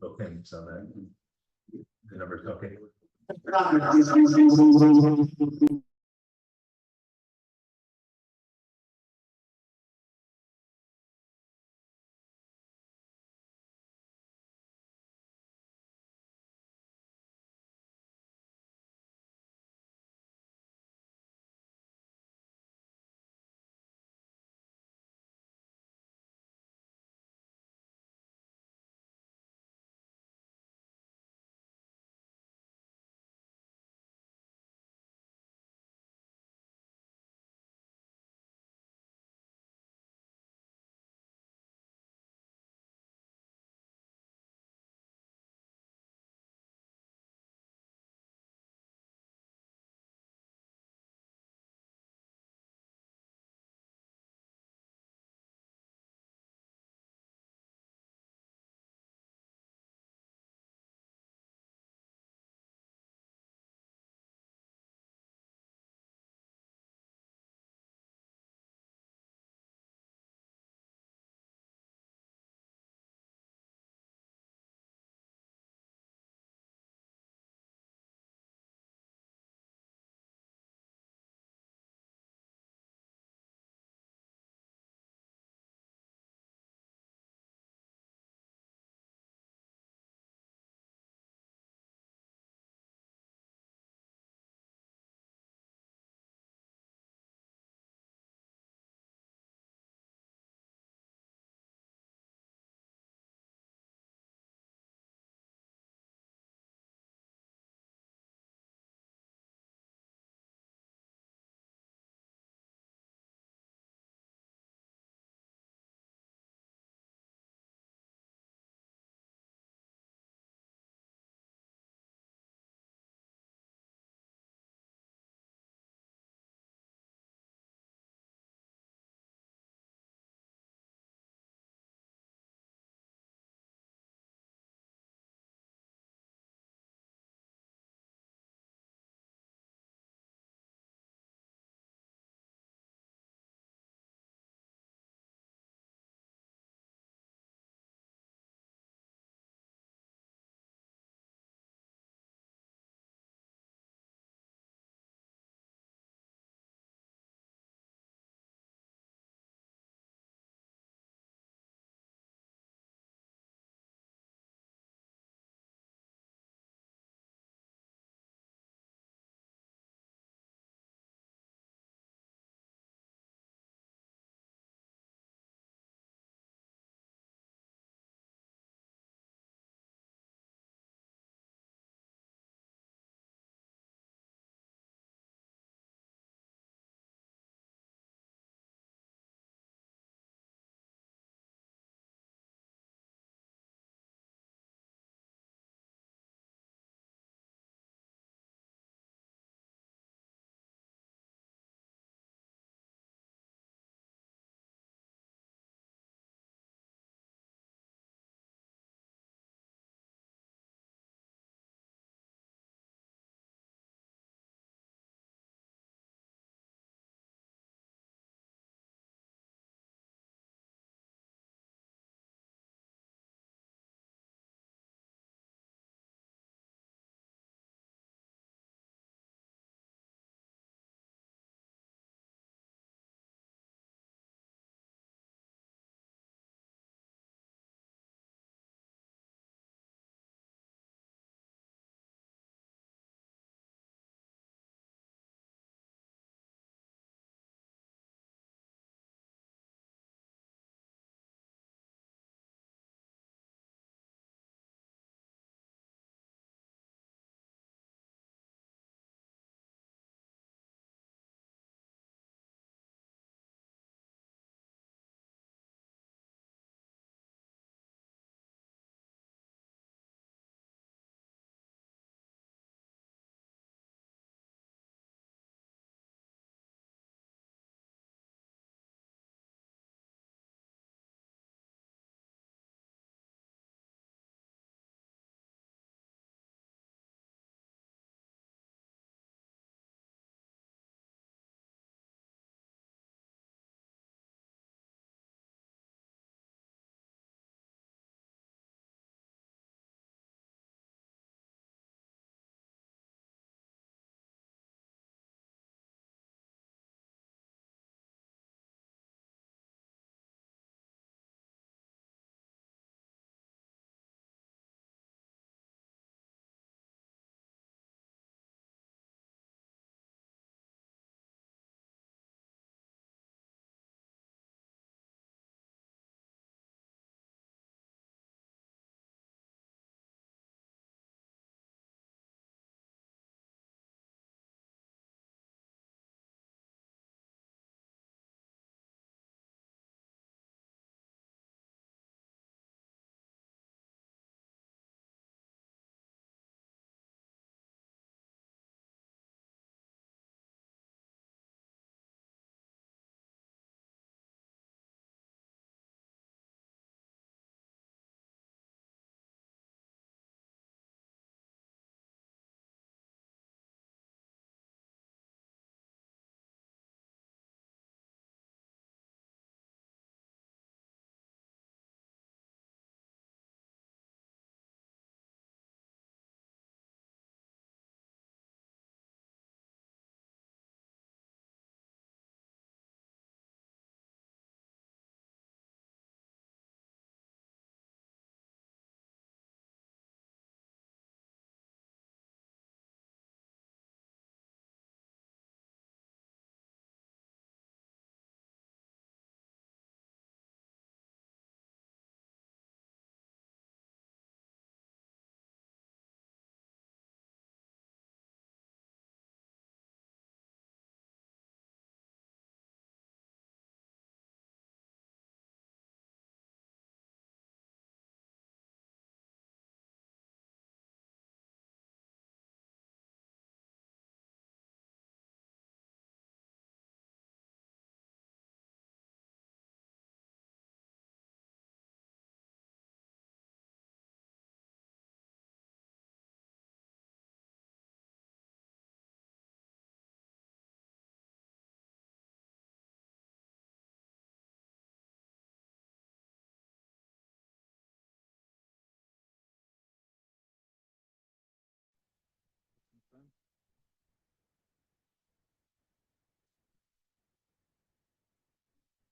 Okay, so that. The number's okay.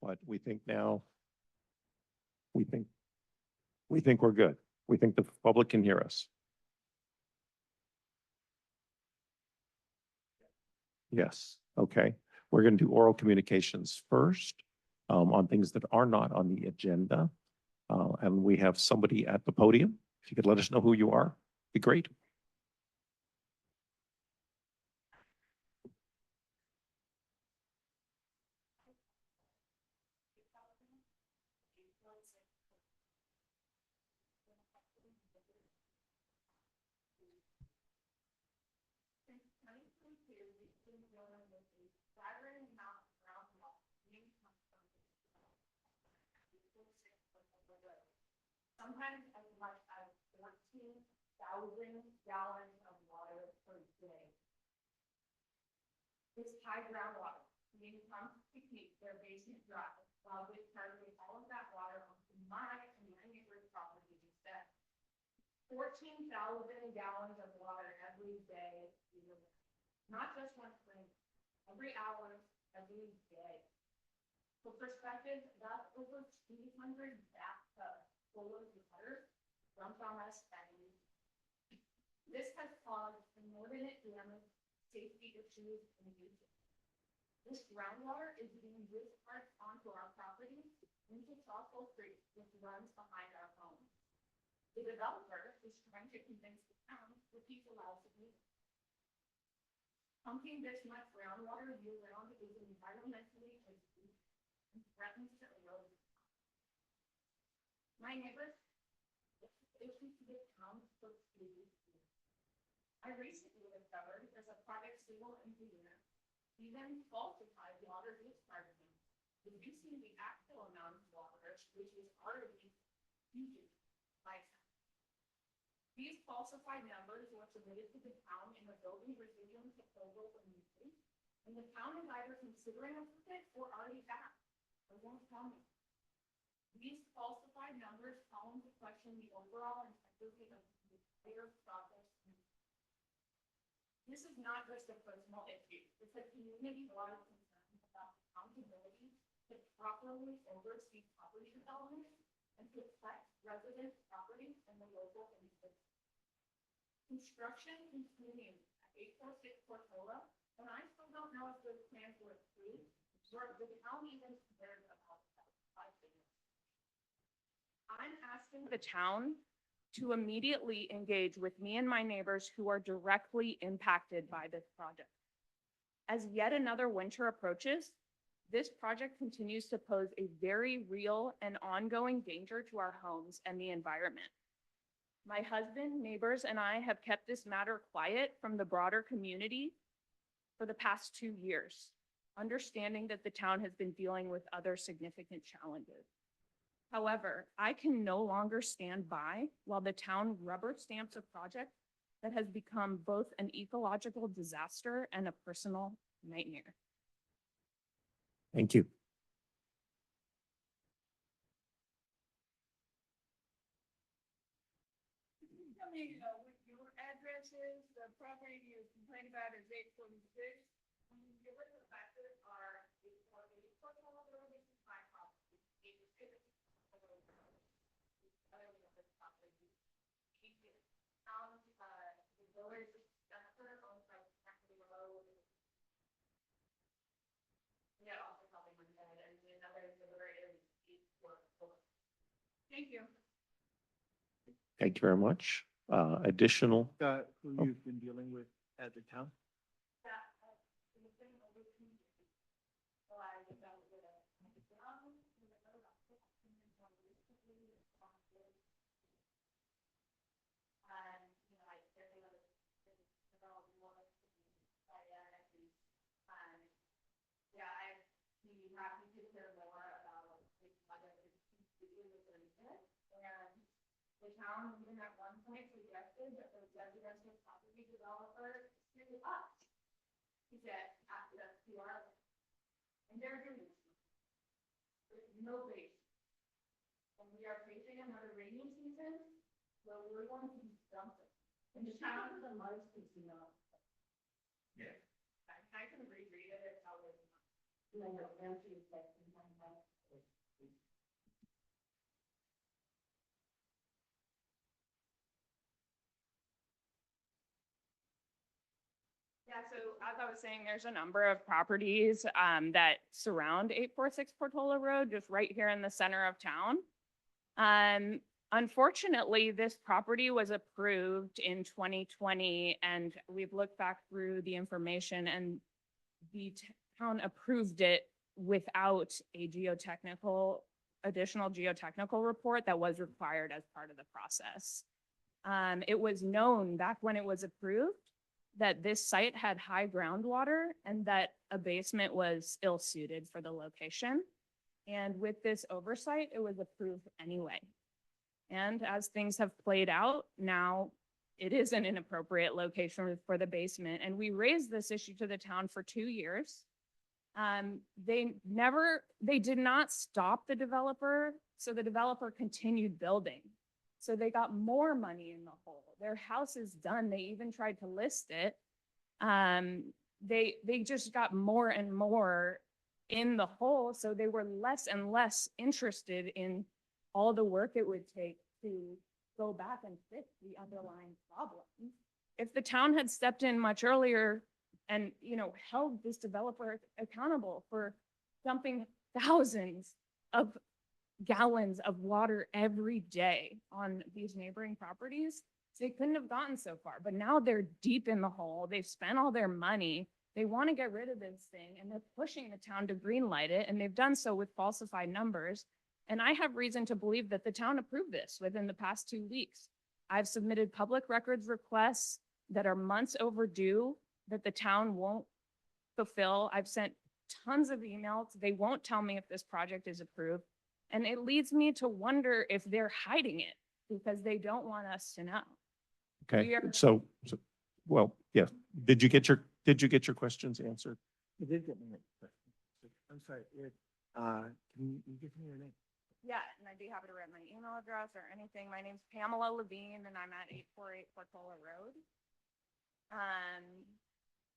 but we think now, we think we're good. We think the public can hear us. Yes, okay. We're going to do oral communications first on things that are not on the agenda. And we have somebody at the podium. If you could let us know who you are, be great. Sometimes as much as 14,000 gallons of water per day. This high groundwater being pumped to keep their basement dry while discharging all of that water onto my and my neighbor's property instead. 14,000 gallons of water every day, not just one spring, every hour, every day. For perspective, that's over 200 bathtubs full of water dumped on us every. This has caused inordinate damage, safety issues, and usage. This groundwater is being discharged onto our property into Sausal Creek, which runs behind our home. The developer is trying to convince the town that he's allowed to do it. Pumping this much groundwater year-round is environmentally unsafe and threatens to erode. My neighbors issued to the town for 3 years. I recently discovered there's a private civil engineer even falsified water discharging, reducing the actual amount of water which is already used by town. These falsified numbers were submitted to the town in the building resilience proposal for meeting, and the town is either considering a permit or already back, or won't tell me. These falsified numbers call into question the overall integrity of the entire process. This is not just a personal issue, it's a community-wide concern about accountability to properly oversee property development and protect resident property and the local interest. Construction continues at 846 Portola, and I still don't know if those plans were approved or if the town even cared about that. I'm asking the town to immediately engage with me and my neighbors who are directly impacted by this project. As yet another winter approaches, this project continues to pose a very real and ongoing danger to our homes and the environment. My husband, neighbors, and I have kept this matter quiet from the broader community for the past 2 years, understanding that the town has been dealing with other significant challenges. However, I can no longer stand by while the town rubber stamps a project that has become both an ecological disaster and a personal nightmare. Thank you. Tell me what your address is, the property you're complaining about is 846. Your written factors are 848 Portola Road, this is my property. 846 Portola Road. The village center owns like Capitol Road. Yeah, also probably my head, and another delivery is 844. Thank you. Thank you very much. Additional, Who Oh. you've been dealing with at the town? Yeah, I'd be happy to hear more about this project is completely legitimate, and the town even at one point suggested that the residential property developer sue us. He said, after us to our, and they're doing this. There's no base. And we are facing another rainy season, so we're going to be dumping. And the town is a most casino. Yeah. I can reread it, it's always. Like, empty section, Yeah, so as I was saying, there's a number of properties that surround 846 Portola Road, just right here in the center of town. Unfortunately, this property was approved in 2020, and we've looked back through the information, and the town approved it without a additional geotechnical report that was required as part of the process. It was known back when it was approved that this site had high groundwater and that a basement was ill-suited for the location. And with this oversight, it was approved anyway. And as things have played out, now it is an inappropriate location for the basement. And we raised this issue to the town for 2 years. They did not stop the developer. So the developer continued building. So they got more money in the hole. Their house is done. They even tried to list it. They just got more and more in the hole. So they were less and less interested in all the work it would take to go back and fix the underlying problem. If the town had stepped in much earlier and, held this developer accountable for dumping thousands of gallons of water every day on these neighboring properties, they couldn't have gotten so far. But now they're deep in the hole. They've spent all their money. They want to get rid of this thing, and they're pushing the town to greenlight it. And they've done so with falsified numbers. And I have reason to believe that the town approved this within the past 2 weeks. I've submitted public records requests that are months overdue that the town won't fulfill. I've sent tons of emails. They won't tell me if this project is approved. And it leads me to wonder if they're hiding it because they don't want us to know. Okay, We are- so, well, yeah. Did you get your questions answered? I did get my question. I'm sorry, can you give me your name? Yeah, and I'd be happy to write my email address or anything. My name's Pamela Levine and I'm at 848 Portola Road.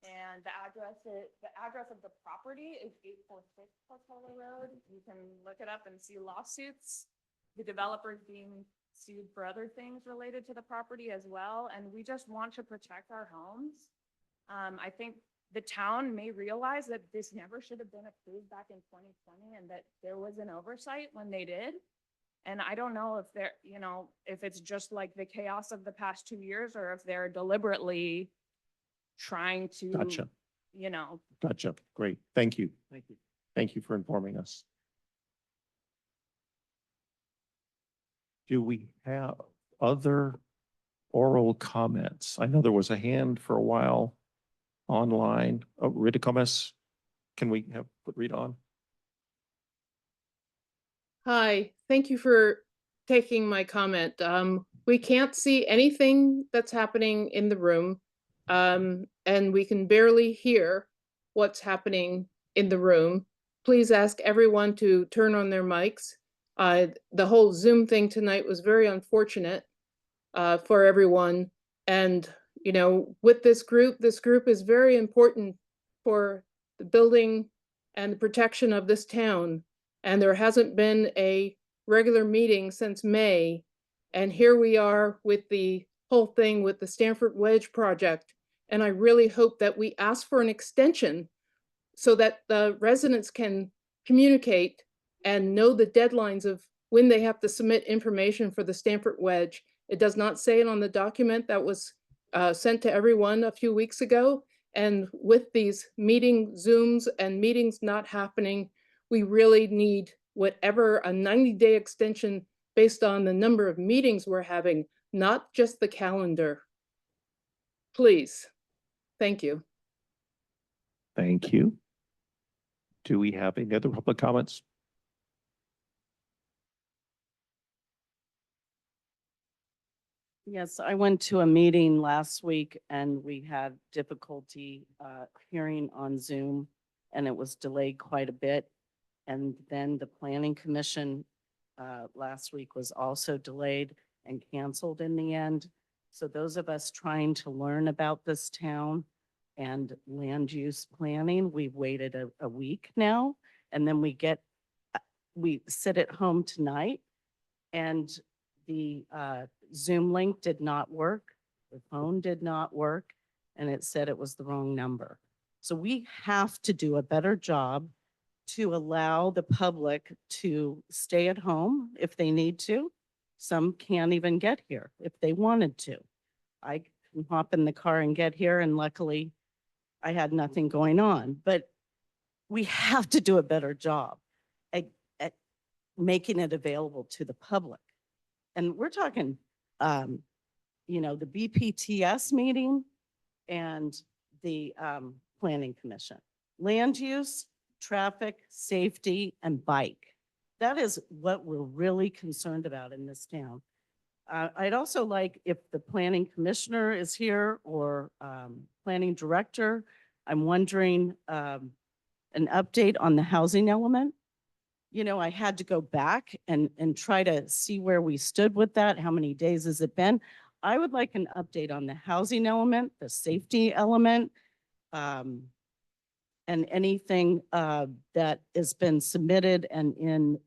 And the address of the property is 846 Portola Road. You can look it up and see lawsuits. The developer's being sued for other things related to the property as well. And we just want to protect our homes. I think the town may realize that this never should have been approved back in 2020 and that there was an oversight when they did. And I don't know if they're, if it's just like the chaos of the past 2 years or if they're deliberately trying to, Gotcha. you know, Gotcha. Great. Thank you. Thank you. Thank you for informing us. Do we have other oral comments? I know there was a hand for a while online. Oh, Rita Gomez, can we put Rita on? Hi, thank you for taking my comment. We can't see anything that's happening in the room. And we can barely hear what's happening in the room. Please ask everyone to turn on their mics. The whole Zoom thing tonight was very unfortunate for everyone. And, with this group is very important for the building and the protection of this town. And there hasn't been a regular meeting since May. And here we are with the whole thing with the Stanford Wedge project. And I really hope that we ask for an extension so that the residents can communicate and know the deadlines of when they have to submit information for the Stanford Wedge. It does not say it on the document that was sent to everyone a few weeks ago. And with these Zooms and meetings not happening, we really need whatever a 90-day extension based on the number of meetings we're having, not just the calendar. Please. Thank you. Thank you. Do we have any other public comments? Yes, I went to a meeting last week and we had difficulty hearing on Zoom and it was delayed quite a bit. And then the Planning Commission last week was also delayed and canceled in the end. So those of us trying to learn about this town and land use planning, we've waited a week now. And then we sit at home tonight and the Zoom link did not work. The phone did not work. and it said it was the wrong number. So we have to do a better job to allow the public to stay at home if they need to. Some can't even get here if they wanted to. I can hop in the car and get here, and luckily I had nothing going on, but we have to do a better job at making it available to the public. And we're talking, the BPTS meeting and the Planning Commission. Land use, traffic, safety, and bike. That is what we're really concerned about in this town. I'd also like if the planning commissioner is here or planning director, I'm wondering an update on the housing element. I had to go back and try to see where we stood with that. How many days has it been? I would like an update on the housing element, the safety element, and anything that has been submitted and in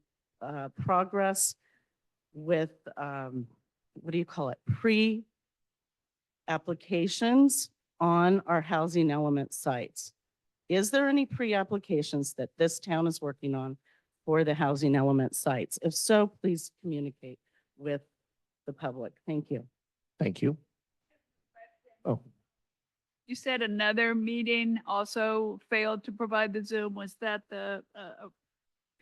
progress with, what do you call it? Pre-applications on our housing element sites. Is there any pre-applications that this town is working on for the housing element sites? If so, please communicate with the public. Thank you. Thank you. Oh, You said another meeting also failed to provide the Zoom. Was that the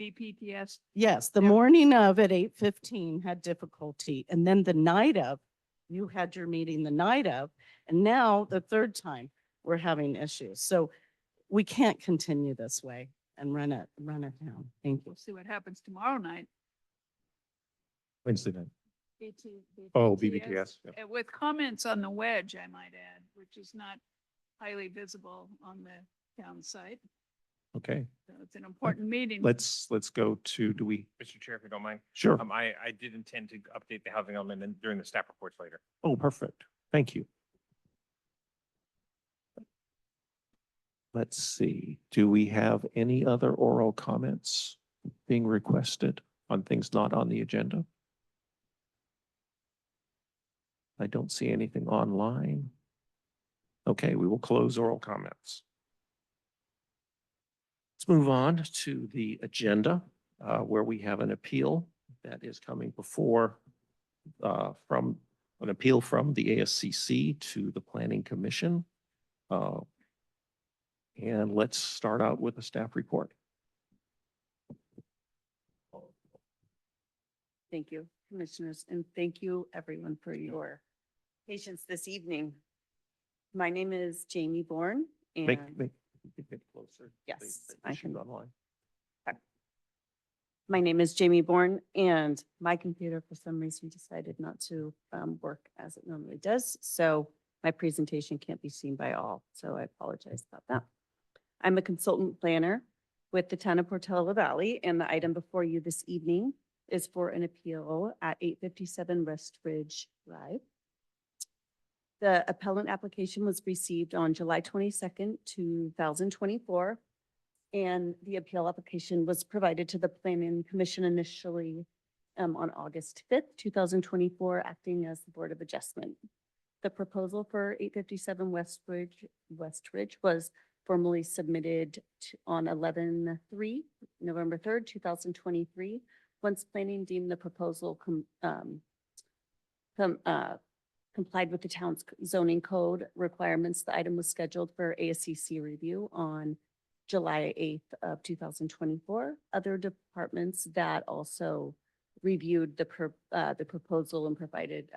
BPTS? Yes, the Yep. morning of at 8:15 had difficulty. And then the night of, you had your meeting the night of, and now the third time we're having issues. So we can't continue this way and run it down. Thank you. We'll see what happens tomorrow night. Wednesday night. BT Oh, BBTS. yeah. With comments on the wedge, I might add, which is not highly visible on the town site. Okay, So it's an important meeting. let's go to, do we, Mr. Chair, if you don't mind, sure. I did intend to update the housing element during the staff reports later. Oh, perfect. Thank you. Let's see, do we have any other oral comments being requested on things not on the agenda? I don't see anything online. Okay, we will close oral comments. Let's move on to the agenda, where we have an appeal that is coming before, from an appeal from the ASCC to the Planning Commission. And let's start out with a staff report. Thank you, commissioners, and thank you everyone for your patience this evening. My name is Jamie Bourne Make and it closer. Yes, The I issue can. online. my name is Jamie Bourne and my computer for some reason decided not to work as it normally does. So my presentation can't be seen by all. So I apologize about that. I'm a consultant planner with the town of Portola Valley, and the item before you this evening is for an appeal at 857 West Ridge Drive. The appellant application was received on July 22nd, 2024. And the appeal application was provided to the Planning Commission initially on August 5th, 2024, acting as the Board of Adjustment. The proposal for 857 West Ridge was formally submitted on 11/3, November 3rd, 2023. Once planning deemed the proposal complied with the town's zoning code requirements, the item was scheduled for ASCC review on July 8th of 2024. Other departments that also reviewed the proposal and provided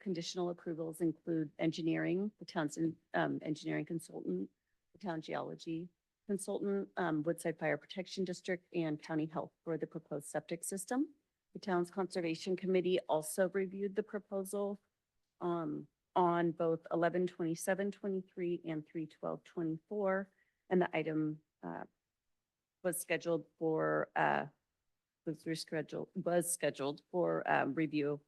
conditional approvals include engineering, the town's engineering consultant, the town geology consultant, Woodside Fire Protection District, and county health for the proposed septic system. The town's conservation committee also reviewed the proposal on both 11/27/23 and 3/12/24. And the item was scheduled for review,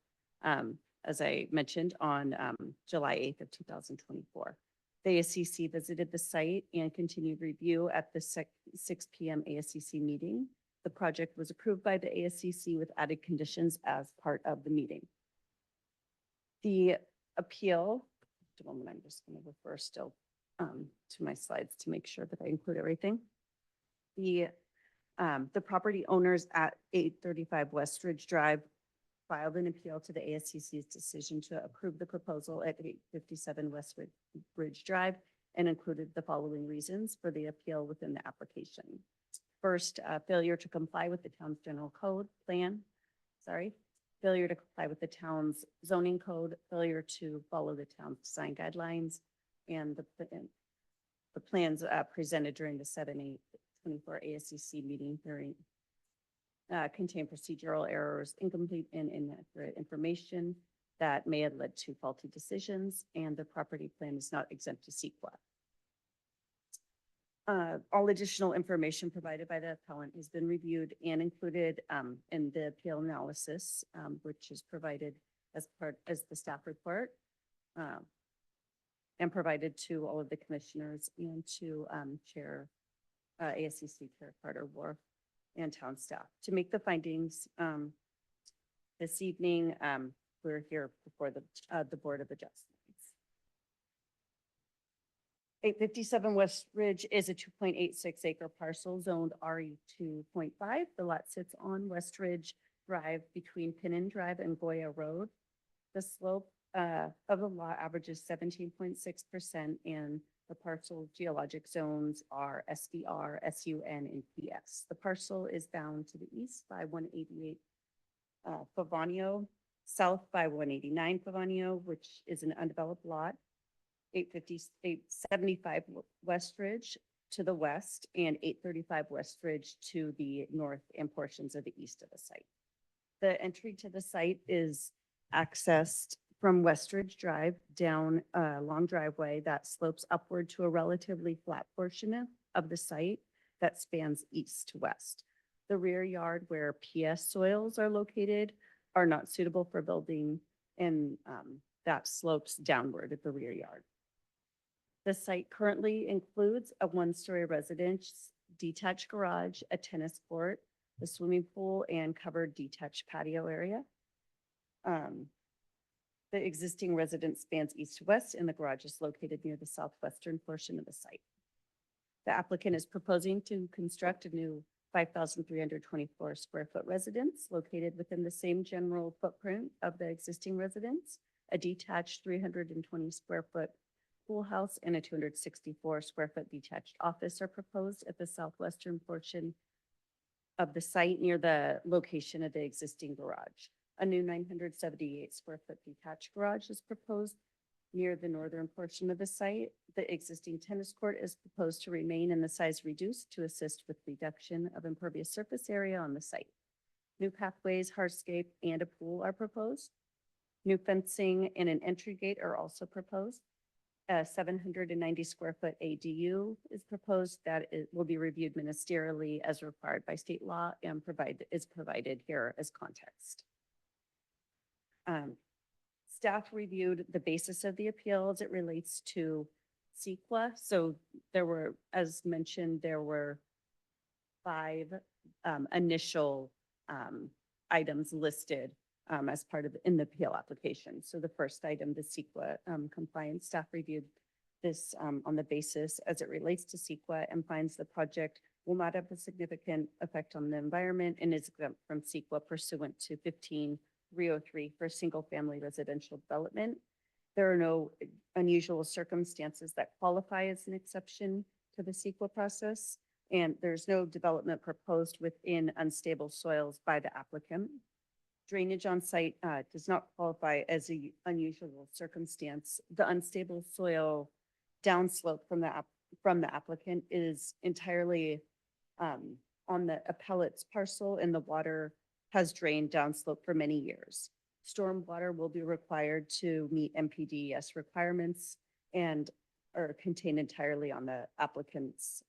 as I mentioned, on July 8th of 2024. The ASCC visited the site and continued review at the 6 p.m. ASCC meeting. The project was approved by the ASCC with added conditions as part of the meeting. The appeal a moment, I'm just going to refer still to my slides to make sure that I include everything. The property owners at 835 West Ridge Drive filed an appeal to the ASCC's decision to approve the proposal at 857 West Ridge Drive and included the following reasons for the appeal within the application. First, failure to comply with the town's general code plan, failure to comply with the town's zoning code, failure to follow the town's design guidelines, and the plans presented during the 7/8/24 ASCC meeting hearing contain procedural errors, incomplete and inaccurate information that may have led to faulty decisions, and the property plan is not exempt to CEQA. All additional information provided by the appellant has been reviewed and included in the appeal analysis, which is provided as the staff report and provided to all of the commissioners and to Chair ASCC Chair Carter Worth and town staff. To make the findings this evening, we're here before the Board of Adjustments. 857 West Ridge is a 2.86 acre parcel zoned RE 2.5. The lot sits on West Ridge Drive between Pinnon Drive and Goya Road. The slope of the lot averages 17.6%, and the parcel geologic zones are SVR, SUN, and PS. The parcel is bound to the east by 188 Favanio, south by 189 Favanio, which is an undeveloped lot. 875 West Ridge to the west, and 835 West Ridge to the north and portions of the east of the site. The entry to the site is accessed from West Ridge Drive down a long driveway that slopes upward to a relatively flat portion of the site that spans east to west. The rear yard where PS soils are located are not suitable for building, and that slopes downward at the rear yard. The site currently includes a one-story residence, detached garage, a tennis court, a swimming pool, and covered detached patio area. The existing residence spans east to west, and the garage is located near the southwestern portion of the site. The applicant is proposing to construct a new 5,324 square foot residence located within the same general footprint of the existing residence. A detached 320 square foot pool house and a 264 square foot detached office are proposed at the southwestern portion of the site near the location of the existing garage. A new 978 square foot detached garage is proposed near the northern portion of the site. The existing tennis court is proposed to remain in the size reduced to assist with reduction of impervious surface area on the site. New pathways, hardscape, and a pool are proposed. New fencing and an entry gate are also proposed. A 790 square foot ADU is proposed that it will be reviewed ministerially as required by state law and is provided here as context. Staff reviewed the basis of the appeal as it relates to CEQA. So there were, as mentioned, there were 5 initial items listed as part of in the appeal application. So the first item, the CEQA compliance, staff reviewed this on the basis as it relates to CEQA and finds the project will not have a significant effect on the environment and is exempt from CEQA pursuant to 15303 for single family residential development. There are no unusual circumstances that qualify as an exception to the CEQA process, and there's no development proposed within unstable soils by the applicant. Drainage on site does not qualify as an unusual circumstance. The unstable soil downslope from the applicant is entirely on the appellate's parcel, and the water has drained downslope for many years. Stormwater will be required to meet NPDES requirements and are contained entirely on the applicant's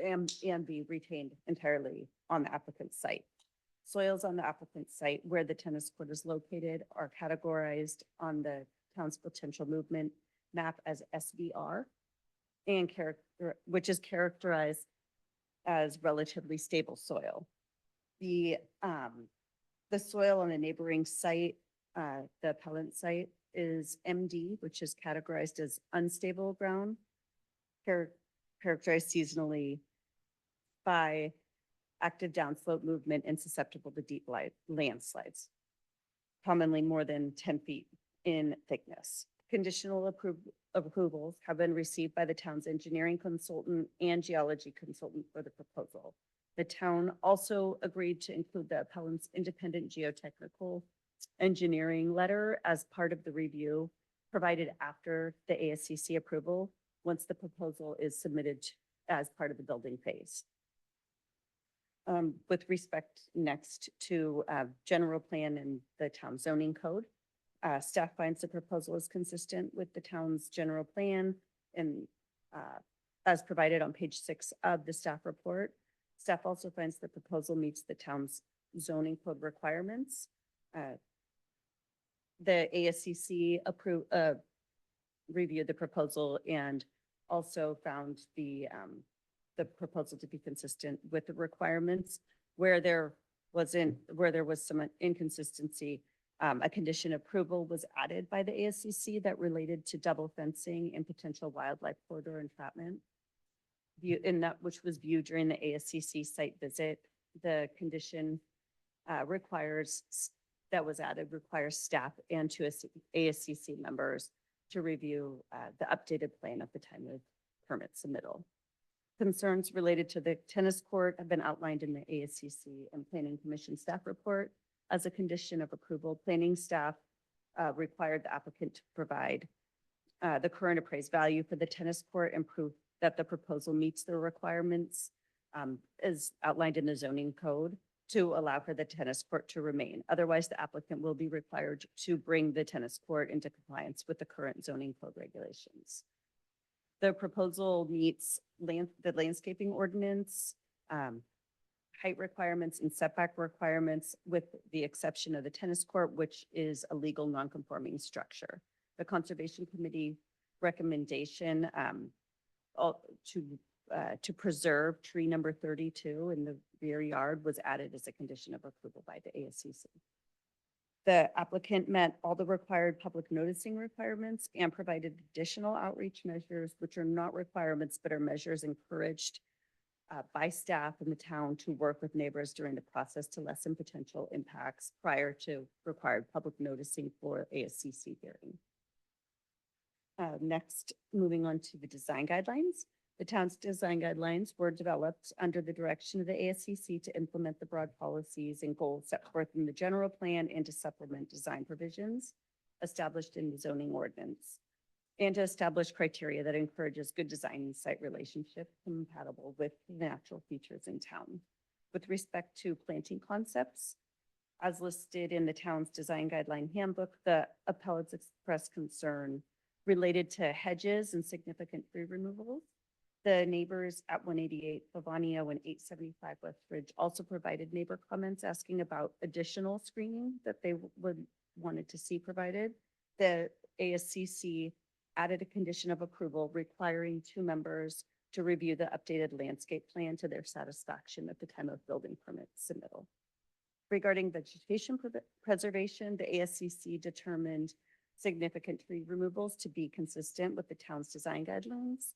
and be retained entirely on the applicant's site. Soils on the applicant's site where the tennis court is located are categorized on the town's potential movement map as SVR and which is characterized as relatively stable soil. The soil on a neighboring site, the appellant site, is MD, which is categorized as unstable ground, characterized seasonally by active downslope movement and susceptible to deep landslides, commonly more than 10 feet in thickness. Conditional approvals have been received by the town's engineering consultant and geology consultant for the proposal. The town also agreed to include the appellant's independent geotechnical engineering letter as part of the review provided after the ASCC approval, once the proposal is submitted as part of the building phase. With respect next to general plan and the town zoning code, staff finds the proposal is consistent with the town's general plan and as provided on page 6 of the staff report. Staff also finds the proposal meets the town's zoning code requirements. The ASCC reviewed the proposal and also found the proposal to be consistent with the requirements. Where there was some inconsistency, a condition approval was added by the ASCC that related to double fencing and potential wildlife corridor entrapment. Which was viewed during the ASCC site visit. The condition that was added requires staff and two ASCC members to review the updated plan at the time of permit submittal. Concerns related to the tennis court have been outlined in the ASCC and Planning Commission staff report. As a condition of approval, planning staff required the applicant to provide the current appraised value for the tennis court and prove that the proposal meets the requirements as outlined in the zoning code to allow for the tennis court to remain. Otherwise, the applicant will be required to bring the tennis court into compliance with the current zoning code regulations. The proposal meets the landscaping ordinance, height requirements and setback requirements, with the exception of the tennis court, which is a legal non-conforming structure. The Conservation Committee recommendation to preserve tree number 32 in the rear yard was added as a condition of approval by the ASCC. The applicant met all the required public noticing requirements and provided additional outreach measures, which are not requirements, but are measures encouraged by staff in the town to work with neighbors during the process to lessen potential impacts prior to required public noticing for ASCC hearing. Next, moving on to the design guidelines. The town's design guidelines were developed under the direction of the ASCC to implement the broad policies and goals set forth in the general plan and to supplement design provisions established in the zoning ordinance, and to establish criteria that encourages good design and site relationship compatible with natural features in town. With respect to planting concepts, as listed in the town's design guideline handbook, the appellates expressed concern related to hedges and significant tree removals. The neighbors at 188 Livonia and 875 West Ridge also provided neighbor comments asking about additional screening that they wanted to see provided. The ASCC added a condition of approval requiring 2 members to review the updated landscape plan to their satisfaction at the time of building permit submittal. Regarding vegetation preservation, the ASCC determined significant tree removals to be consistent with the town's design guidelines.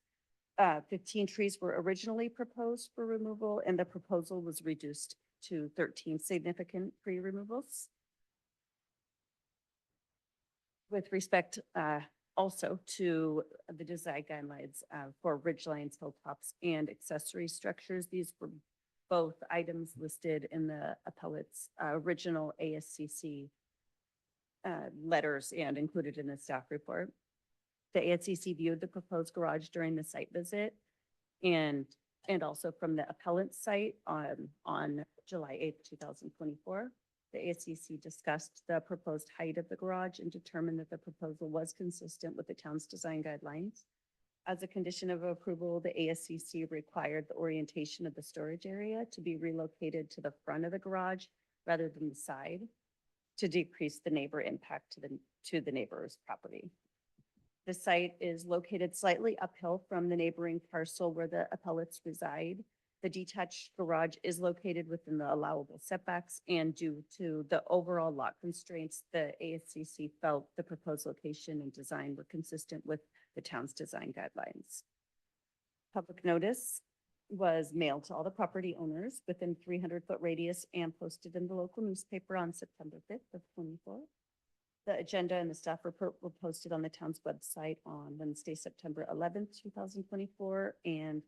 15 trees were originally proposed for removal, and the proposal was reduced to 13 significant tree removals. With respect also to the design guidelines for ridgelines, hilltops, and accessory structures, these were both items listed in the appellate's original ASCC letters and included in the staff report. The ASCC viewed the proposed garage during the site visit and also from the appellant's site on July 8th, 2024. The ASCC discussed the proposed height of the garage and determined that the proposal was consistent with the town's design guidelines. As a condition of approval, the ASCC required the orientation of the storage area to be relocated to the front of the garage rather than the side to decrease the neighbor impact to the neighbor's property. The site is located slightly uphill from the neighboring parcel where the appellates reside, The detached garage is located within the allowable setbacks, and due to the overall lot constraints, the ASCC felt the proposed location and design were consistent with the town's design guidelines. Public notice was mailed to all the property owners within 300-foot radius and posted in the local newspaper on September 5th of 24. The agenda and the staff report were posted on the town's website on Wednesday, September 11th, 2024, and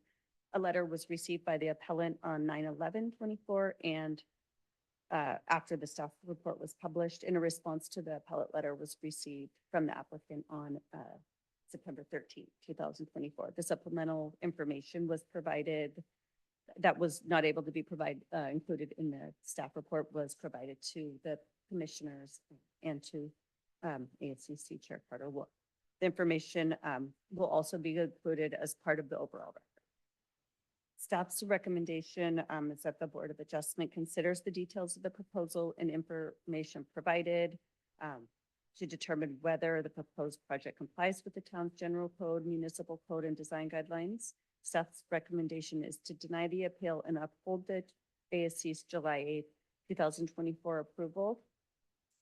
a letter was received by the appellant on 9/11/24, and after the staff report was published, in a response to the appellate letter was received from the applicant on September 13th, 2024. The supplemental information was provided that was not able to be included in the staff report was provided to the commissioners and to ASCC Chair Carter Wolf. The information will also be included as part of the overall record. Staff's recommendation is that the Board of Adjustment considers the details of the proposal and information provided to determine whether the proposed project complies with the town's general code, municipal code, and design guidelines. Staff's recommendation is to deny the appeal and uphold the ASC's July 8th, 2024 approval,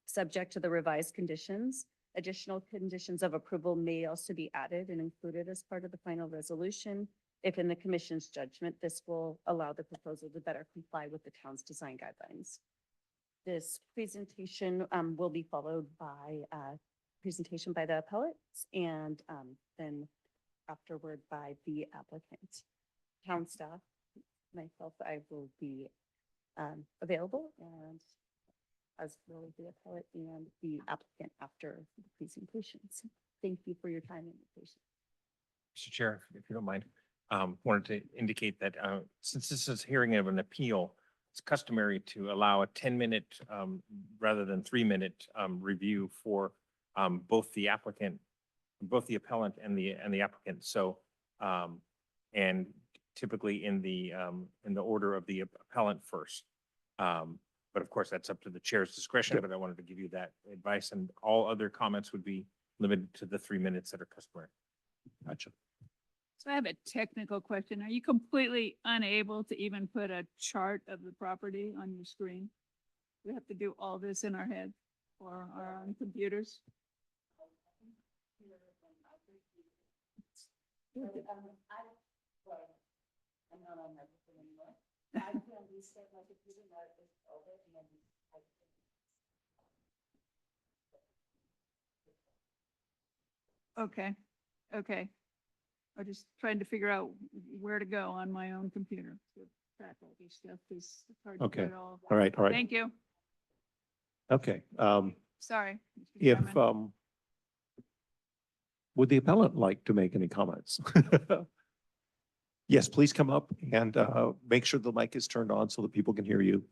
subject to the revised conditions. Additional conditions of approval may also be added and included as part of the final resolution. If in the commission's judgment, this will allow the proposal to better comply with the town's design guidelines. This presentation will be followed by a presentation by the appellates and then afterward by the applicant. Town staff, myself, I will be available, and as will the appellate and the applicant after the presentations. Thank you for your time and patience. Mr. Chair, if you don't mind, wanted to indicate that since this is hearing of an appeal, it's customary to allow a 10-minute rather than 3-minute review for both the applicant, both the appellant and the applicant. So and typically in the order of the appellant first. But of course, that's up to the chair's discretion, Yep. but I wanted to give you that advice, and all other comments would be limited to the 3 minutes that are customary. Gotcha. So I have a technical question. Are you completely unable to even put a chart of the property on your screen? We have to do all this in our head or our own computers? I'm not on my computer anymore. I can restart my computer now it's over and then Okay, okay. I'm just trying to figure out where to go on my own computer to track all this stuff, because it's hard to Okay. put it all. All right, all right. Thank you. Okay. Sorry. Mr. If, Chairman. would the appellant like to make any comments? Yes, please come up and make sure the mic is turned on so that people can hear you.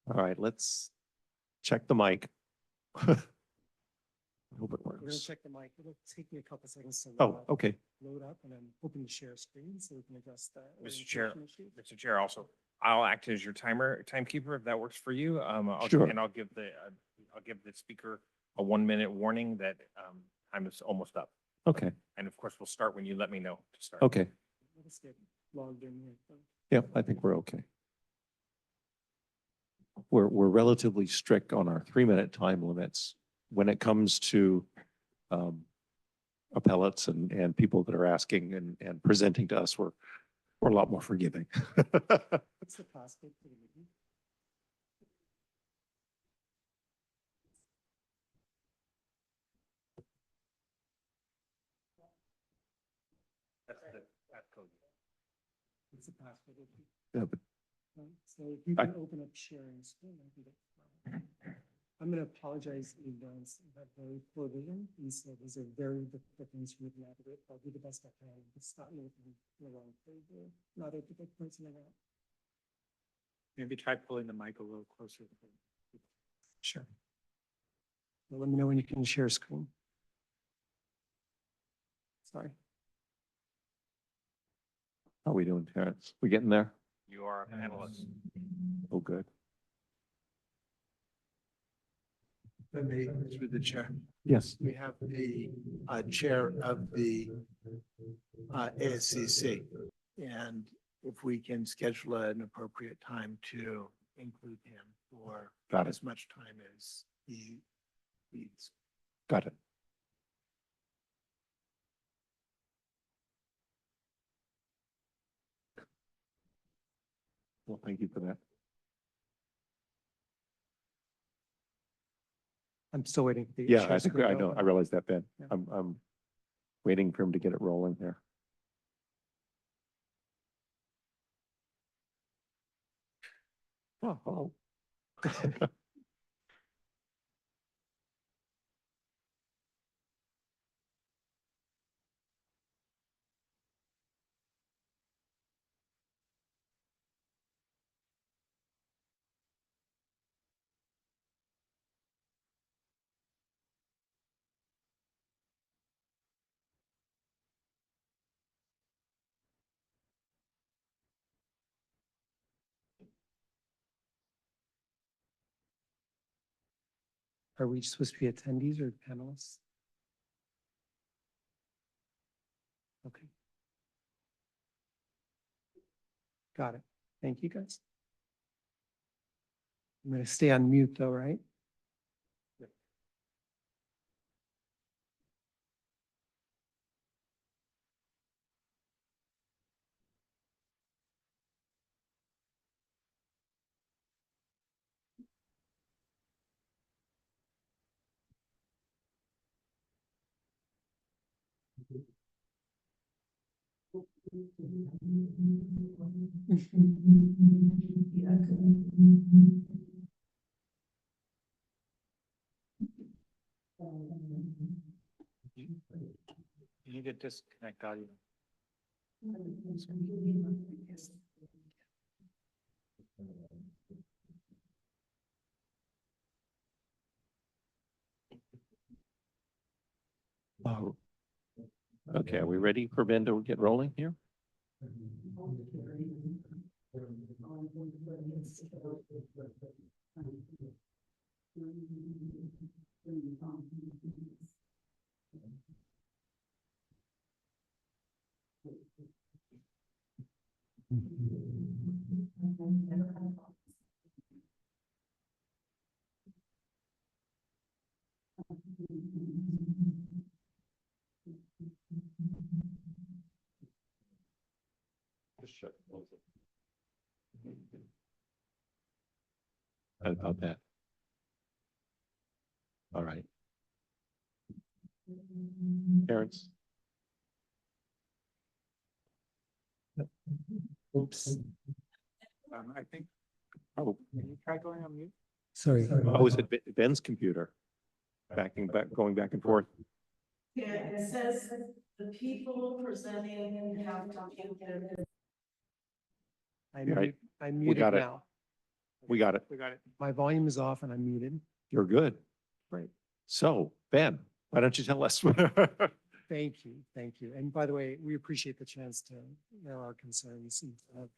All right, let's check the mic. I hope it We're gonna works. check the mic. It'll take me a couple seconds to Oh, okay. load up, and I'm hoping to share a screen so we can address the. Mr. Chair, orientation issue. Mr. Chair, also, I'll act as your timekeeper if that works for you. Sure. And I'll give the speaker a 1-minute warning that time is almost up. Okay, And of course, we'll start when you let me know to start. okay. Let us get logged in here. Yeah, I think we're okay. We're relatively strict on our 3-minute time limits when it comes to appellates and people that are asking and presenting to us. We're a lot more forgiving. What's the passcode for the meeting? That's code. What's the passcode? Yeah, but So if you I- can open up sharing screen, I can get. I'm gonna apologize in advance. I have very poor vision, and so these are very difficult things for me to navigate. I'll do the best I can. It's not looking in the wrong page or not a good person to know. Maybe try pulling the mic a little closer. Sure. So let me know when you can share screen. Sorry. How are we doing, Terrence? We getting there? You are a panelist. Oh, good. Let me, through the chair, Yes. we have the chair of the ASCC. And if we can schedule an appropriate time to include him for Got it. as much time as he needs. Got it. Well, thank you for that. I'm still waiting. for the Yeah, I share think, screen I to know, I open. realize that, Ben. Yeah. I'm waiting for him to get it rolling here. Oh, hello. Are we supposed to be attendees or panelists? Okay. Got it. Thank you, guys. I'm going to stay on mute though, right? You need to disconnect audio. Oh. Okay, are we ready for Ben to get rolling here? How about that? All right. Terrence? Oops. I think, Oh, can you try going on mute? Sorry. oh, is it Ben's computer? Going back and forth. Yeah, it says the people presenting have to mute their. Right. I'm We muted got it. now. We got it. We got it. My volume is off and I'm muted. You're good. Great. So, Ben, why don't you tell us? Thank you. Thank you. And by the way, we appreciate the chance to air our concerns in front of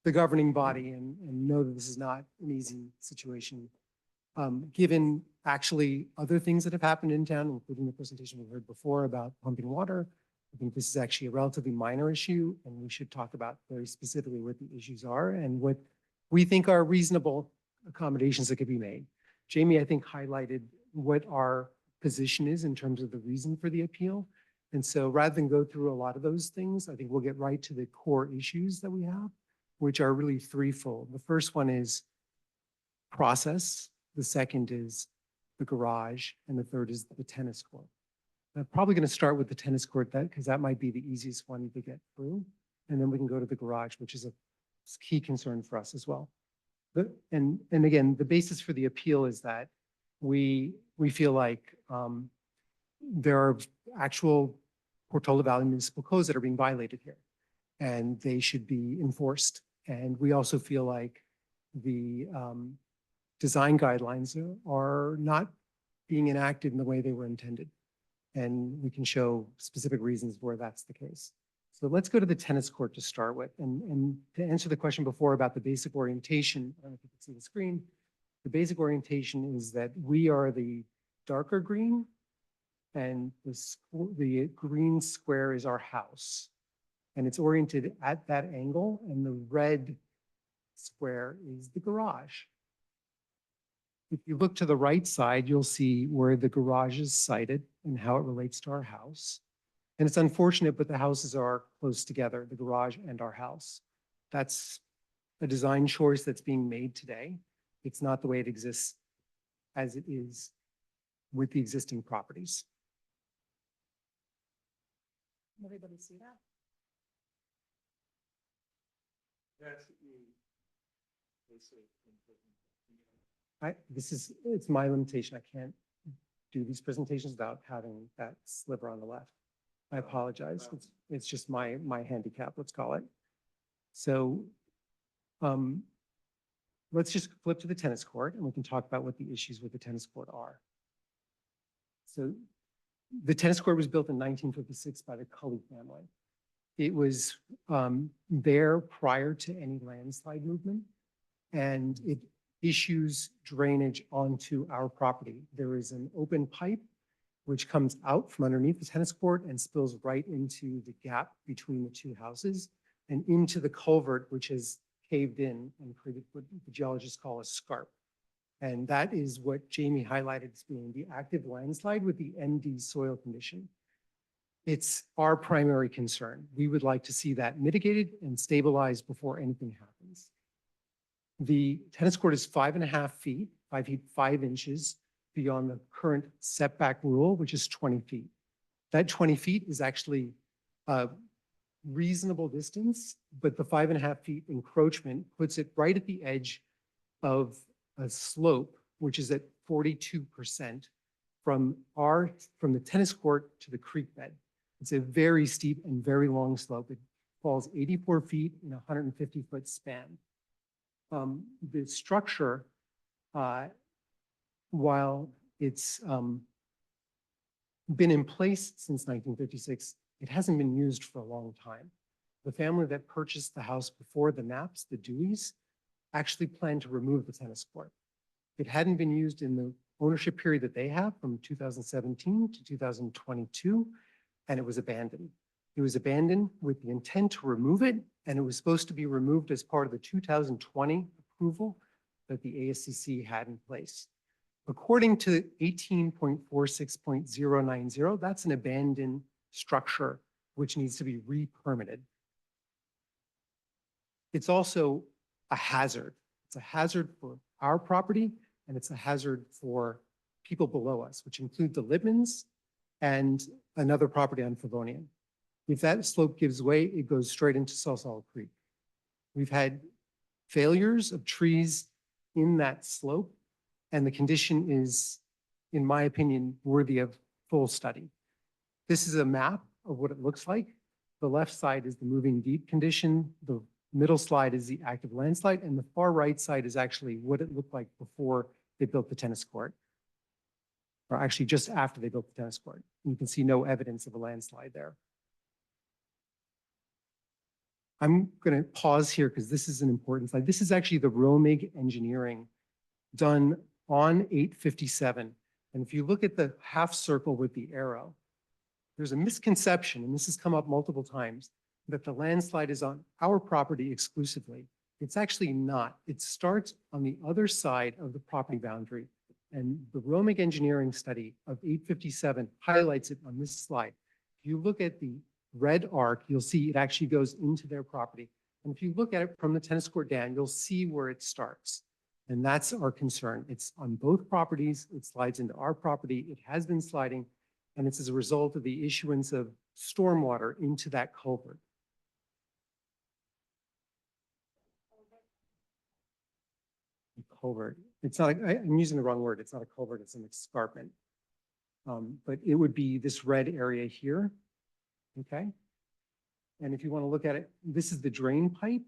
the governing body and know that this is not an easy situation. Given actually other things that have happened in town, including the presentation we heard before about pumping water, I think this is actually a relatively minor issue and we should talk about very specifically what the issues are and what we think are reasonable accommodations that could be made. Jamie, I think, highlighted what our position is in terms of the reason for the appeal. And so rather than go through a lot of those things, I think we'll get right to the core issues that we have, which are really threefold. The first one is process. The second is the garage. And the third is the tennis court. I'm probably going to start with the tennis court because that might be the easiest one to get through. And then we can go to the garage, which is a key concern for us as well. And again, the basis for the appeal is that we feel like there are actual Portola Valley municipal codes that are being violated here, and they should be enforced. And we also feel like the design guidelines are not being enacted in the way they were intended. And we can show specific reasons where that's the case. So let's go to the tennis court to start with. And to answer the question before about the basic orientation, I don't know if you can see the screen. The basic orientation is that we are the darker green. And the green square is our house. And it's oriented at that angle, and the red square is the garage. If you look to the right side, you'll see where the garage is sited and how it relates to our house. And it's unfortunate, but the houses are close together, the garage and our house. That's a design choice that's being made today. It's not the way it exists as it is with the existing properties. Everybody see that? It's my limitation. I can't do these presentations without having that sliver on the left. I apologize. It's just my handicap, let's call it. So let's just flip to the tennis court and we can talk about what the issues with the tennis court are. So the tennis court was built in 1956 by the Cully family. It was there prior to any landslide movement, and it issues drainage onto our property. There is an open pipe which comes out from underneath the tennis court and spills right into the gap between the two houses and into the culvert, which is caved in and created what the geologists call a scarp. And that is what Jamie highlighted as being the active landslide with the ND soil condition. It's our primary concern. We would like to see that mitigated and stabilized before anything happens. The tennis court is 5.5 feet, 5 feet 5 inches beyond the current setback rule, which is 20 feet. That 20 feet is actually a reasonable distance, but the 5.5 feet encroachment puts it right at the edge of a slope, which is at 42% from the tennis court to the creek bed. It's a very steep and very long slope. It falls 84 feet in a 150-foot span. The structure, while it's been in place since 1956, it hasn't been used for a long time. The family that purchased the house before the Knapps, the Deweys, actually planned to remove the tennis court. It hadn't been used in the ownership period that they have from 2017 to 2022, and it was abandoned. It was abandoned with the intent to remove it, and it was supposed to be removed as part of the 2020 approval that the ASCC had in place. According to 18.46.090, that's an abandoned structure which needs to be re-permitted. It's also a hazard. It's a hazard for our property, and it's a hazard for people below us, which include the Libmans and another property on Favonian. If that slope gives way, it goes straight into Salsala Creek. We've had failures of trees in that slope, and the condition is, in my opinion, worthy of full study. This is a map of what it looks like. The left side is the moving deep condition. The middle slide is the active landslide, and the far right side is actually what it looked like before they built the tennis court, or actually just after they built the tennis court. You can see no evidence of a landslide there. I'm going to pause here because this is an important slide. This is actually the Romig engineering done on 857. And if you look at the half circle with the arrow, there's a misconception, and this has come up multiple times, that the landslide is on our property exclusively. It's actually not. It starts on the other side of the property boundary. And the Romig engineering study of 857 highlights it on this slide. If you look at the red arc, you'll see it actually goes into their property. And if you look at it from the tennis court down, you'll see where it starts. And that's our concern. It's on both properties. It slides into our property. It has been sliding, and it's as a result of the issuance of stormwater into that culvert. Culvert. It's not, I'm using the wrong word. It's not a culvert, it's an escarpment. But it would be this red area here, okay? And if you want to look at it, this is the drain pipe.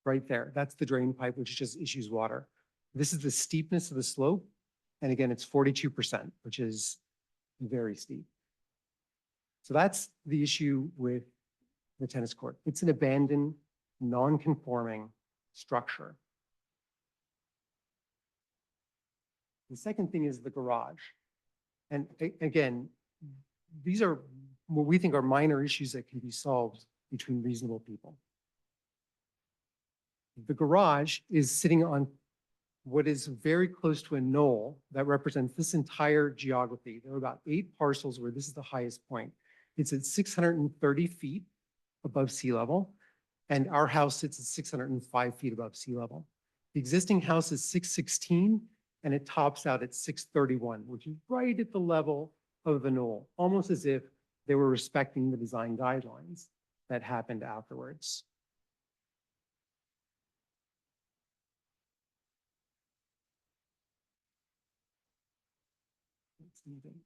Right there, that's the drain pipe, which just issues water. This is the steepness of the slope. And again, it's 42%, which is very steep. So that's the issue with the tennis court. It's an abandoned, non-conforming structure. The second thing is the garage. And again, these are what we think are minor issues that can be solved between reasonable people. The garage is sitting on what is very close to a knoll that represents this entire geography. There are about 8 parcels where this is the highest point. It's at 630 feet above sea level, and our house sits at 605 feet above sea level. The existing house is 616, and it tops out at 631, which is right at the level of the knoll, almost as if they were respecting the design guidelines that happened afterwards.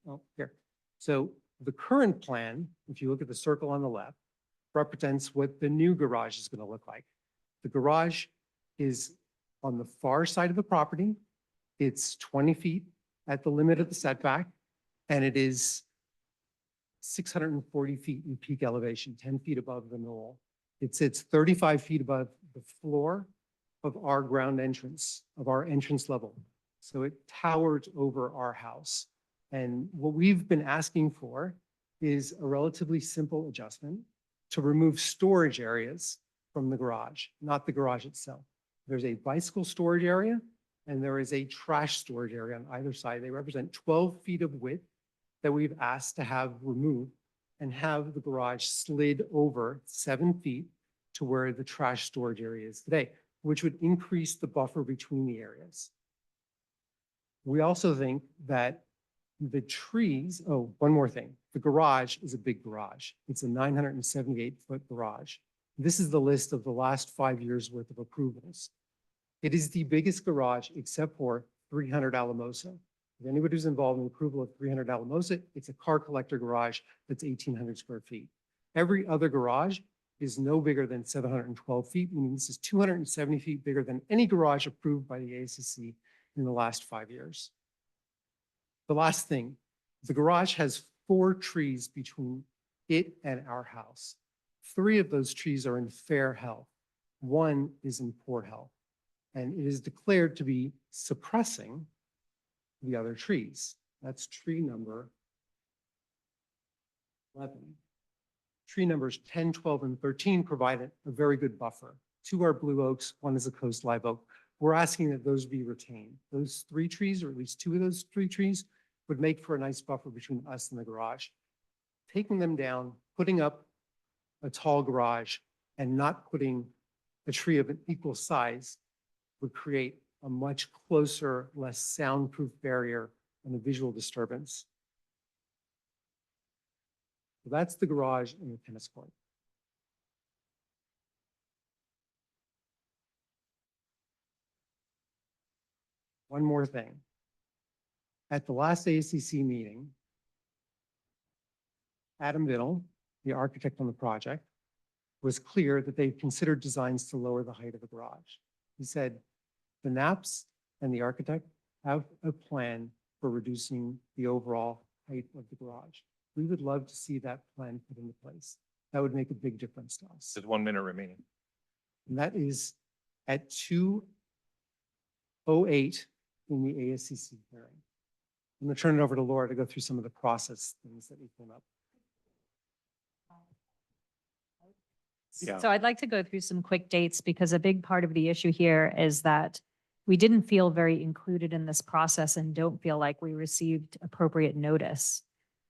Oh, here. So the current plan, if you look at the circle on the left, represents what the new garage is going to look like. The garage is on the far side of the property. It's 20 feet at the limit of the setback, and it is 640 feet in peak elevation, 10 feet above the knoll. It sits 35 feet above the floor of our ground entrance, of our entrance level. So it towers over our house. And what we've been asking for is a relatively simple adjustment to remove storage areas from the garage, not the garage itself. There's a bicycle storage area and there is a trash storage area on either side. They represent 12 feet of width that we've asked to have removed and have the garage slid over 7 feet to where the trash storage area is today, which would increase the buffer between the areas. We also think that the trees, oh, one more thing. The garage is a big garage. It's a 978-foot garage. This is the list of the last 5 years worth of approvals. It is the biggest garage except for 300 Alamosa. If anybody who's involved in the approval of 300 Alamosa, it's a car collector garage that's 1,800 square feet. Every other garage is no bigger than 712 feet, meaning this is 270 feet bigger than any garage approved by the ASCC in the last 5 years. The last thing, the garage has 4 trees between it and our house. 3 of those trees are in fair health. 1 is in poor health. And it is declared to be suppressing the other trees. That's tree number 11. Tree numbers 10, 12, and 13 provide a very good buffer. 2 are blue oaks, 1 is a coast live oak. We're asking that those be retained. Those 3 trees, or at least 2 of those 3 trees, would make for a nice buffer between us and the garage. Taking them down, putting up a tall garage, and not putting a tree of an equal size would create a much closer, less soundproof barrier and a visual disturbance. So that's the garage and the tennis court. One more thing. At the last ASCC meeting, Adam Biddle, the architect on the project, was clear that they considered designs to lower the height of the garage. He said, the NAPS and the architect have a plan for reducing the overall height of the garage. We would love to see that plan put into place. That would make a big difference to us. There's 1 minute remaining. And that is at 2:08 in the ASCC hearing. I'm going to turn it over to Laura to go through some of the process things that we came up. Yeah. So I'd like to go through some quick dates because a big part of the issue here is that we didn't feel very included in this process and don't feel like we received appropriate notice.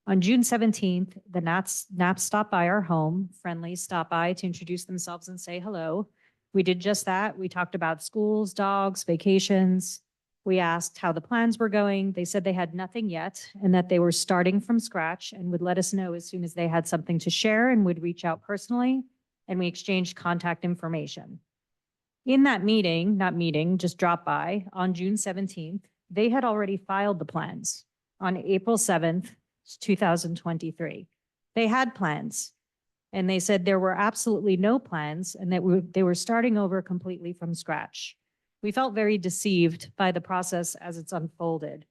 On June 17th, the NAPS stopped by our home, friendly, stopped by to introduce themselves and say hello. We did just that. We talked about schools, dogs, vacations. We asked how the plans were going. They said they had nothing yet and that they were starting from scratch and would let us know as soon as they had something to share and would reach out personally. And we exchanged contact information. In that meeting, just drop by on June 17th, they had already filed the plans on April 7th, 2023. They had plans and they said there were absolutely no plans and that they were starting over completely from scratch. We felt very deceived by the process as it's unfolded.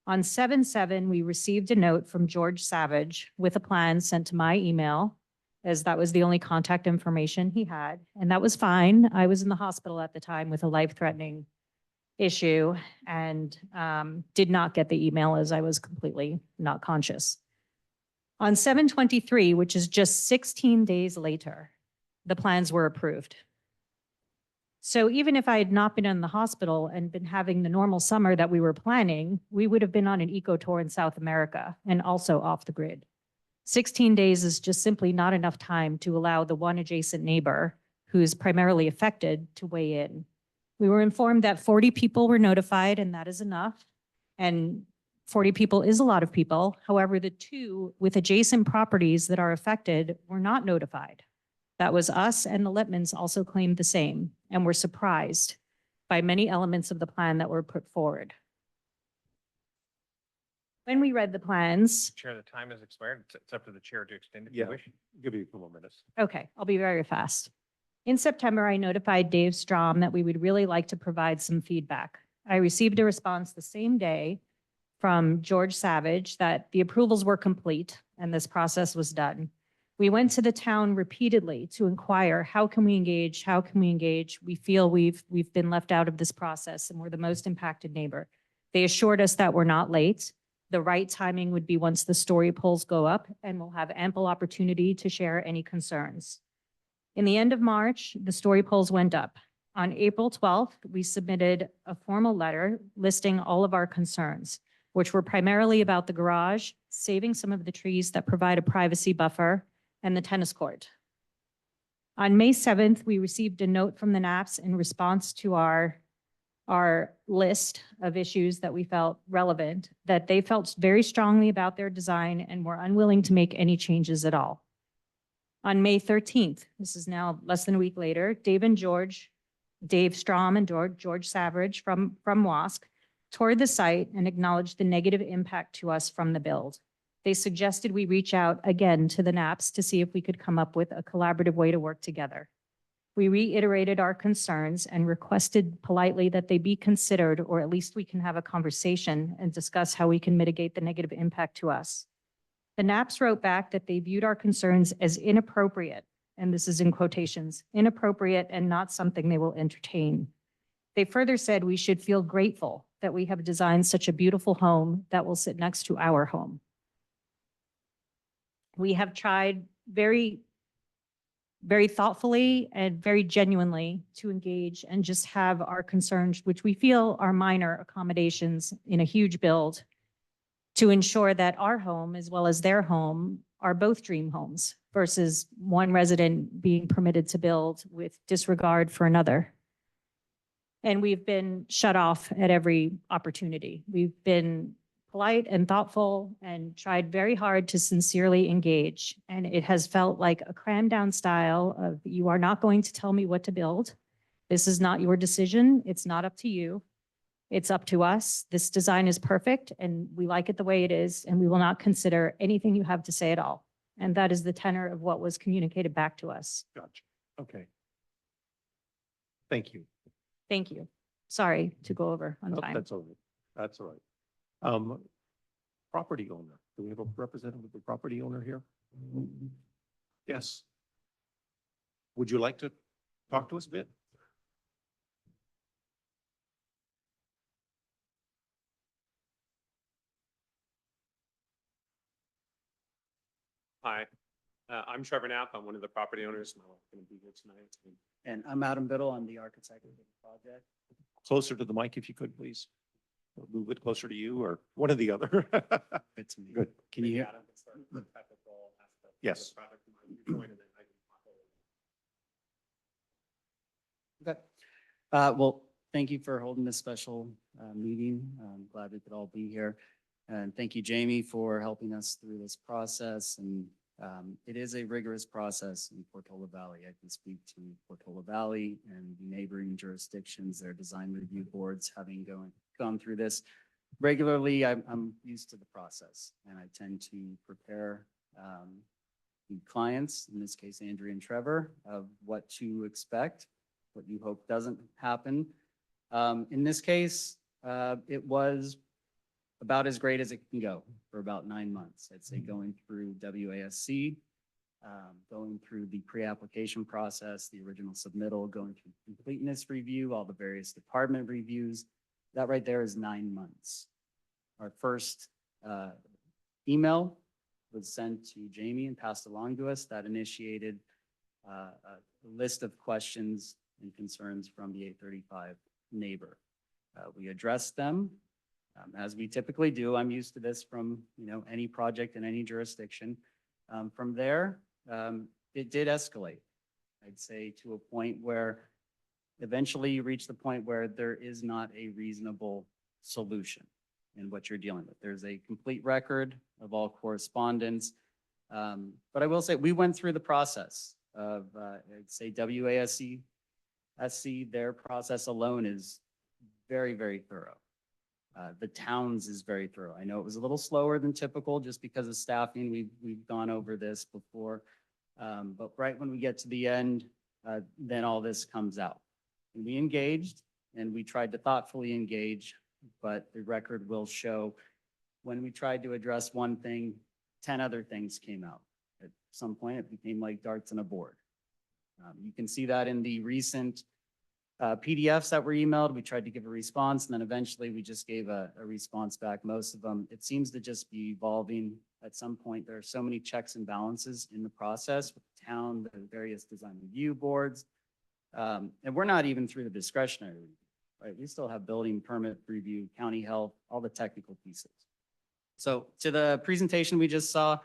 On 7/7, we received a note from George Savage with a plan sent to my email, as that was the only contact information he had. And that was fine. I was in the hospital at the time with a life-threatening issue and did not get the email as I was completely not conscious. On 7/23, which is just 16 days later, the plans were approved. So even if I had not been in the hospital and been having the normal summer that we were planning, we would have been on an eco tour in South America and also off the grid. 16 days is just simply not enough time to allow the one adjacent neighbor who's primarily affected to weigh in. We were informed that 40 people were notified, and that is enough. And 40 people is a lot of people. However, the two with adjacent properties that are affected were not notified. That was us, and the Lippmans also claimed the same and were surprised by many elements of the plan that were put forward. When we read the plans, Chair, the time has expired. It's up to the chair to extend if Yeah. you wish. Give you a couple more minutes. okay, I'll be very fast. In September, I notified Dave Strom that we would really like to provide some feedback. I received a response the same day from George Savage that the approvals were complete and this process was done. We went to the town repeatedly to inquire, how can we engage? How can we engage? We feel we've been left out of this process and we're the most impacted neighbor. They assured us that we're not late. The right timing would be once the story polls go up, and we'll have ample opportunity to share any concerns. In the end of March, the story polls went up. On April 12th, we submitted a formal letter listing all of our concerns, which were primarily about the garage, saving some of the trees that provide a privacy buffer, and the tennis court. On May 7th, we received a note from the NAPS in response to our list of issues that we felt relevant, that they felt very strongly about their design and were unwilling to make any changes at all. On May 13th, this is now less than a week later, Dave Strom and George Savage from WASC toured the site and acknowledged the negative impact to us from the build. They suggested we reach out again to the NAPS to see if we could come up with a collaborative way to work together. We reiterated our concerns and requested politely that they be considered, or at least we can have a conversation and discuss how we can mitigate the negative impact to us. The NAPS wrote back that they viewed our concerns as inappropriate, and this is in quotations, inappropriate and not something they will entertain. They further said we should feel grateful that we have designed such a beautiful home that will sit next to our home. We have tried very thoughtfully and very genuinely to engage and just have our concerns, which we feel are minor accommodations in a huge build, to ensure that our home as well as their home are both dream homes versus one resident being permitted to build with disregard for another. And we've been shut off at every opportunity. We've been polite and thoughtful and tried very hard to sincerely engage. And it has felt like a crammed down style of, you are not going to tell me what to build. This is not your decision. It's not up to you. It's up to us. This design is perfect and we like it the way it is, and we will not consider anything you have to say at all. And that is the tenor of what was communicated back to us. Gotcha. Okay. Thank you. Thank you. Sorry to go over on Nope, time. That's all right. That's all right. Property owner. Do we have a representative of the property owner here? Yes. Would you like to talk to us a bit? Hi, I'm Trevor Knapp. I'm one of the property owners. My wife's going to be here tonight. And I'm Adam Biddle. I'm the architect of the project. Closer to the mic if you could, please. Or move it closer to you or one or the other. Good to me. Good. Can you hear? Adam can start with the technical aspect of the Yes. project from my viewpoint, and then I can talk over. Okay. Well, thank you for holding this special meeting. I'm glad we could all be here. And thank you, Jamie, for helping us through this process. And it is a rigorous process in Portola Valley. I can speak to Portola Valley and the neighboring jurisdictions, their design review boards, having gone through this regularly. I'm used to the process, and I tend to prepare the clients, in this case, Andrea and Trevor, of what to expect, what you hope doesn't happen. In this case, it was about as great as it can go for about 9 months. I'd say going through WASC, going through the pre-application process, the original submittal, going through completeness review, all the various department reviews, That right there is 9 months. Our first email was sent to Jamie and passed along to us that initiated a list of questions and concerns from the 835 neighbor. We addressed them as we typically do. I'm used to this from, any project in any jurisdiction. From there, it did escalate. I'd say to a point where eventually you reach the point where there is not a reasonable solution in what you're dealing with. There's a complete record of all correspondence. But I will say, we went through the process of, I'd say WASC, their process alone is very, very thorough. The towns is very thorough. I know it was a little slower than typical just because of staffing. We've gone over this before. But right when we get to the end, then all this comes out. And we engaged and we tried to thoughtfully engage, but the record will show when we tried to address one thing, 10 other things came out. At some point, it became like darts on a board. You can see that in the recent PDFs that were emailed. We tried to give a response, and then eventually we just gave a response back. Most of them, it seems to just be evolving. At some point, there are so many checks and balances in the process with the town, the various design review boards. And we're not even through the discretionary review, right? We still have building permit review, county health, all the technical pieces. So to the presentation we just saw,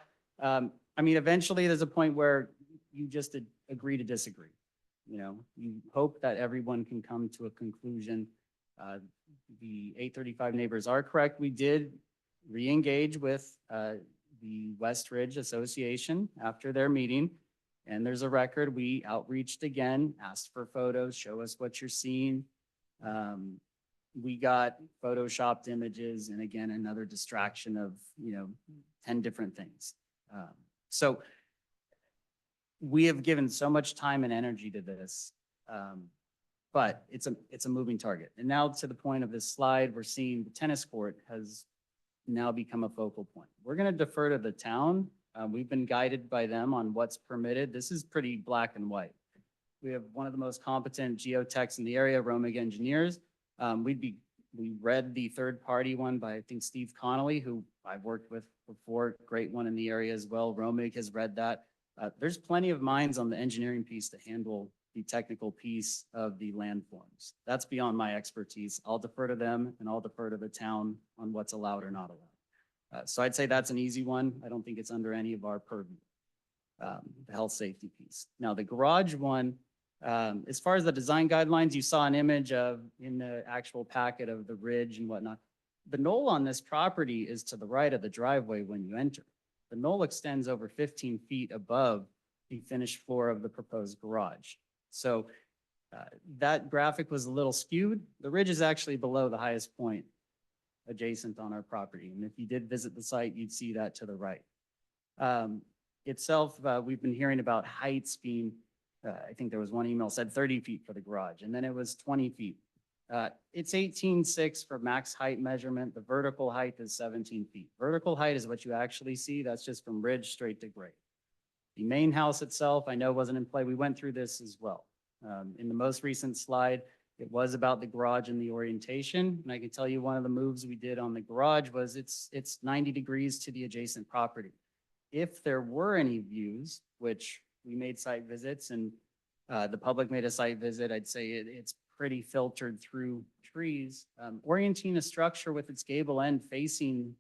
eventually there's a point where you just agree to disagree. You hope that everyone can come to a conclusion. The 835 neighbors are correct. We did re-engage with the West Ridge Association after their meeting, and there's a record. We outreached again, asked for photos, show us what you're seeing. We got photoshopped images, and again, another distraction of 10 different things. So we have given so much time and energy to this, but it's a moving target. And now to the point of this slide, we're seeing the tennis court has now become a focal point. We're going to defer to the town. We've been guided by them on what's permitted. This is pretty black and white. We have one of the most competent geotechs in the area, Romig Engineers. We read the third-party one by, I think, Steve Connolly, who I've worked with before, great one in the area as well. Romig has read that. There's plenty of minds on the engineering piece to handle the technical piece of the land forms. That's beyond my expertise. I'll defer to them, and I'll defer to the town on what's allowed or not allowed. So I'd say that's an easy one. I don't think it's under any of our purview, the health safety piece. Now, the garage one, as far as the design guidelines, you saw an image of in the actual packet of the ridge and whatnot. The knoll on this property is to the right of the driveway when you enter. The knoll extends over 15 feet above the finished floor of the proposed garage. So that graphic was a little skewed. The ridge is actually below the highest point adjacent on our property. And if you did visit the site, you'd see that to the right. Itself, we've been hearing about heights being, I think there was one email said 30 feet for the garage, and then it was 20 feet. It's 18.6 for max height measurement. The vertical height is 17 feet. Vertical height is what you actually see. That's just from ridge straight to grade. The main house itself, I know wasn't in play. We went through this as well. In the most recent slide, it was about the garage and the orientation. And I can tell you one of the moves we did on the garage was it's 90 degrees to the adjacent property. If there were any views, which we made site visits and the public made a site visit, I'd say it's pretty filtered through trees. Orienting a structure with its gable end facing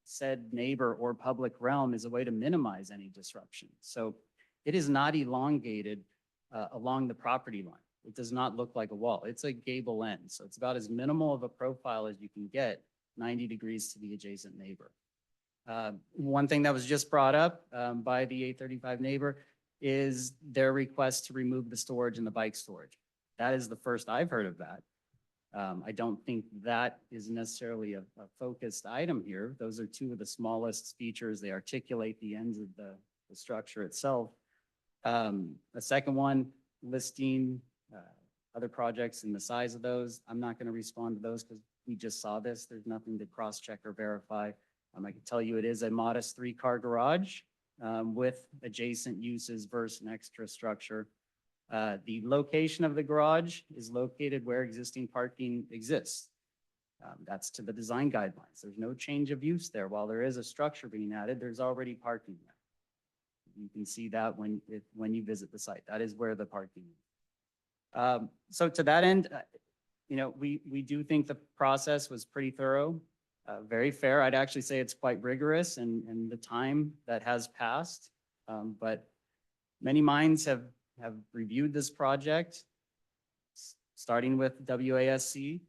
said neighbor or public realm is a way to minimize any disruption. So it is not elongated along the property line. It does not look like a wall. It's a gable end. So it's about as minimal of a profile as you can get, 90 degrees to the adjacent neighbor. One thing that was just brought up by the 835 neighbor is their request to remove the storage and the bike storage. That is the first I've heard of that. I don't think that is necessarily a focused item here. Those are two of the smallest features. They articulate the ends of the structure itself. The second one, listing other projects and the size of those. I'm not going to respond to those because we just saw this. There's nothing to cross-check or verify. I can tell you it is a modest 3-car garage with adjacent uses versus an extra structure. The location of the garage is located where existing parking exists. That's to the design guidelines. There's no change of use there. While there is a structure being added, there's already parking there. You can see that when you visit the site. That is where the parking is. So to that end, we do think the process was pretty thorough, very fair. I'd actually say it's quite rigorous and the time that has passed. But many minds have reviewed this project, starting with WASC,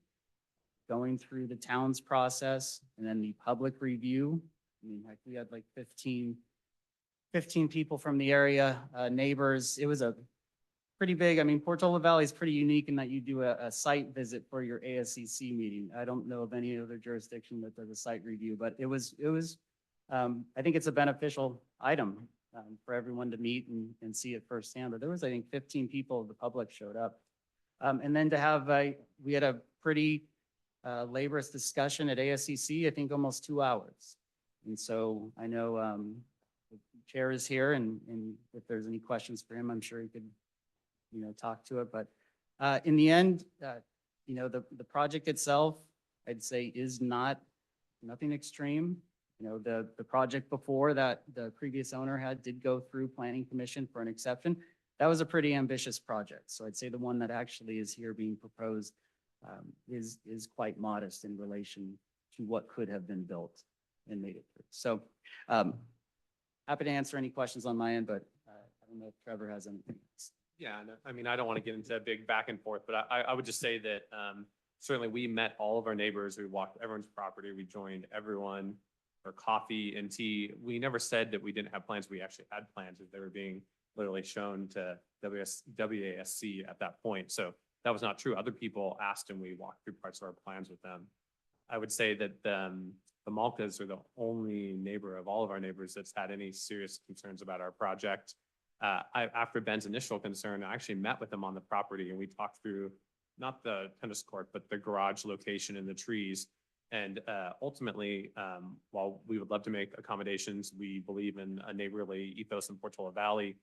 going through the town's process, and then the public review. I mean, heck, we had like 15 people from the area, neighbors. It was a pretty big, I mean, Portola Valley is pretty unique in that you do a site visit for your ASCC meeting. I don't know of any other jurisdiction that does a site review, but it was, I think it's a beneficial item for everyone to meet and see it firsthand. But there was, I think, 15 people of the public showed up. And then to have, we had a pretty laborious discussion at ASCC, I think almost 2 hours. And so I know the chair is here and if there's any questions for him, I'm sure he could, talk to it. But in the end, the project itself, I'd say is nothing extreme. The project before that the previous owner did go through planning commission for an exception. That was a pretty ambitious project. So I'd say the one that actually is here being proposed is quite modest in relation to what could have been built and made it through. So happy to answer any questions on my end, but I don't know if Trevor has anything else. Yeah, I mean, I don't want to get into a big back and forth, but I would just say that certainly we met all of our neighbors. We walked everyone's property. We joined everyone for coffee and tea. We never said that we didn't have plans. We actually had plans that they were being literally shown to WASC at that point. So that was not true. Other people asked and we walked through parts of our plans with them. I would say that the Malkas are the only neighbor of all of our neighbors that's had any serious concerns about our project. After Ben's initial concern, I actually met with him on the property and we talked through not the tennis court, but the garage location and the trees. And ultimately, while we would love to make accommodations, we believe in a neighborly ethos in Portola Valley.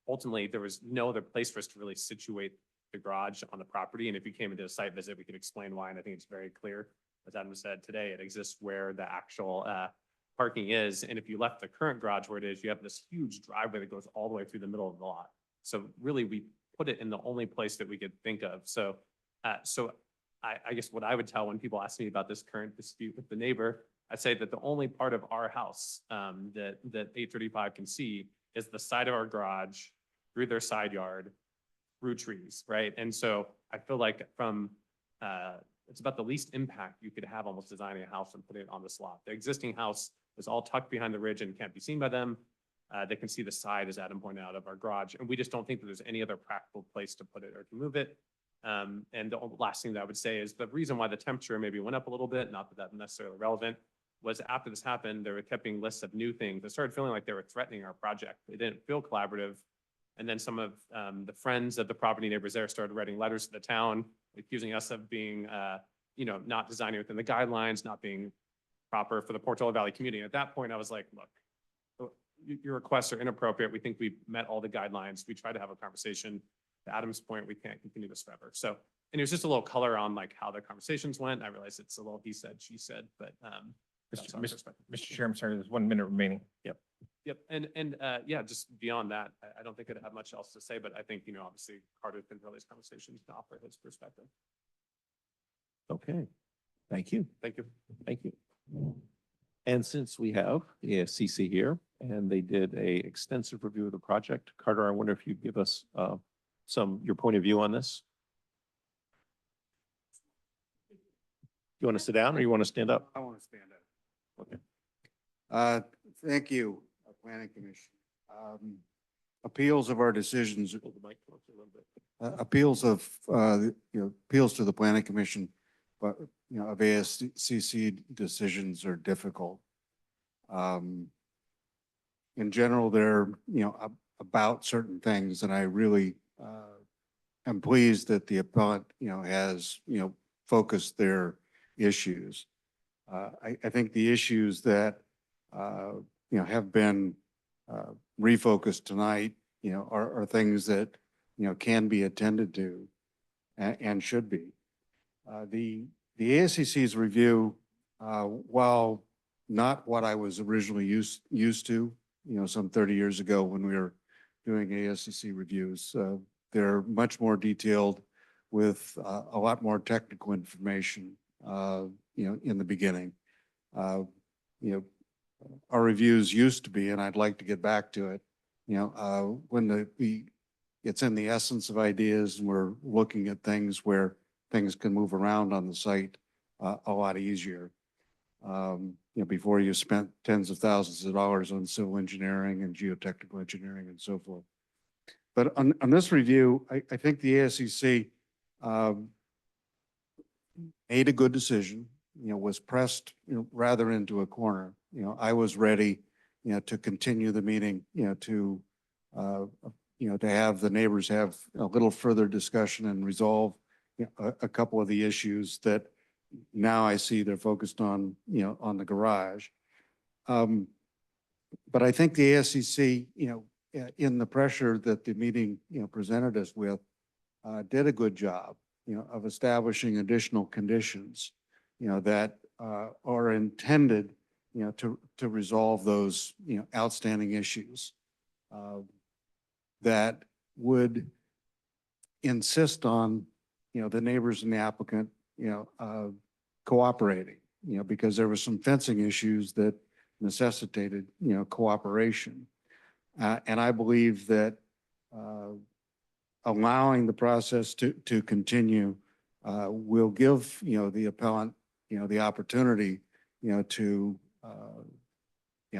Ultimately, there was no other place for us to really situate the garage on the property. And if you came into a site visit, we could explain why. And I think it's very clear, as Adam said today, it exists where the actual parking is. And if you left the current garage where it is, you have this huge driveway that goes all the way through the middle of the lot. So really, we put it in the only place that we could think of. So, I guess what I would tell when people ask me about this current dispute with the neighbor, I'd say that the only part of our house that 835 can see is the side of our garage, through their side yard, through trees, right? And so I feel like it's about the least impact you could have almost designing a house and putting it on this lot. The existing house is all tucked behind the ridge and can't be seen by them. They can see the side, as Adam pointed out, of our garage. And we just don't think that there's any other practical place to put it or to move it. And the last thing that I would say is the reason why the temperature maybe went up a little bit, not that that's necessarily relevant, was after this happened, there were kept being lists of new things. I started feeling like they were threatening our project. It didn't feel collaborative. And then some of the friends of the property neighbors there started writing letters to the town, accusing us of being, not designing within the guidelines, not being proper for the Portola Valley community. At that point, I was like, look, your requests are inappropriate. We think we've met all the guidelines. We tried to have a conversation. To Adam's point, we can't continue this forever. So, and it was just a little color on like how the conversations went. I realize it's a little he said, she said, but that's our perspective. Mr. Chair, I'm sorry, there's 1 minute remaining. Yep. And yeah, just beyond that, I don't think I'd have much else to say, but I think, obviously Carter's been for these conversations to offer his perspective. Okay, thank you. Thank you. Thank you. And since we have the ASCC here and they did a extensive review of the project, Carter, I wonder if you'd give us your point of view on this. You want to sit down or you want to stand up? I want to stand up. Okay. Thank you, Planning Commission. Appeals of our decisions, appeals of, appeals to the Planning Commission, but, of ASCC decisions are difficult. In general, they're, about certain things, and I really am pleased that the appellant, has, focused their issues. I think the issues that, have been refocused tonight, are things that, can be attended to and should be. The The ASCC's review, while not what I was originally used to, some 30 years ago when we were doing ASCC reviews, they're much more detailed with a lot more technical information, in the beginning. Our reviews used to be, and I'd like to get back to it, when it's in the essence of ideas and we're looking at things where things can move around on the site a lot easier. Before you spent tens of thousands of dollars on civil engineering and geotechnical engineering and so forth. But on this review, I think the ASCC made a good decision, was pressed, rather into a corner. I was ready, to continue the meeting, to have the neighbors have a little further discussion and resolve a couple of the issues that now I see they're focused on, on the garage. But I think the ASCC, in the pressure that the meeting, presented us with, did a good job, of establishing additional conditions, that are intended, to resolve those, outstanding issues that would insist on, the neighbors and the applicant, cooperating, because there were some fencing issues that necessitated, cooperation. And I believe that allowing the process to continue will give, the appellant, the opportunity, to,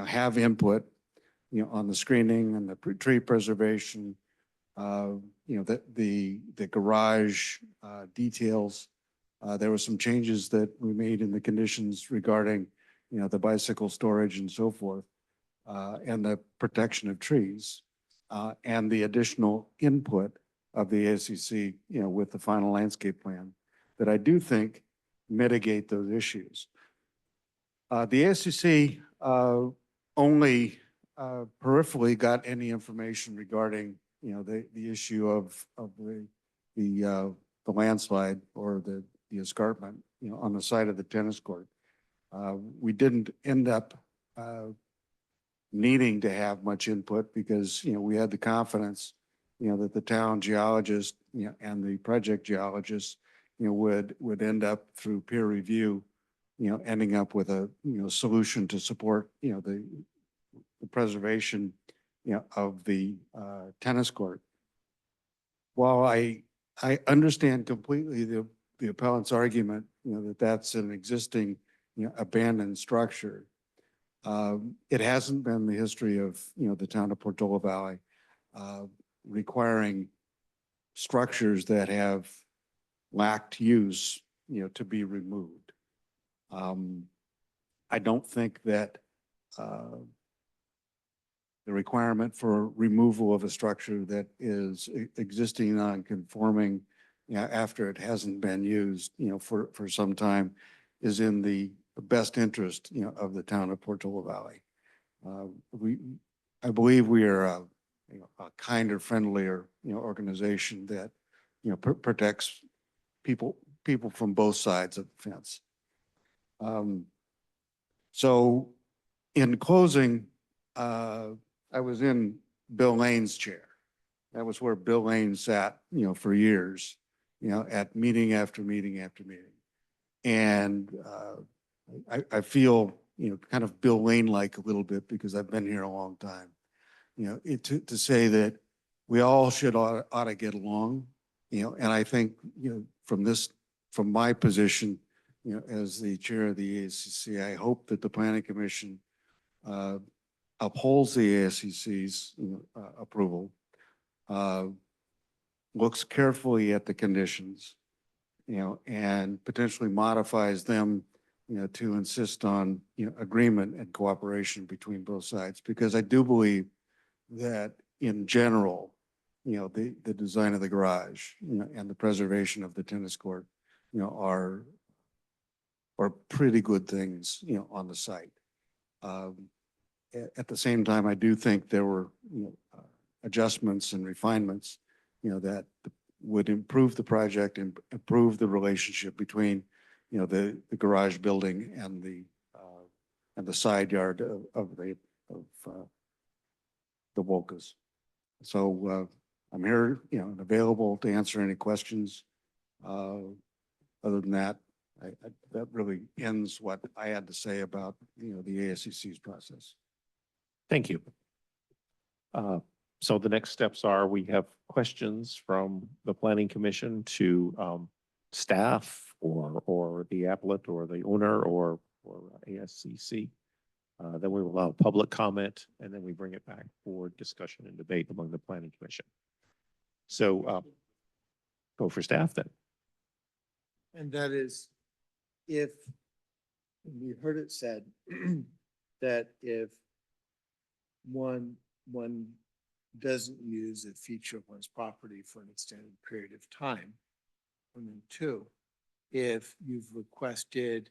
have input, on the screening and the tree preservation, the garage details. There were some changes that we made in the conditions regarding, the bicycle storage and so forth, and the protection of trees, and the additional input of the ASCC, with the final landscape plan that I do think mitigate those issues. The ASCC only peripherally got any information regarding, the issue of the landslide or the escarpment, on the side of the tennis court. We didn't end up needing to have much input because, we had the confidence, that the town geologist, and the project geologist, would end up through peer review, ending up with a, solution to support, the preservation, of the tennis court. While I understand completely the appellant's argument, that that's an existing, abandoned structure. It hasn't been the history of, the town of Portola Valley requiring structures that have lacked use, to be removed. I don't think that the requirement for removal of a structure that is existing non-conforming, after it hasn't been used, for some time, is in the best interest, of the town of Portola Valley. I believe we are a kinder, friendlier, organization that, protects people from both sides of the fence. So in closing, I was in Bill Lane's chair. That was where Bill Lane sat, for years, at meeting after meeting after meeting. And I feel, kind of Bill Lane-like a little bit because I've been here a long time. To say that we all ought to get along, and I think, from my position, as the chair of the ASCC, I hope that the Planning Commission upholds the ASCC's approval, looks carefully at the conditions, and potentially modifies them, to insist on, agreement and cooperation between both sides. Because I do believe that in general, the design of the garage, and the preservation of the tennis court, are pretty good things, on the site. At the same time, I do think there were, adjustments and refinements, that would improve the project and improve the relationship between, you know, the garage building and the side yard of the Wolkas. So I'm here, you know, and available to answer any questions. Other than that, that really ends what I had to say about, you know, the ASCC's process. Thank you. So the next steps are we have questions from the planning commission to staff or the applicant or the owner or ASCC. Then we will allow public comment and then we bring it back for discussion and debate among the planning commission. So go for staff then. And that is if, we heard it said that if one doesn't use a feature of one's property for an extended period of time. And then two, if you've requested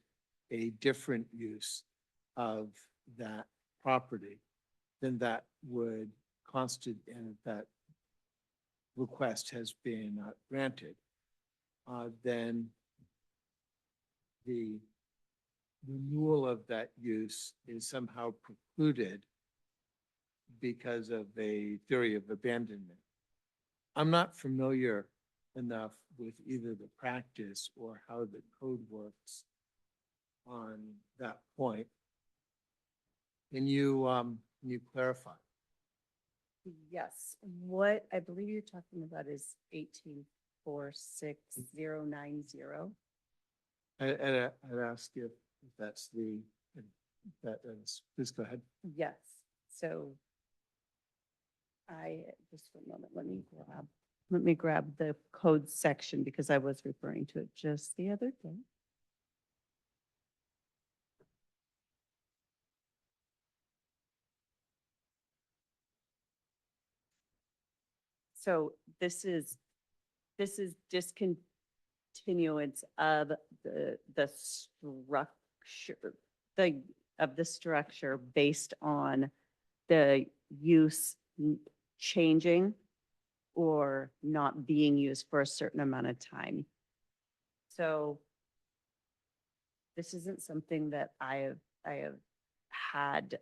a different use of that property, then that would constitute, and if that request has been granted, then the renewal of that use is somehow precluded because of a theory of abandonment. I'm not familiar enough with either the practice or how the code works on that point. Can you clarify? Yes, what I believe you're talking about is 184690. I'd ask you if that's the, if that is, please go ahead. Yes, so just for a moment, let me grab the code section because I was referring to it just the other day. So this is discontinuance of the structure based on the use changing or not being used for a certain amount of time. So this isn't something that I have had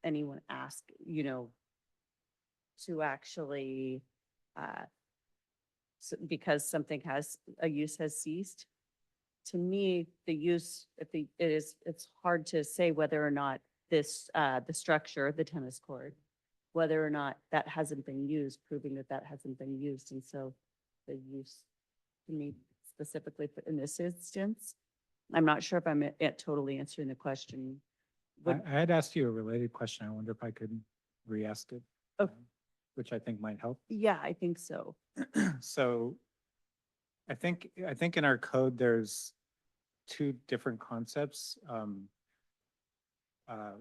anyone ask, you know, to actually because something a use has ceased. To me, the use, it's hard to say whether or not this, the structure, the tennis court, whether or not that hasn't been used, proving that that hasn't been used. And so the use, to me, specifically in this instance, I'm not sure if I'm totally answering the question. I had asked you a related question. I wonder if I could re-ask it. Oh. Which I think might help. Yeah, I think so. So I think in our code, there's two different concepts.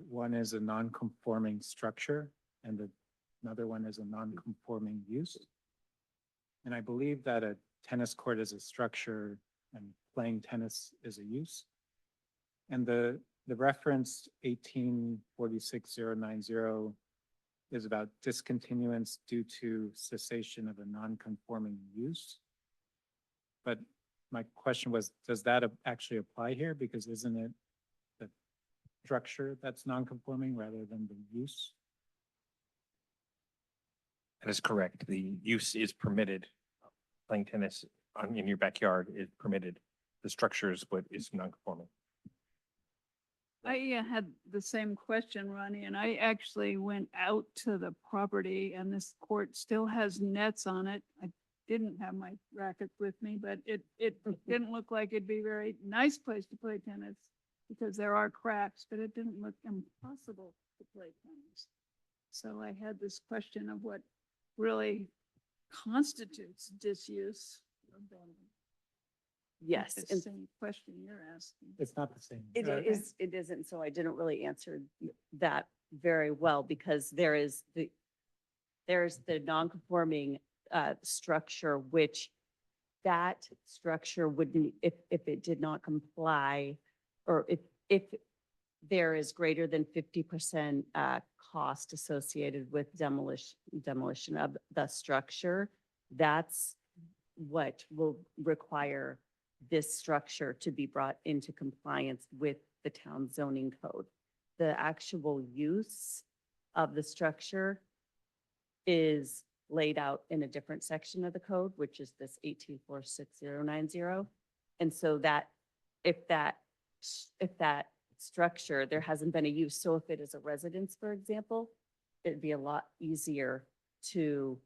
One is a non-conforming structure and another one is a non-conforming use. And I believe that a tennis court is a structure and playing tennis is a use. And the reference 1846090 is about discontinuance due to cessation of a non-conforming use. But my question was, does that actually apply here? Because isn't it the structure that's non-conforming rather than the use? That is correct. The use is permitted. Playing tennis in your backyard is permitted. The structure is what is non-conforming. I had the same question, Ronnie, and I actually went out to the property and this court still has nets on it. I didn't have my racket with me, but it didn't look like it'd be a very nice place to play tennis because there are cracks, but it didn't look impossible to play tennis. So I had this question of what really constitutes disuse. Yes. It's the same question you're asking. It's not the same. It isn't, so I didn't really answer that very well because there's the non-conforming structure, which that structure wouldn't, if it did not comply, or if there is greater than 50% cost associated with demolition of the structure, that's what will require this structure to be brought into compliance with the town zoning code. The actual use of the structure is laid out in a different section of the code, which is this 1846090. And so that, if that structure, there hasn't been a use, so if it is a residence, for example, it'd be a lot easier to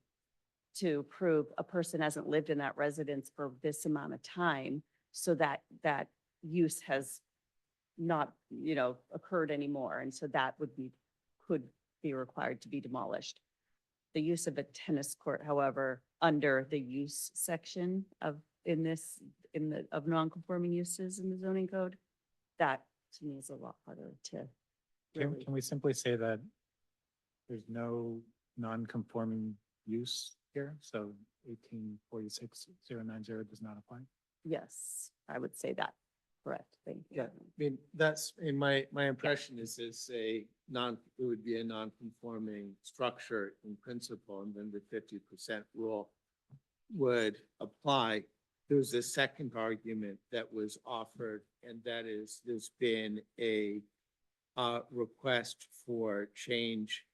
prove a person hasn't lived in that residence for this amount of time, so that that use has not, occurred anymore. And so that could be required to be demolished. The use of a tennis court, however, under the use section of non-conforming uses in the zoning code, that to me is a lot harder to really. Can we simply say that there's no non-conforming use here? So 1846090 does not apply? Yes, I would say that. Correct. Thank you. Yeah, I mean, that's, in my impression is it's it would be a non-conforming structure in principle, and then the 50% rule would apply. There was a second argument that was offered, and that is there's been a request for change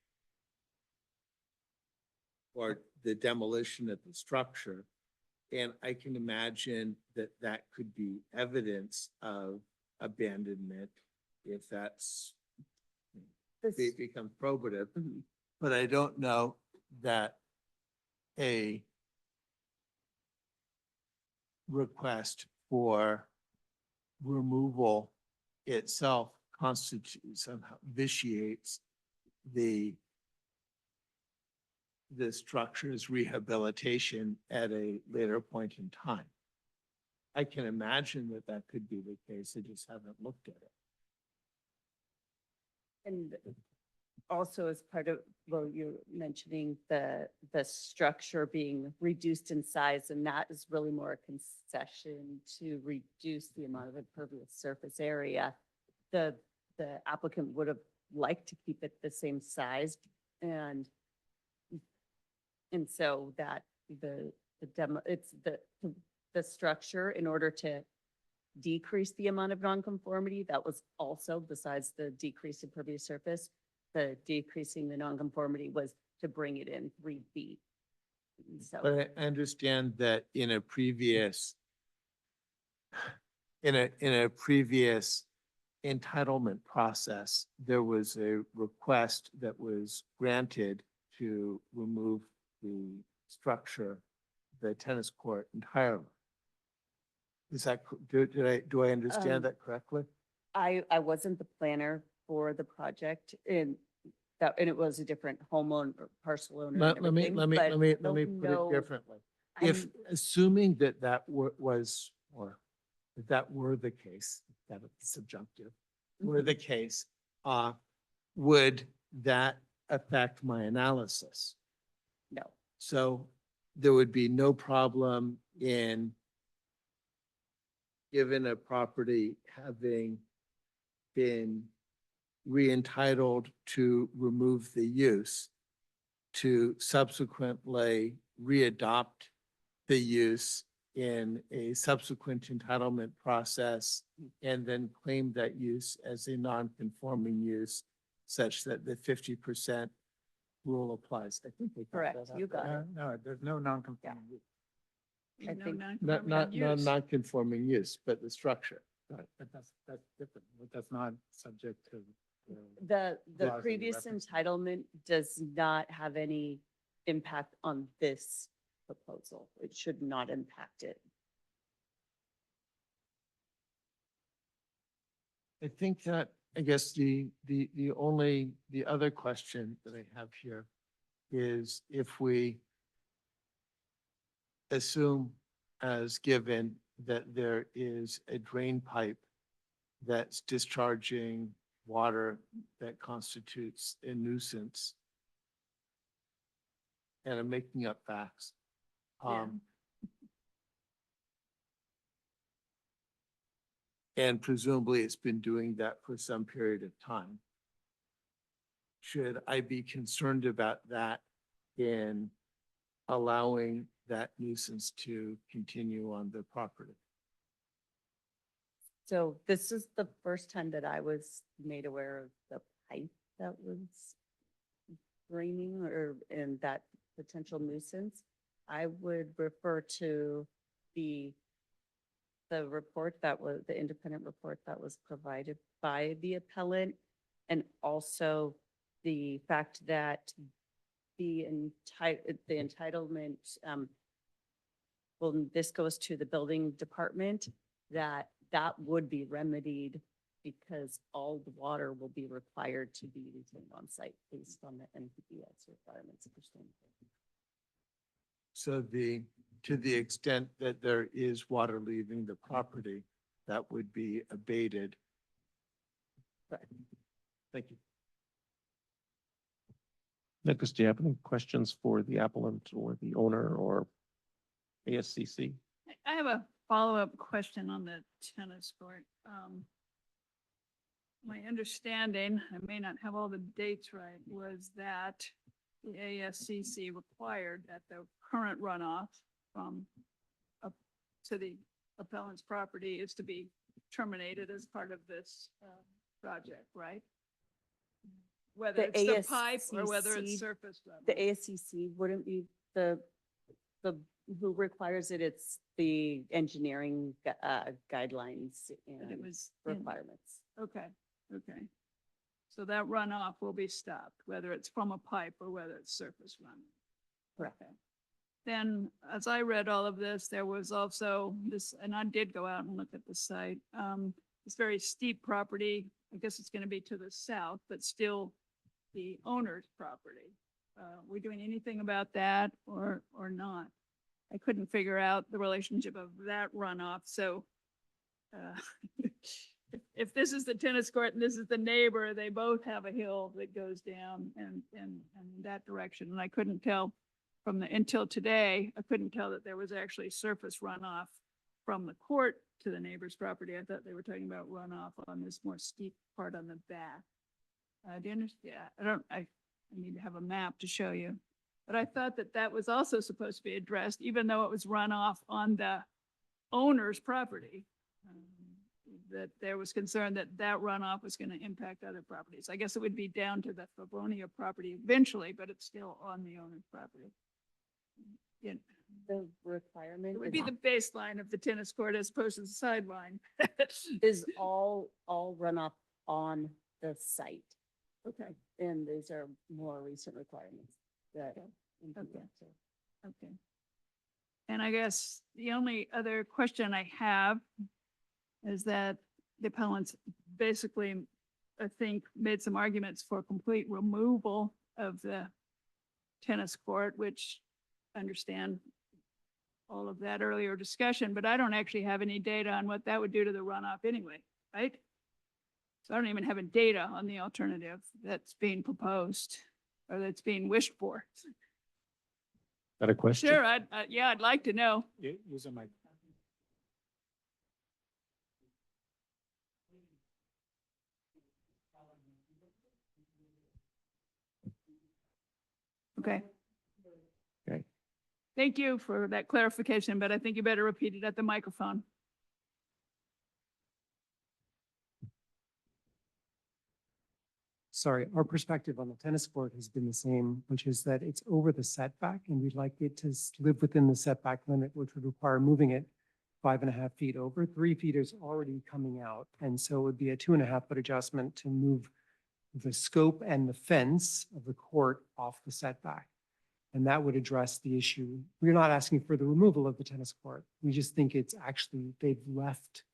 or the demolition of the structure. And I can imagine that that could be evidence of abandonment if that's becomes probative. But I don't know that a request for removal itself constitutes, somehow vitiates the structure's rehabilitation at a later point in time. I can imagine that that could be the case. I just haven't looked at it. And also as part of, well, you're mentioning the structure being reduced in size, and that is really more a concession to reduce the amount of impervious surface area. The applicant would have liked to keep it the same size, and so that the structure, in order to decrease the amount of nonconformity, that was also, besides the decrease in impervious surface, the decreasing the nonconformity was to bring it in 3 feet. And so, But I understand that in a previous entitlement process, there was a request that was granted to remove the structure, the tennis court entirely. Is that, do I understand that correctly? I wasn't the planner for the project, and it was a different homeowner, parcel owner. Let and me everything, but I put don't it know- differently. If, I'm- assuming that was, or if that were the case, that would be subjunctive, were the case, would that affect my analysis? No. So there would be no problem in, given a property having been re-entitled to remove the use, to subsequently readopt the use in a subsequent entitlement process and then claim that use as a non-conforming use such that the 50% rule applies. I think we got Correct, that out you got there. it. No, there's no non-conforming use. I No think- non-conforming use. Non-conforming use, but the structure. Right, but that's different. But that's not subject to. The Laws that you previous referenced. entitlement does not have any impact on this proposal. It should not impact it. I think that, I guess the other question that I have here is if we assume as given that there is a drain pipe that's discharging water that constitutes a nuisance. And I'm making up facts. Yeah. And presumably it's been doing that for some period of time. Should I be concerned about that in allowing that nuisance to continue on the property? So this is the first time that I was made aware of the pipe that was draining or in that potential nuisance. I would refer to the report that was, the independent report that was provided by the appellant, and also the fact that the entitlement, well, this goes to the building department, that would be remedied because all the water will be required to be retained on site based on the NPDES requirements. So to the extent that there is water leaving the property, that would be abated. Thank you. Nicholas, do you have any questions for the appellant or the owner or ASCC? I have a follow-up question on the tennis court. My understanding, I may not have all the dates right, was that the ASCC required that the current runoff from up to the appellant's property is to be terminated as part of this project, right? Whether The it's the pipe or whether it's ASCC surface runoff. The ASCC wouldn't be the, who requires it, it's the engineering guidelines But it and was in- requirements. Okay, okay. So that runoff will be stopped, whether it's from a pipe or whether it's surface runoff. Correct. Okay. Then, as I read all of this, there was also this, and I did go out and look at the site. This very steep property, I guess it's gonna be to the south, but still the owner's property. We doing anything about that or not? I couldn't figure out the relationship of that runoff, so if this is the tennis court and this is the neighbor, they both have a hill that goes down and in that direction. And I couldn't tell until today, I couldn't tell that there was actually surface runoff from the court to the neighbor's property. I thought they were talking about runoff on this more steep part on the back. Do you understand? Yeah, I need to have a map to show you. But I thought that that was also supposed to be addressed, even though it was runoff on the owner's property. That there was concern that that runoff was going to impact other properties. I guess it would be down to the Favonia property eventually, but it's still on the owner's property. Yeah, The requirement it would be the baseline of the tennis court as opposed to the sideline. is all runoff on the site. Okay, And these are more recent requirements that. Okay. okay. And I guess the only other question I have is that the appellants basically, I think, made some arguments for complete removal of the tennis court, which I understand all of that earlier discussion, but I don't actually have any data on what that would do to the runoff anyway, right? So I don't even have a data on the alternative that's being proposed or that's being wished for. Got a question? Sure, yeah, I'd like to know. Use a mic. Okay. Okay. Thank you for that clarification, but I think you better repeat it at the microphone. Sorry, our perspective on the tennis court has been the same, which is that it's over the setback and we'd like it to live within the setback limit, which would require moving it 5.5 feet over. 3 feet is already coming out. And so it would be a 2.5 foot adjustment to move the scope and the fence of the court off the setback. And that would address the issue. We're not asking for the removal of the tennis court. We just think it's actually, they've left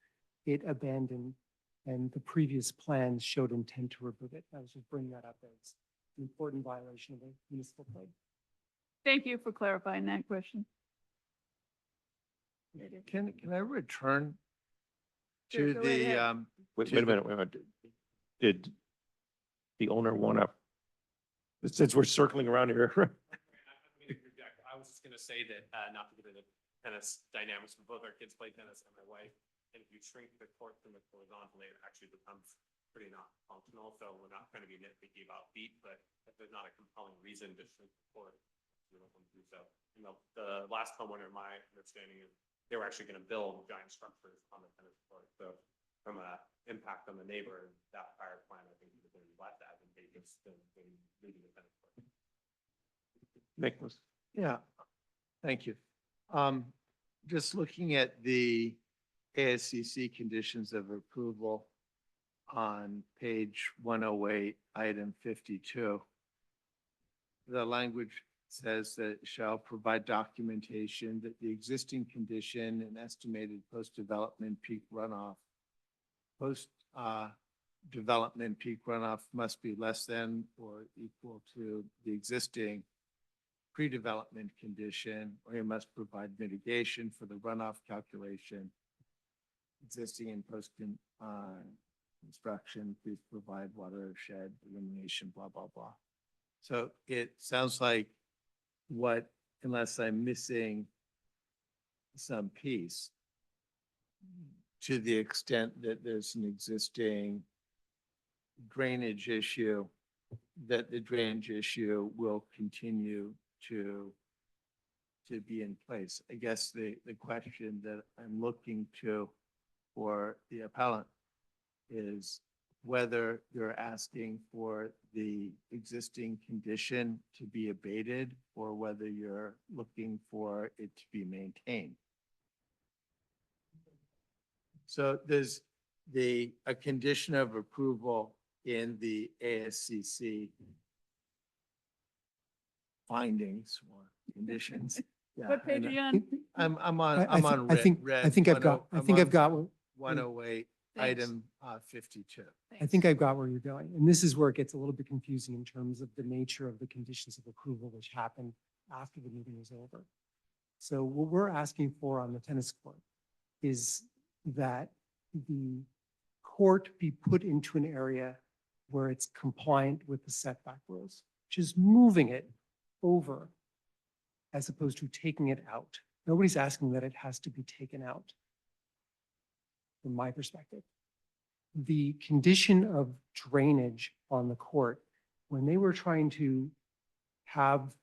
it abandoned and the previous plans showed intent to remove it. I was just bringing that up as an important violation of the municipal code. Thank you for clarifying that question. Can I return Sure, to go the, ahead. Wait a minute. Did the owner want to, since we're circling around here, I was just gonna say that, not to get into tennis dynamics, but both our kids play tennis and my wife. And if you shrink the court from the horizontally, it actually becomes pretty not functional. So we're not trying to be nitpicky about feet, but if there's not a compelling reason to shrink the court, we don't want to do so. You know, the last homeowner, my understanding is they were actually gonna build giant structures on the tennis court. So from a impact on the neighbor, that prior plan, I think, would have been less advantageous than leaving the tennis court. Nicholas? Yeah, thank you. Just looking at the ASCC conditions of approval on page 108, item 52. The language says that it shall provide documentation that the existing condition and estimated post-development peak runoff, development peak runoff must be less than or equal to the existing pre-development condition, or you must provide mitigation for the runoff calculation. Existing and construction, please provide watershed elimination, blah, blah, blah. So it sounds like what, unless I'm missing some piece, to the extent that there's an existing drainage issue, that the drainage issue will continue to be in place. I guess the question that I'm looking to for the appellant is whether you're asking for the existing condition to be abated or whether you're looking for it to be maintained. So there's a condition of approval in the ASCC findings or conditions. Yeah, What page are you on? I'm I on think, red. I think I've got, I think I've got, 108, Thanks. item 52. I think I've got where you're going. And this is where it gets a little bit confusing in terms of the nature of the conditions of approval, which happened after the meeting was over. So what we're asking for on the tennis court is that the court be put into an area where it's compliant with the setback rules, which is moving it over as opposed to taking it out. Nobody's asking that it has to be taken out, from my perspective. The condition of drainage on the court, when they were trying to have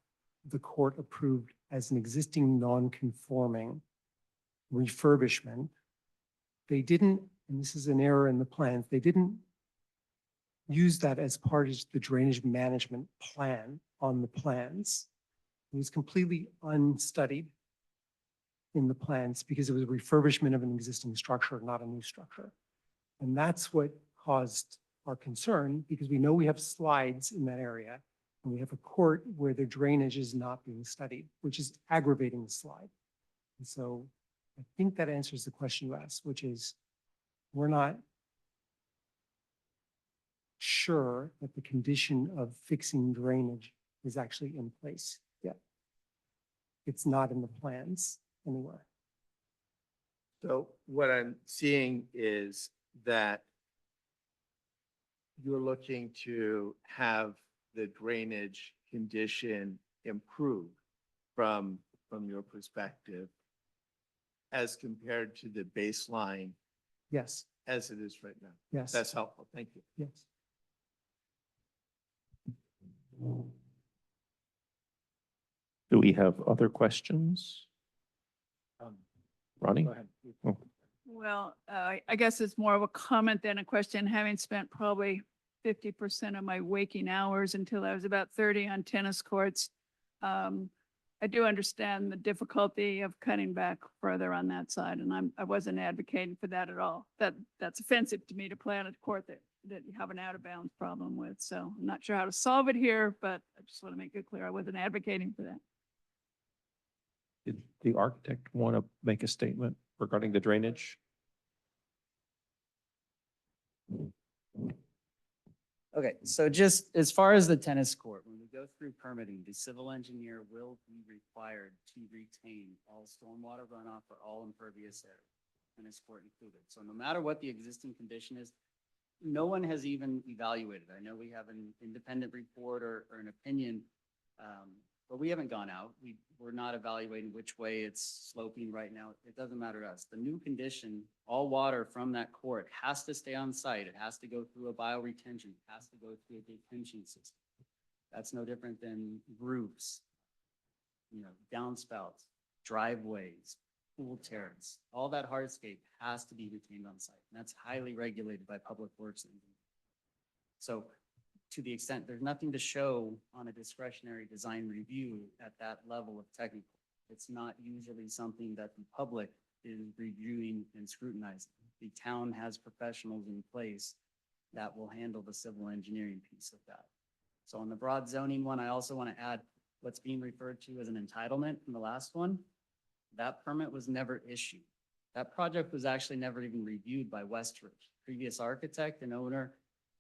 the court approved as an existing non-conforming refurbishment, they didn't, and this is an error in the plans, they didn't use that as part of the drainage management plan on the plans. It was completely unstudied in the plans because it was a refurbishment of an existing structure, not a new structure. And that's what caused our concern, because we know we have slides in that area and we have a court where the drainage is not being studied, which is aggravating the slide. And so I think that answers the question you asked, which is we're not sure that the condition of fixing drainage is actually in place yet. It's not in the plans anywhere. So what I'm seeing is that you're looking to have the drainage condition improve from your perspective as compared to the baseline Yes, as it is right now. yes. That's helpful. Thank you. Yes. Do we have other questions? Ronnie? Go ahead. Well, I guess it's more of a comment than a question, having spent probably 50% of my waking hours until I was about 30 on tennis courts. I do understand the difficulty of cutting back further on that side, and I wasn't advocating for that at all. That's offensive to me to play on a court that you have an out of bounds problem with. So I'm not sure how to solve it here, but I just want to make it clear I wasn't advocating for that. Did the architect want to make a statement regarding the drainage? Okay, so just as far as the tennis court, when we go through permitting, the civil engineer will be required to retain all stormwater runoff for all impervious area, tennis court included. So no matter what the existing condition is, no one has even evaluated. I know we have an independent report or an opinion, but we haven't gone out. We're not evaluating which way it's sloping right now. It doesn't matter to us. The new condition, all water from that court has to stay on site. It has to go through a bioretention, it has to go through a detention system. That's no different than roofs, downspouts, driveways, pool terrace, all that hardscape has to be retained on site. And that's highly regulated by Public Works. So to the extent, there's nothing to show on a discretionary design review at that level of technical. It's not usually something that the public is reviewing and scrutinizing. The town has professionals in place that will handle the civil engineering piece of that. So on the broad zoning one, I also want to add what's being referred to as an entitlement in the last one. That permit was never issued. That project was actually never even reviewed by Westridge. Previous architect and owner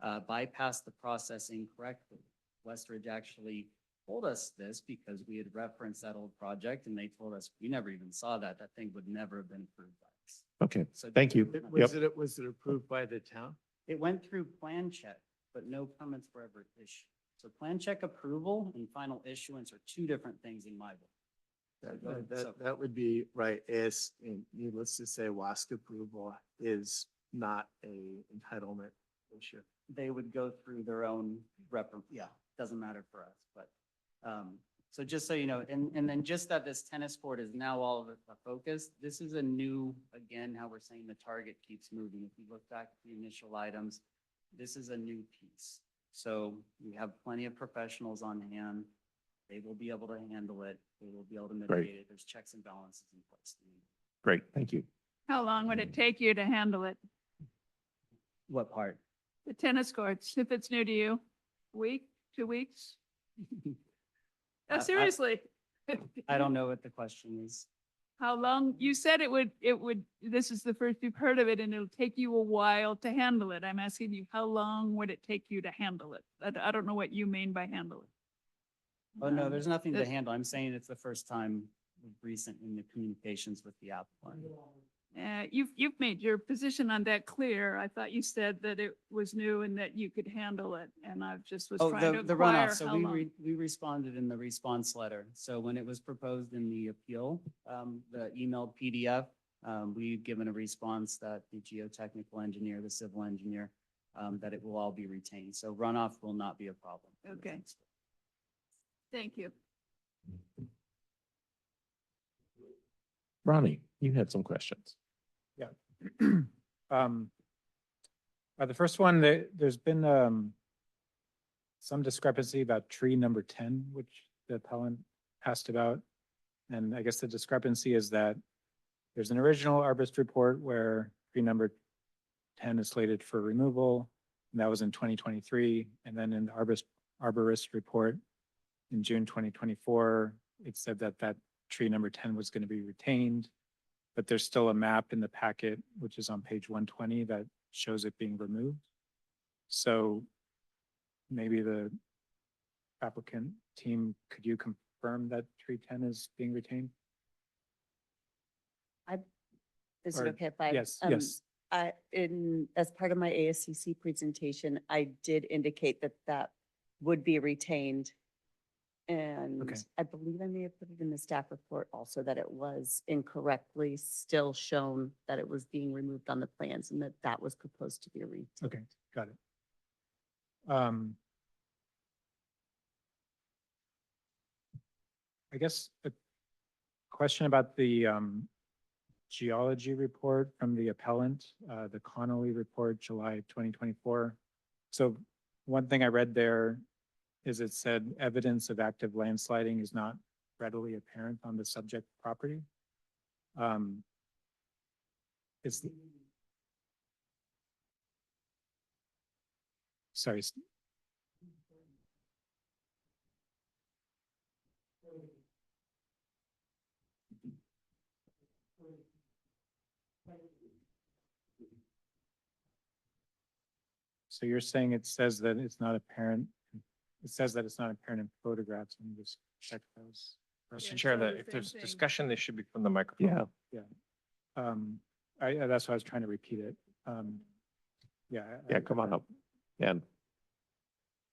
bypassed the process incorrectly. Westridge actually told us this because we had referenced that old project and they told us, we never even saw that. That thing would never have been approved by us. Okay, So thank you. Yep. Was it approved by the town? it went through plan check, but no permits were ever issued. So plan check approval and final issuance are two different things in my book. That would be right, is, needless to say, WASC approval is not a entitlement issue. They would go through their own doesn't matter for us, but, so just so you know, and then just that this tennis court is now all of a focus, this is a new, again, how we're saying the target keeps moving. If you look back at the initial items, this is a new piece. So we have plenty of professionals on hand. They will be able to handle it. They will be able to mitigate it. There's checks and balances in place. Great, thank you. How long would it take you to handle it? What part? The tennis courts, if it's new to you? Week, 2 weeks? No, seriously. I don't know what the question is. How long, you said it would, this is the first you've heard of it and it'll take you a while to handle it. I'm asking you, how long would it take you to handle it? I don't know what you mean by handle it. Oh, no, there's nothing to This- handle. I'm saying it's the first time recent in the communications with the applicant. You've made your position on that clear. I thought you said that it was new and that you could handle it, and I just was Oh, trying to the inquire runoff. So how long. we responded in the response letter. So when it was proposed in the appeal, the emailed PDF, we've given a response that the geotechnical engineer, the civil engineer, that it will all be retained. So runoff will not be a problem. Okay. Thank you. Ronnie, you had some questions. The first one, there's been some discrepancy about tree number 10, which the appellant asked about. And I guess the discrepancy is that there's an original arborist report where tree number 10 is slated for removal, and that was in 2023. And then in the arborist report in June 2024, it said that that tree number 10 was going to be retained. But there's still a map in the packet, which is on page 120, that shows it being removed. So maybe the applicant team, could you confirm that tree 10 is being retained? Is Or- it okay if I? Yes, yes. As part of my ASCC presentation, I did indicate that that would be retained. And Okay. I believe I may have put it in the staff report also that it was incorrectly still shown that it was being removed on the plans and that that was proposed to be retained. Okay, got it. I guess a question about the geology report from the appellant, the Connolly report, July 2024. So one thing I read there is it said evidence of active landsliding is not readily apparent on the subject property. Is sorry. So you're saying it says that it's not apparent, it says that it's not apparent in photographs, and just check those. Mr. Yeah, Chair, so the if there's same thing. discussion, they should be from the microphone. Yeah, That's why I was trying to repeat it. Yeah. yeah, come on up. And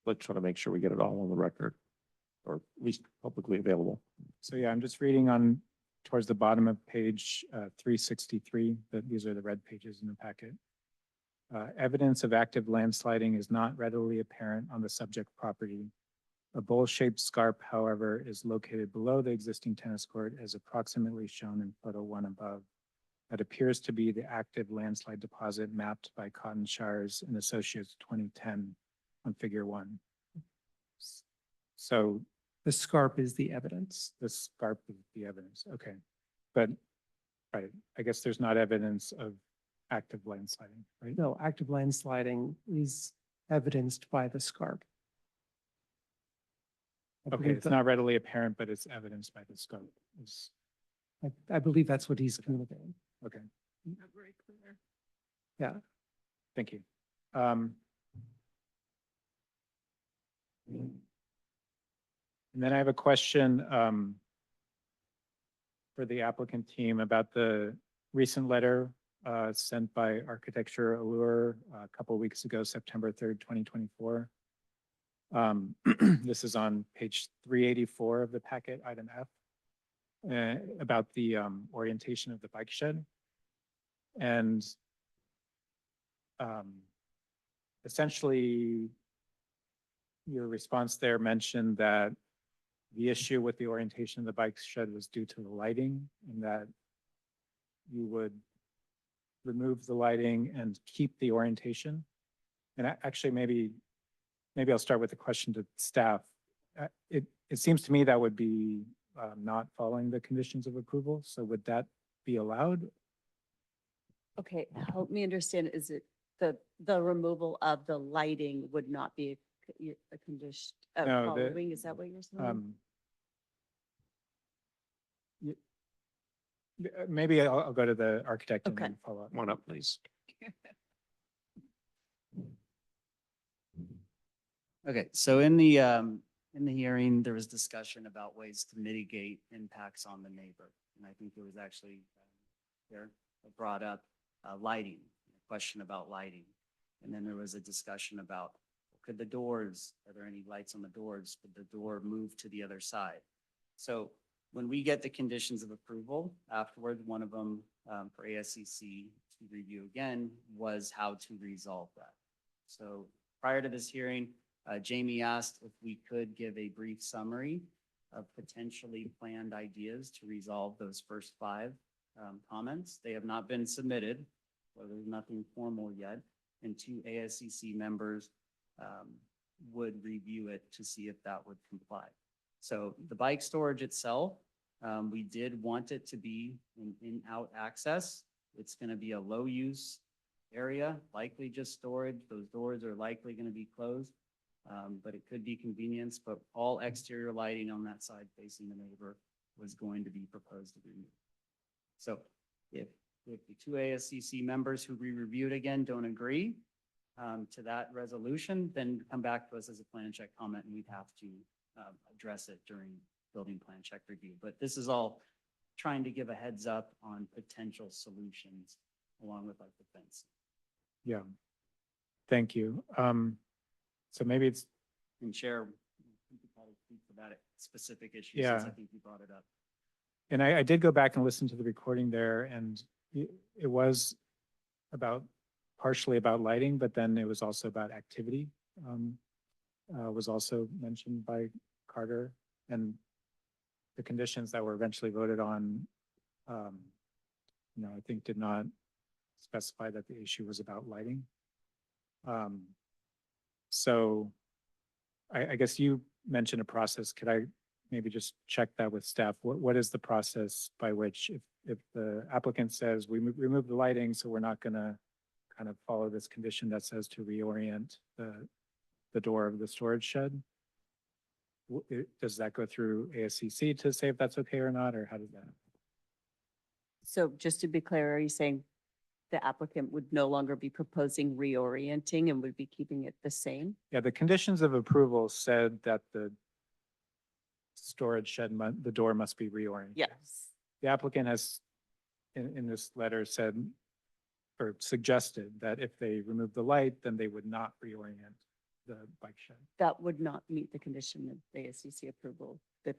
let's try to make sure we get it all on the record, or at least publicly available. So yeah, I'm just reading on towards the bottom of page 363, that these are the red pages in the packet. Evidence of active landsliding is not readily apparent on the subject property. A bowl-shaped scarp, however, is located below the existing tennis court as approximately shown in photo 1 above. That appears to be the active landslide deposit mapped by Cotton Shires and Associates 2010 on figure 1. So The scarp is the evidence. the scarp is the evidence, okay. But, right, I guess there's not evidence of active landsliding, right? No, active landsliding is evidenced by the scarp. I Okay, believe it's that- not readily apparent, but it's evidenced by the scope. I believe that's what he's communicating. Okay, Not very clear. Yeah. thank you. And then I have a question for the applicant team about the recent letter sent by Architecture Allure a couple of weeks ago, September 3rd, 2024. This is on page 384 of the packet, item F, about the orientation of the bike shed. And essentially, your response there mentioned that the issue with the orientation of the bike shed was due to the lighting, and that you would remove the lighting and keep the orientation. And actually, maybe I'll start with a question to staff. It seems to me that would be not following the conditions of approval. So would that be allowed? Okay, help me understand, is it the removal of the lighting would not be a condition of No, following? Is that what you're saying? Maybe I'll go to the architect and Okay. then follow up. One up, please. Okay, so in the hearing, there was discussion about ways to mitigate impacts on the neighbor. And I think it was actually there brought up lighting, a question about lighting. And then there was a discussion about, could the doors, are there any lights on the doors? Could the door move to the other side? So when we get the conditions of approval, afterward, one of them for ASCC to review again was how to resolve that. So prior to this hearing, Jamie asked if we could give a brief summary of potentially planned ideas to resolve those first 5 comments. They have not been submitted, so there's nothing formal yet. And 2 ASCC members would review it to see if that would comply. So the bike storage itself, we did want it to be an in-out access. It's going to be a low-use area, likely just storage. Those doors are likely going to be closed. But it could be convenience, but all exterior lighting on that side facing the neighbor was going to be proposed to be removed. So if the 2 ASCC members who we reviewed again don't agree to that resolution, then come back to us as a plan check comment and we'd have to address it during building plan check review. But this is all trying to give a heads up on potential solutions along with like the fence. Yeah, thank you. So maybe it's, And Chair, you could probably speak about it, specific issues, Yeah. since I think you brought it up. and I did go back and listen to the recording there, and it was partially about lighting, but then it was also about activity. Was also mentioned by Carter, and the conditions that were eventually voted on, I think did not specify that the issue was about lighting. So I guess you mentioned a process. Could I maybe just check that with staff? What is the process by which if the applicant says we remove the lighting, so we're not going to kind of follow this condition that says to reorient the door of the storage shed? Does that go through ASCC to say if that's okay or not, or how does that? So just to be clear, are you saying the applicant would no longer be proposing reorienting and would be keeping it the same? Yeah, the conditions of approval said that the storage shed, the door must be reoriented. Yes. The applicant has, in this letter, said or suggested that if they remove the light, then they would not reorient the bike shed. That would not meet the condition of the ASCC approval. The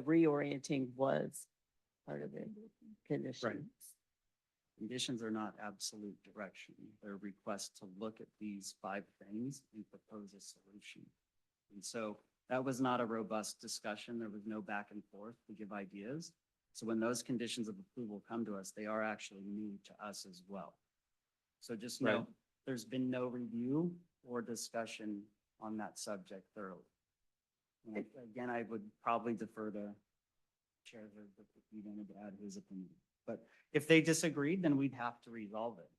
reorienting was part of the conditions. Conditions are not absolute direction. They're requests to look at these 5 things and propose a solution. And so That was not a robust discussion. There was no back and forth to give ideas. So when those conditions of approval come to us, they are actually new to us as well. So just know, Right. there's been no review or discussion on that subject thoroughly. And again, I would probably defer to Chair Herzog if he wanted to add his opinion. But if they disagreed, then we'd have to resolve it.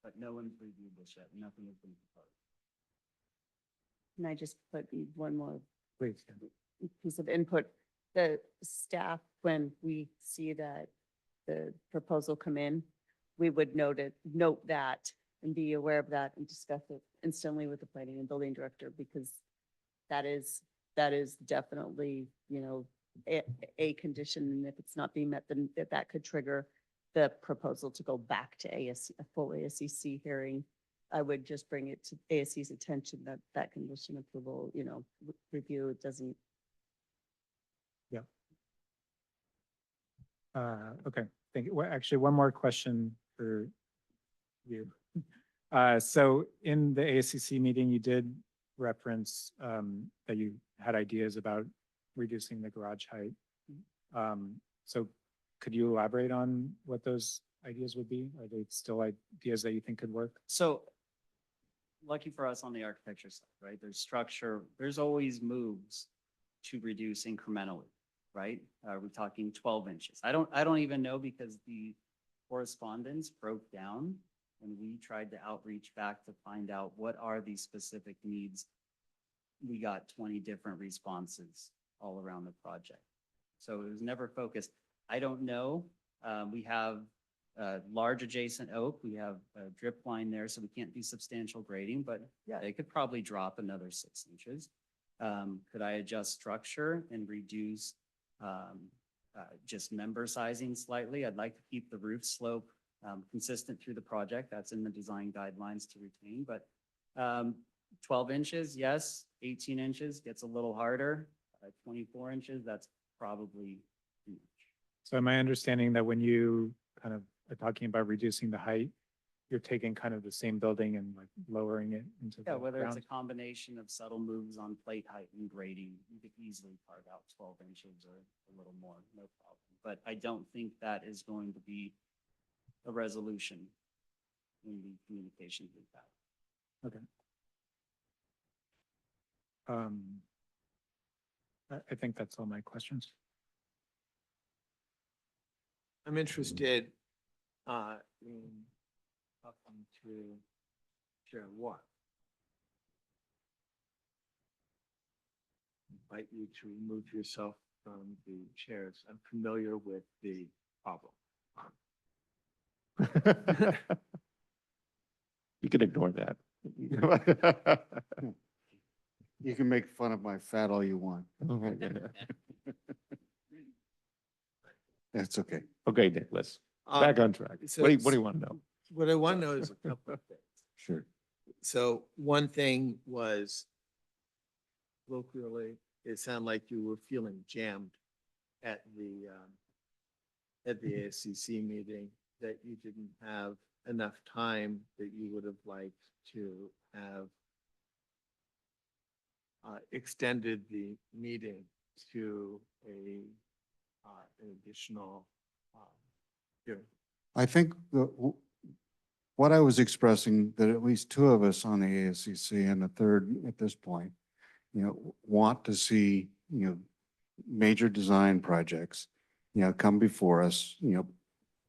But no one's reviewed this yet. Nothing has been proposed. Can I just put one more Please. piece of input? The staff, when we see that the proposal come in, we would note that and be aware of that and discuss it instantly with the planning and building director, because that is definitely, a condition. And if it's not being met, then that could trigger the proposal to go back to a full ASCC hearing. I would just bring it to ASC's attention that that condition approval, review, it doesn't. Okay, thank you. Well, actually, one more question for you. So in the ASCC meeting, you did reference that you had ideas about reducing the garage height. So could you elaborate on what those ideas would be? Are they still ideas that you think could work? So lucky for us on the architecture side, right? There's structure, there's always moves to reduce incrementally, right? Are we talking 12 inches? I don't even know, because the correspondence broke down and we tried to outreach back to find out what are these specific needs. We got 20 different responses all around the project. So it was never focused. I don't know. We have large adjacent oak. We have a drip line there, so we can't do substantial grading, but yeah, it could probably drop another 6 inches. Could I adjust structure and reduce just member sizing slightly? I'd like to keep the roof slope consistent through the project. That's in the design guidelines to retain, but 12 inches, yes. 18 inches gets a little harder. 24 inches, that's probably too much. So am I understanding that when you kind of are talking about reducing the height, you're taking kind of the same building and like lowering it into Yeah, the whether it's ground? a combination of subtle moves on plate height and grading, you could easily carve out 12 inches or a little more, no problem. But I don't think that is going to be a resolution in the communications we've had. Okay. I think that's all my questions. I'm interested in talking to Chair Watt. Invite you to remove yourself from the chairs. I'm familiar with the problem. You can ignore that. You can make fun of my fat all you want. That's okay. Okay, Nicholas, back on track. so- What do you want to know? What I want to know is a couple of things. Sure. So one thing was locally, it sounded like you were feeling jammed at the ASCC meeting, that you didn't have enough time, that you would have liked to have extended the meeting to an additional hearing. I think what I was expressing, that at least two of us on the ASCC and a third at this point, want to see, major design projects, come before us,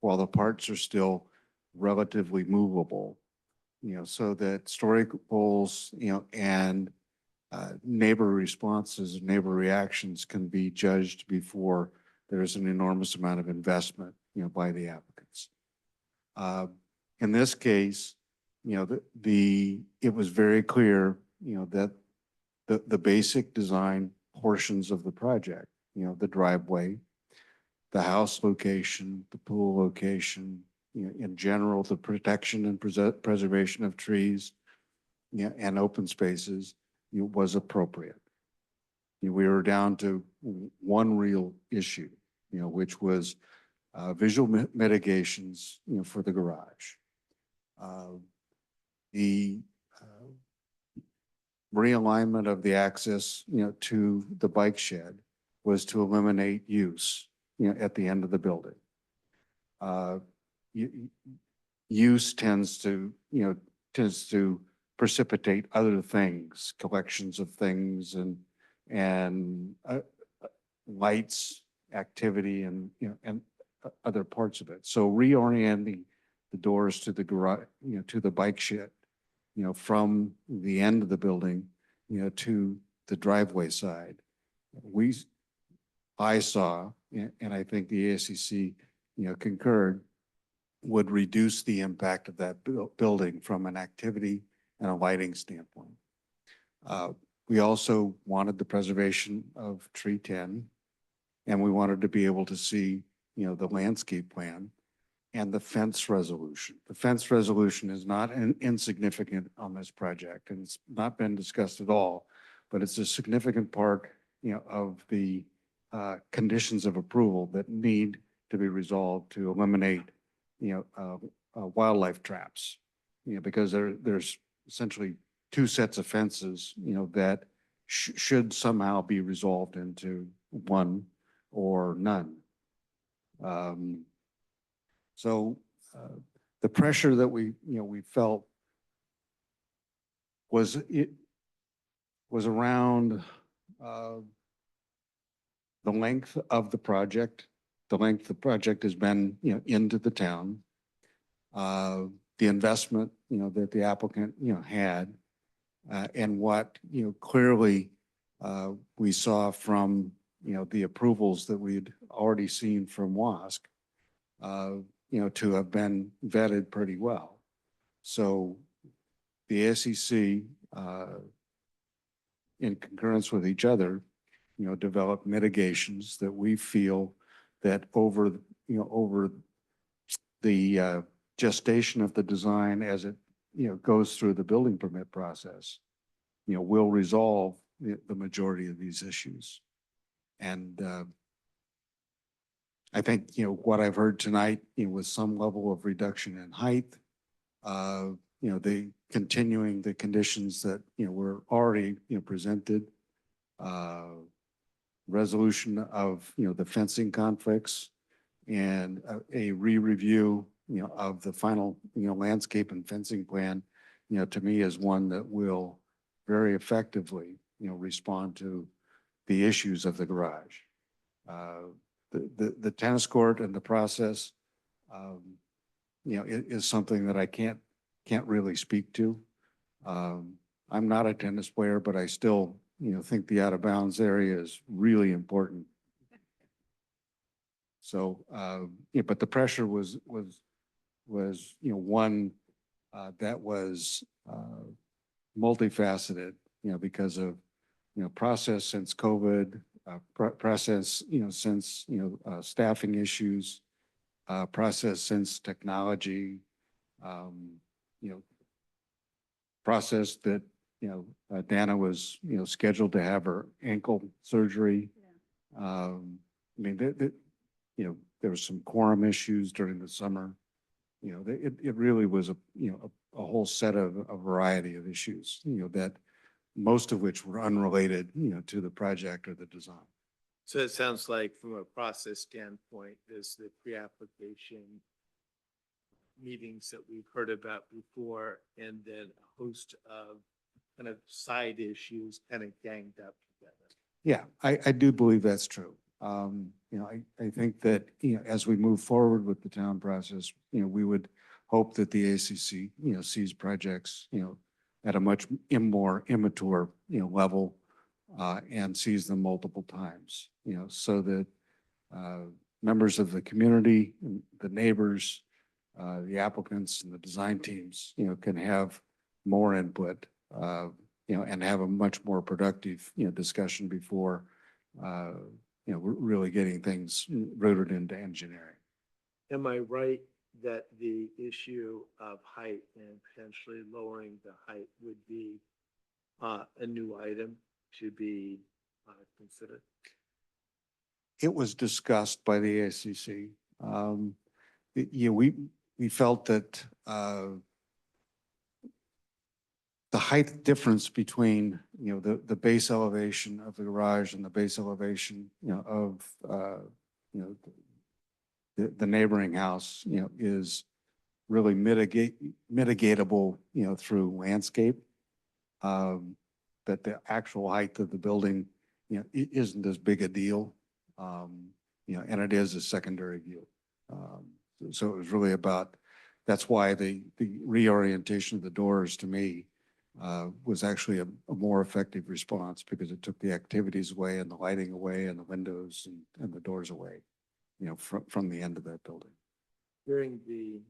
while the parts are still relatively movable, so that story polls, and neighbor responses, neighbor reactions can be judged before there's an enormous amount of investment, by the applicants. In this case, it was very clear, that the basic design portions of the project, the driveway, the house location, the pool location, in general, the protection and preservation of trees, and open spaces, was appropriate. We were down to one real issue, which was visual mitigations, for the garage. The realignment of the access, to the bike shed was to eliminate use, at the end of the building. Use tends to precipitate other things, collections of things and lights, activity and, and other parts of it. So reorienting the doors to the garage, to the bike shed, from the end of the building, to the driveway side. I saw, and I think the ASCC, concurred, would reduce the impact of that building from an activity and a lighting standpoint. We also wanted the preservation of tree 10, and we wanted to be able to see, the landscape plan and the fence resolution. The fence resolution is not insignificant on this project, and it's not been discussed at all, but it's a significant part, of the conditions of approval that need to be resolved to eliminate, wildlife traps, because there's essentially two sets of fences, that should somehow be resolved into one or none. So the pressure that we felt was around the length of the project. The length the project has been, into the town. The investment, that the applicant, had, and what, clearly we saw from, the approvals that we'd already seen from WASC, to have been vetted pretty well. So the ASCC, in concurrence with each other, developed mitigations that we feel that over the gestation of the design as it, goes through the building permit process, will resolve the majority of these issues. And I think, what I've heard tonight, with some level of reduction in height, the continuing the conditions that, were already, presented, resolution of, the fencing conflicts and a re-review, of the final, landscape and fencing plan, to me is one that will very effectively, respond to the issues of the garage. The tennis court and the process, is something that I can't really speak to. I'm not a tennis player, but I still, think the out of bounds area is really important. So, but the pressure was one that was multifaceted, because of, process since COVID, process, since, staffing issues, process since technology, process that, Dana was, scheduled to have her ankle surgery. I mean, there was some quorum issues during the summer. It really was a whole set of a variety of issues, that most of which were unrelated, to the project or the design. So it sounds like from a process standpoint, there's the pre-application meetings that we've heard about before, and then a host of kind of side issues kind of ganged up together. Yeah, I do believe that's true. I think that, as we move forward with the town process, we would hope that the ACC, sees projects, at a much more immature, level, and sees them multiple times, so that members of the community, the neighbors, the applicants and the design teams, can have more input, and have a much more productive, discussion before, really getting things rooted into engineering. Am I right that the issue of height and potentially lowering the height would be a new item to be considered? It was discussed by the ACC. We felt that the height difference between, you know, the base elevation of the garage and the base elevation, you know, of, you know, the neighboring house, you know, is really mitigatable, you know, through landscape. That the actual height of the building, you know, isn't as big a deal. You know, and it is a secondary view. So it was really about, that's why the reorientation of the doors to me was actually a more effective response, because it took the activities away and the lighting away and the windows and the doors away, you know, from the end of that building. During the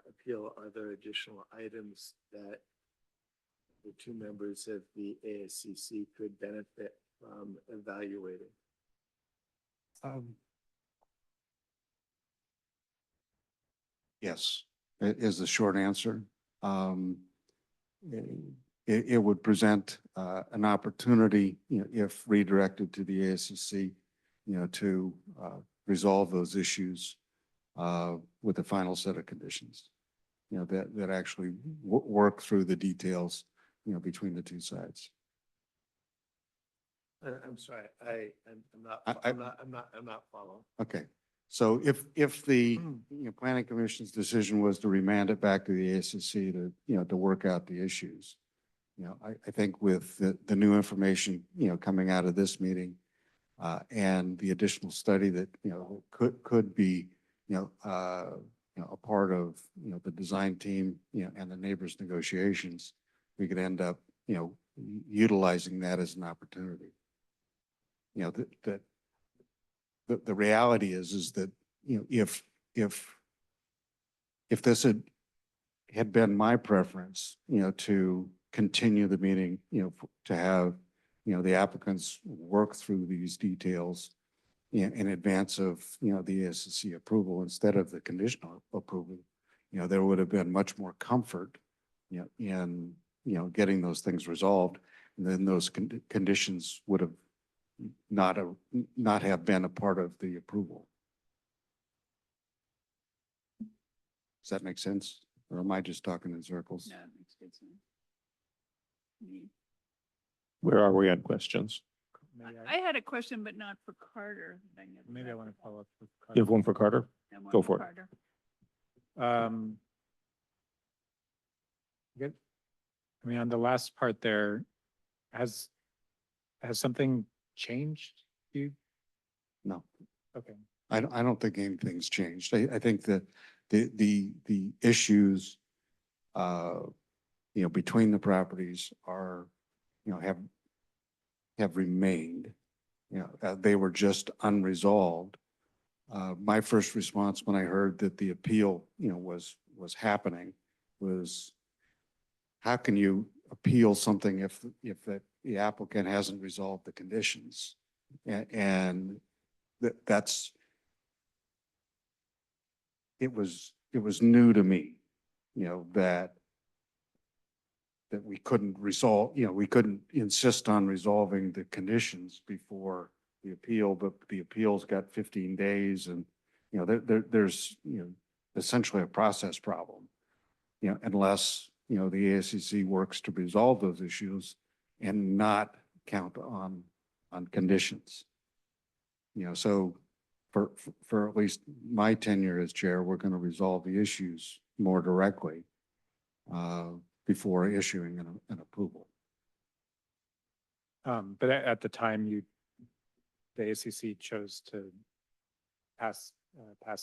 appeal, are there additional items that the two members of the ASCC could benefit from evaluating? Yes, is the short answer. It would present an opportunity, you know, if redirected to the ASCC, you know, to resolve those issues with the final set of conditions, you know, that actually work through the details, you know, between the two sides. I'm sorry, I'm not following. Okay, so if the, you know, planning commission's decision was to remand it back to the ACC to, you know, to work out the issues, you know, I think with the new information, you know, coming out of this meeting, and the additional study that, you know, could be, you know, a part of, you know, the design team, you know, and the neighbors' negotiations, we could end up, you know, utilizing that as an opportunity. You know, the reality is that, you know, if this had been my preference, you know, to continue the meeting, you know, to have, you know, the applicants work through these details in advance of, you know, the ASCC approval instead of the conditional approval, you know, there would have been much more comfort, you know, in, you know, getting those things resolved. And then those conditions would have not have been a part of the approval. Does that make sense? Or am I just talking in circles? No, it makes good sense. Me. Where are we on questions? Maybe I had a question, but not for Carter. maybe I want to follow up with. You have one for Carter? Go for it. Carter. Good. I mean, on the last part there, has something changed? You, No, okay. I don't think anything's changed. I think that the issues, you know, between the properties are, you know, have remained. You know, they were just unresolved. My first response when I heard that the appeal, you know, was happening was, how can you appeal something if the applicant hasn't resolved the conditions? And that's, it was new to me, you know, that we couldn't resolve, you know, we couldn't insist on resolving the conditions before the appeal, but the appeal's got 15 days and, you know, there's, you know, essentially a process problem, you know, unless, you know, the ASCC works to resolve those issues and not count on conditions. You know, so for at least my tenure as chair, we're going to resolve the issues more directly before issuing an approval. But at the time the ACC chose to pass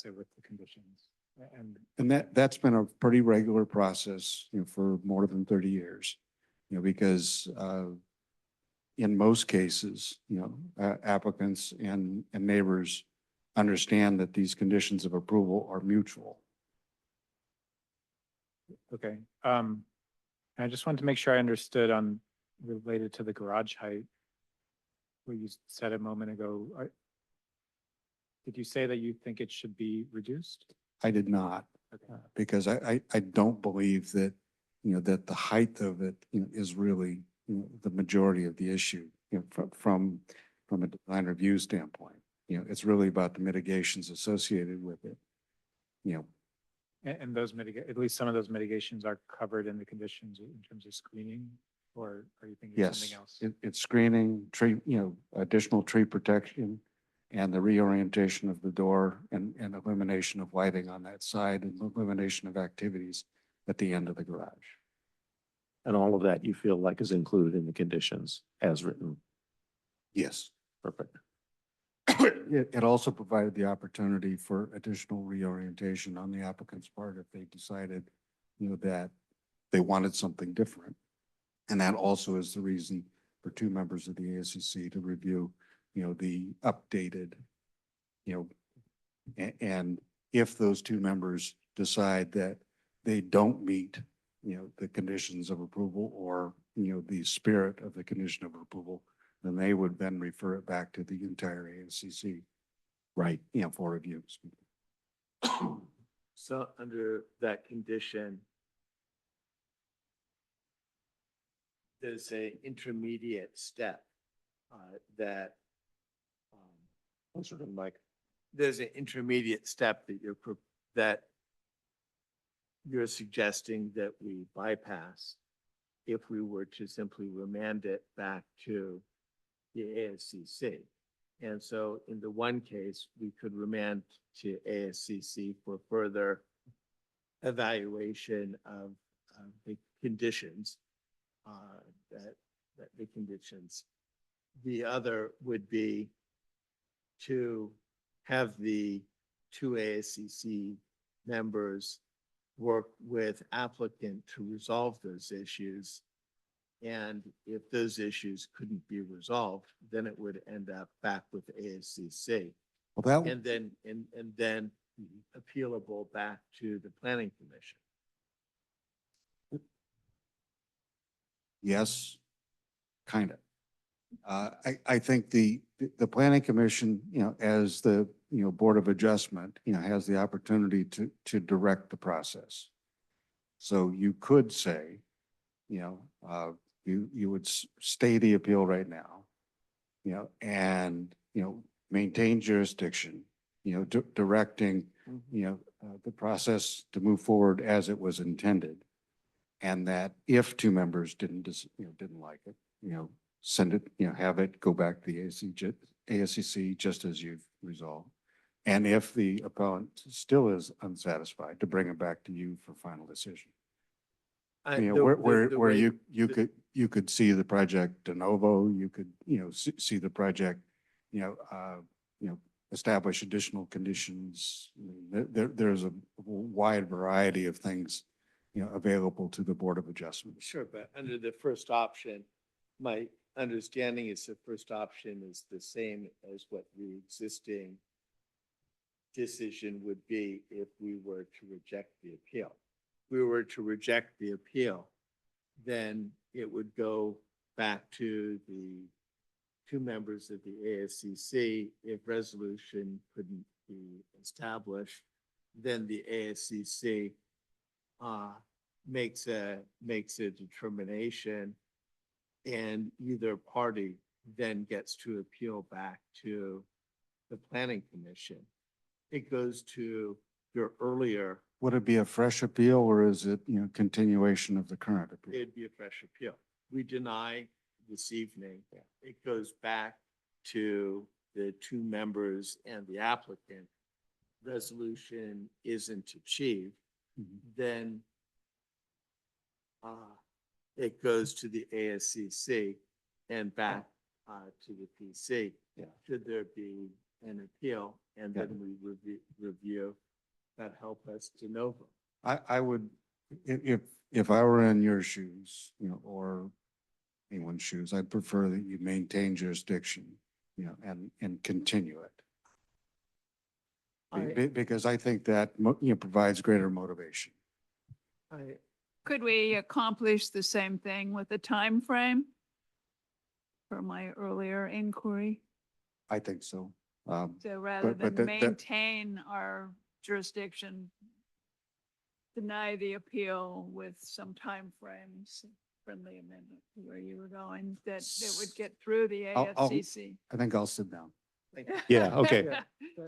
it with the conditions. And that's been a pretty regular process, you know, for more than 30 years, you know, because in most cases, you know, applicants and neighbors understand that these conditions of approval are mutual. Okay. I just wanted to make sure I understood on related to the garage height. What you said a moment ago. Did you say that you think it should be reduced? I did not, Okay. because I don't believe that, you know, that the height of it, you know, is really, you know, the majority of the issue, you know, from a design review standpoint. You know, it's really about the mitigations associated with it. You know, And those at least some of those mitigations are covered in the conditions in terms of screening, or are you thinking of Yes, something else? it's screening, tree, additional tree protection and the reorientation of the door and elimination of lighting on that side and elimination of activities at the end of the garage. And all of that you feel like is included in the conditions as written. Yes. Perfect. It also provided the opportunity for additional reorientation on the applicant's part if they decided, that they wanted something different. And that also is the reason for two members of the ASCC to review, the updated, and if those two members decide that they don't meet, the conditions of approval or, the spirit of the condition of approval, then they would then refer it back to the entire ASCC. Right. For review. So under that condition, there's a intermediate step that Closer to the mic. there's an intermediate step that you're suggesting that we bypass if we were to simply remand it back to the ASCC. And so in the one case, we could remand to ASCC for further evaluation of the conditions, the conditions. The other would be to have the two ASCC members work with applicant to resolve those issues. And if those issues couldn't be resolved, then it would end up back with ASCC. Well, that, And then appealable back to the planning commission. yes, kind of. I think the planning commission, as the, Board of Adjustment, has the opportunity to direct the process. So you could say, you would stay the appeal right now, and, maintain jurisdiction, directing, the process to move forward as it was intended. And that if two members didn't like it, send it, have it go back to the ASCC just as you've resolved. And if the appellant still is unsatisfied, to bring it back to you for final decision. Where you could see the project de novo, you could, see the project, establish additional conditions. There's a wide variety of things, available to the Board of Adjustment. Sure, but under the first option, my understanding is the first option is the same as what the existing decision would be if we were to reject the appeal. If we were to reject the appeal, then it would go back to the two members of the ASCC. If resolution couldn't be established, then the ASCC makes a determination, and either party then gets to appeal back to the planning commission. It goes to your earlier, Would it be a fresh appeal or is it, continuation of the current appeal? it'd be a fresh appeal. We deny this evening. It goes back to the two members and the applicant. Resolution isn't achieved, then it goes to the ASCC and back to the PC. Should there be an appeal, and then we review that help us de novo. I would, if I were in your shoes, or anyone's shoes, I'd prefer that you maintain jurisdiction, and continue it. Because I think that, provides greater motivation. Could we accomplish the same thing with a time frame? For my earlier inquiry, I think so. so rather but than that- maintain our jurisdiction, deny the appeal with some time frames, friendly amendment to where you were going, that it would get through the I'll- AFCC. I think I'll sit down. Yeah, okay.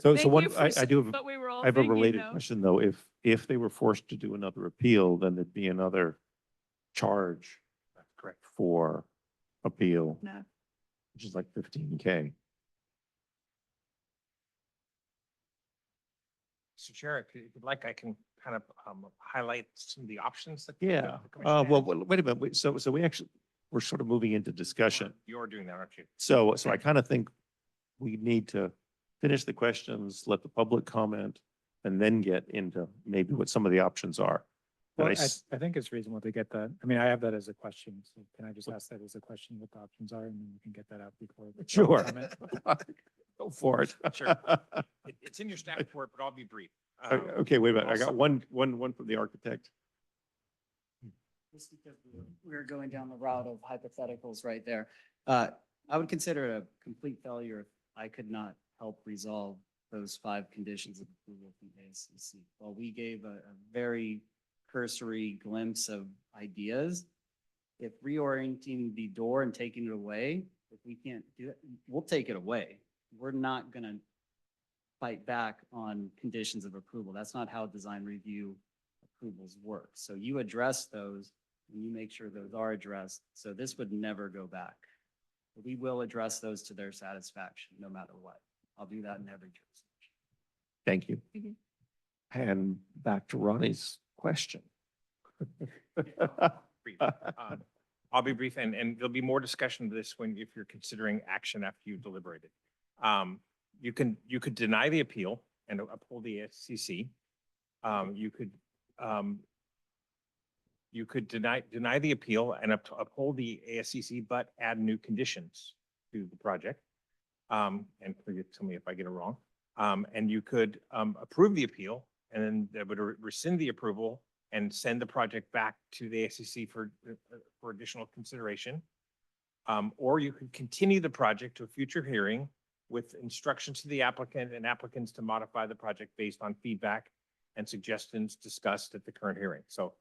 So Thank one, you for I do have, what we were all I have a thinking, related though. question though. If they were forced to do another appeal, then there'd be another charge Correct. for appeal, No. which is like 15K. Mr. Chair, if you'd like, I can kind of highlight some of the options that. Yeah, the commission well, has. wait a minute. So we actually, we're sort of moving into discussion. You're doing that, aren't you? So I kind of think we need to finish the questions, let the public comment, and then get into maybe what some of the options are. And Well, I s- I think it's reasonable to get that. I mean, I have that as a question. So can I just ask that as a question, what the options are, and then we can get that out before. the public Sure. comment? Go for it. Sure. It's in your staff report, but I'll be brief. Okay, wait a minute. I also- got one from the architect. Just because we're going down the route of hypotheticals right there. I would consider it a complete failure if I could not help resolve those 5 conditions of approval from ASCC. While we gave a very cursory glimpse of ideas, if reorienting the door and taking it away, if we can't do it, we'll take it away. We're not gonna fight back on conditions of approval. That's not how design review approvals work. So you address those and you make sure those are addressed. So this would never go back. We will address those to their satisfaction, no matter what. I'll do that in every jurisdiction. Thank you. Mhm. And back to Ronnie's question. Brief. I'll be brief, and there'll be more discussion of this when, if you're considering action after you've deliberated. You could deny the appeal and uphold the SCC. You could deny the appeal and uphold the ASCC, but add new conditions to the project. And please tell me if I get it wrong. And you could approve the appeal and then that would rescind the approval and send the project back to the ASCC for additional consideration. Or you could continue the project to a future hearing with instructions to the applicant and applicants to modify the project based on feedback and suggestions discussed at the current hearing. So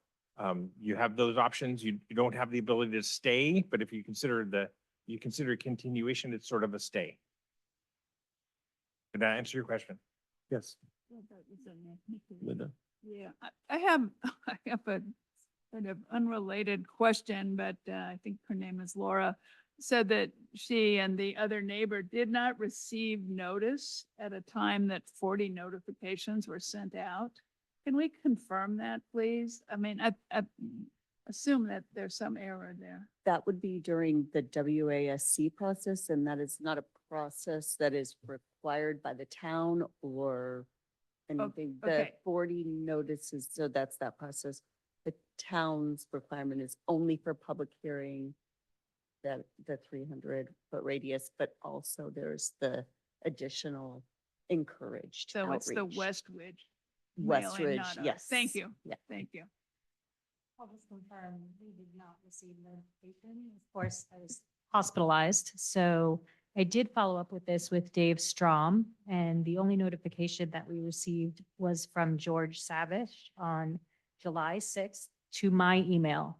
you have those options. You don't have the ability to stay, but if you consider continuation, it's sort of a stay. Did that answer your question? Yes, Yeah, that was in there. Linda. Yeah, I have a kind of unrelated question, but I think her name is Laura, said that she and the other neighbor did not receive notice at a time that 40 notifications were sent out. Can we confirm that, please? I mean, I assume that there's some error there. That would be during the WASC process, and that is not a process that is required by the town or anything. The okay. 40 notices, so that's that process. The town's requirement is only for public hearing, that the 300-foot radius, but also there's the additional encouraged So it's the outreach. Westridge. West mailing, Ridge, not ours. yes. Thank you. Yeah. Thank you. I'll just confirm, we did not receive notification. Of course, I was hospitalized, so I did follow up with this with Dave Strom, and the only notification that we received was from George Savish on July 6th to my email.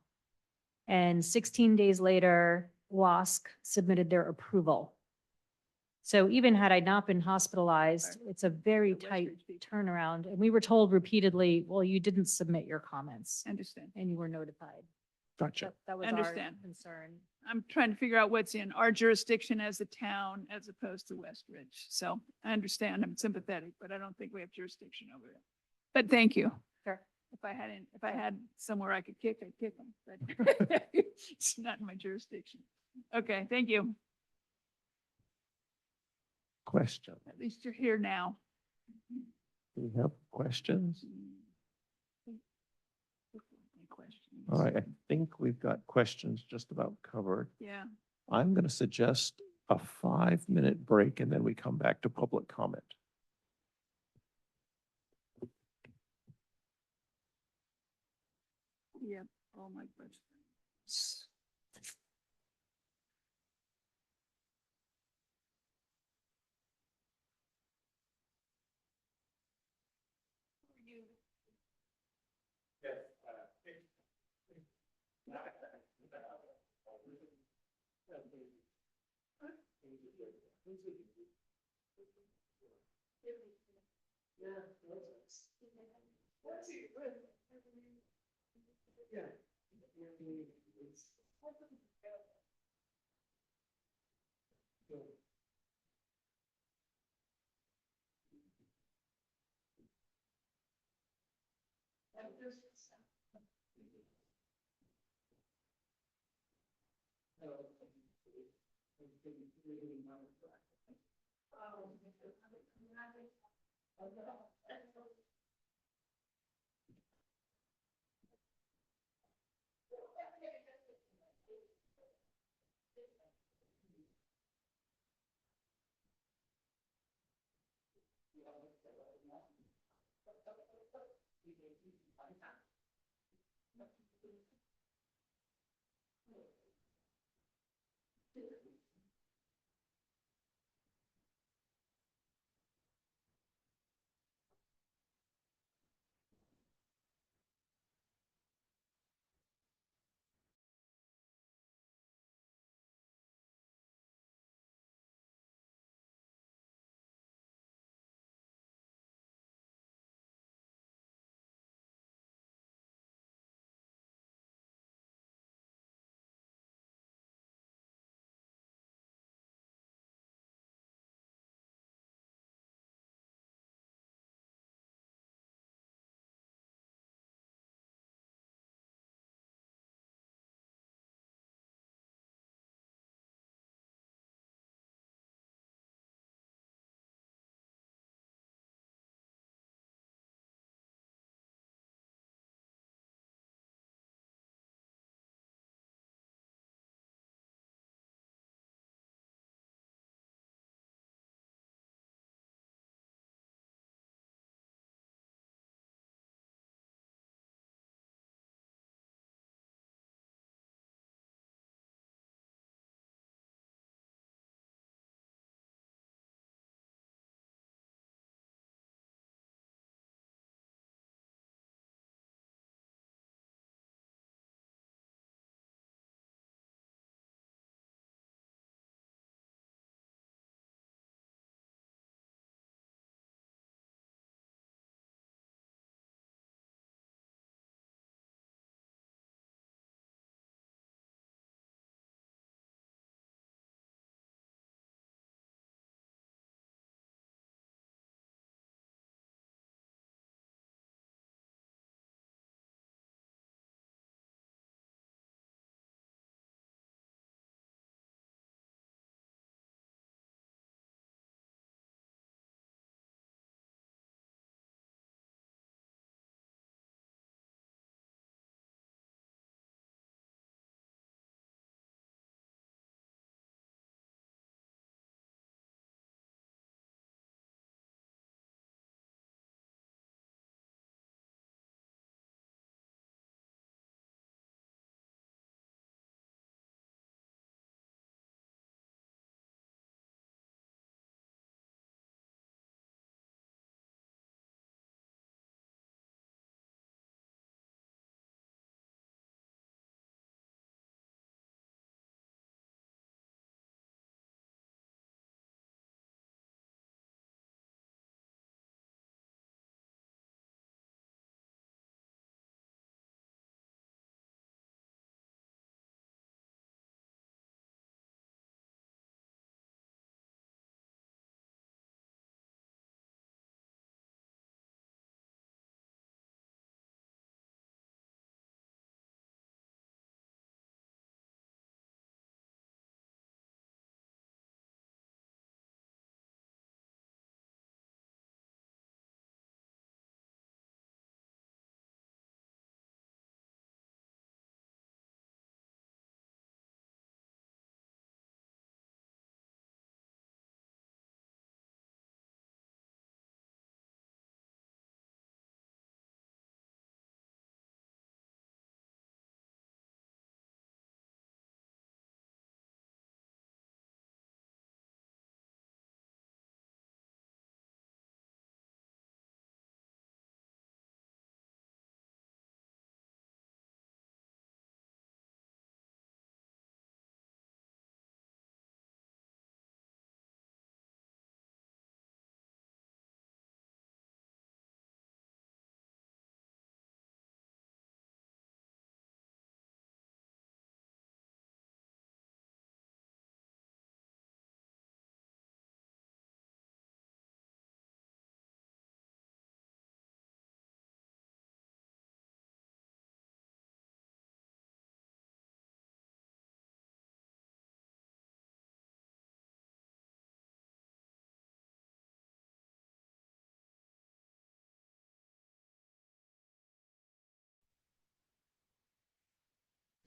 And 16 days later, WASC submitted their approval. So even had I not been hospitalized, it's a very The tight Westridge people. turnaround. And we were told repeatedly, well, you didn't submit your comments Understand. and you were notified. Gotcha. That was our Understand. concern. I'm trying to figure out what's in our jurisdiction as a town as opposed to Westridge. So I understand, I'm sympathetic, but I don't think we have jurisdiction over it. But thank you. Sure. If I had somewhere I could kick, I'd kick them, but it's not in my jurisdiction. Okay, thank you. Question. At least you're here now. Do we have questions? Any questions? All right, I think we've got questions just about covered. Yeah, I'm going to suggest a 5-minute break and then we come back to public comment. yeah, all my questions.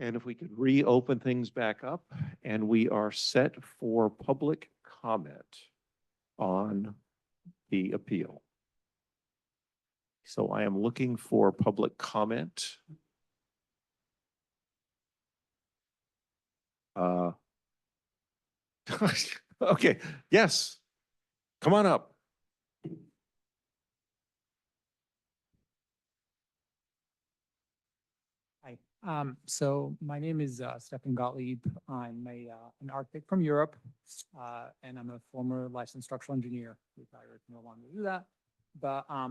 And if we could reopen things back up, and we are set for public comment on the appeal. So I am looking for public comment. Okay, yes, come on up. Hi, so my name is Stefan Gottlieb. I'm an architect from Europe, and I'm a former licensed structural engineer. Retired, no longer do that, but I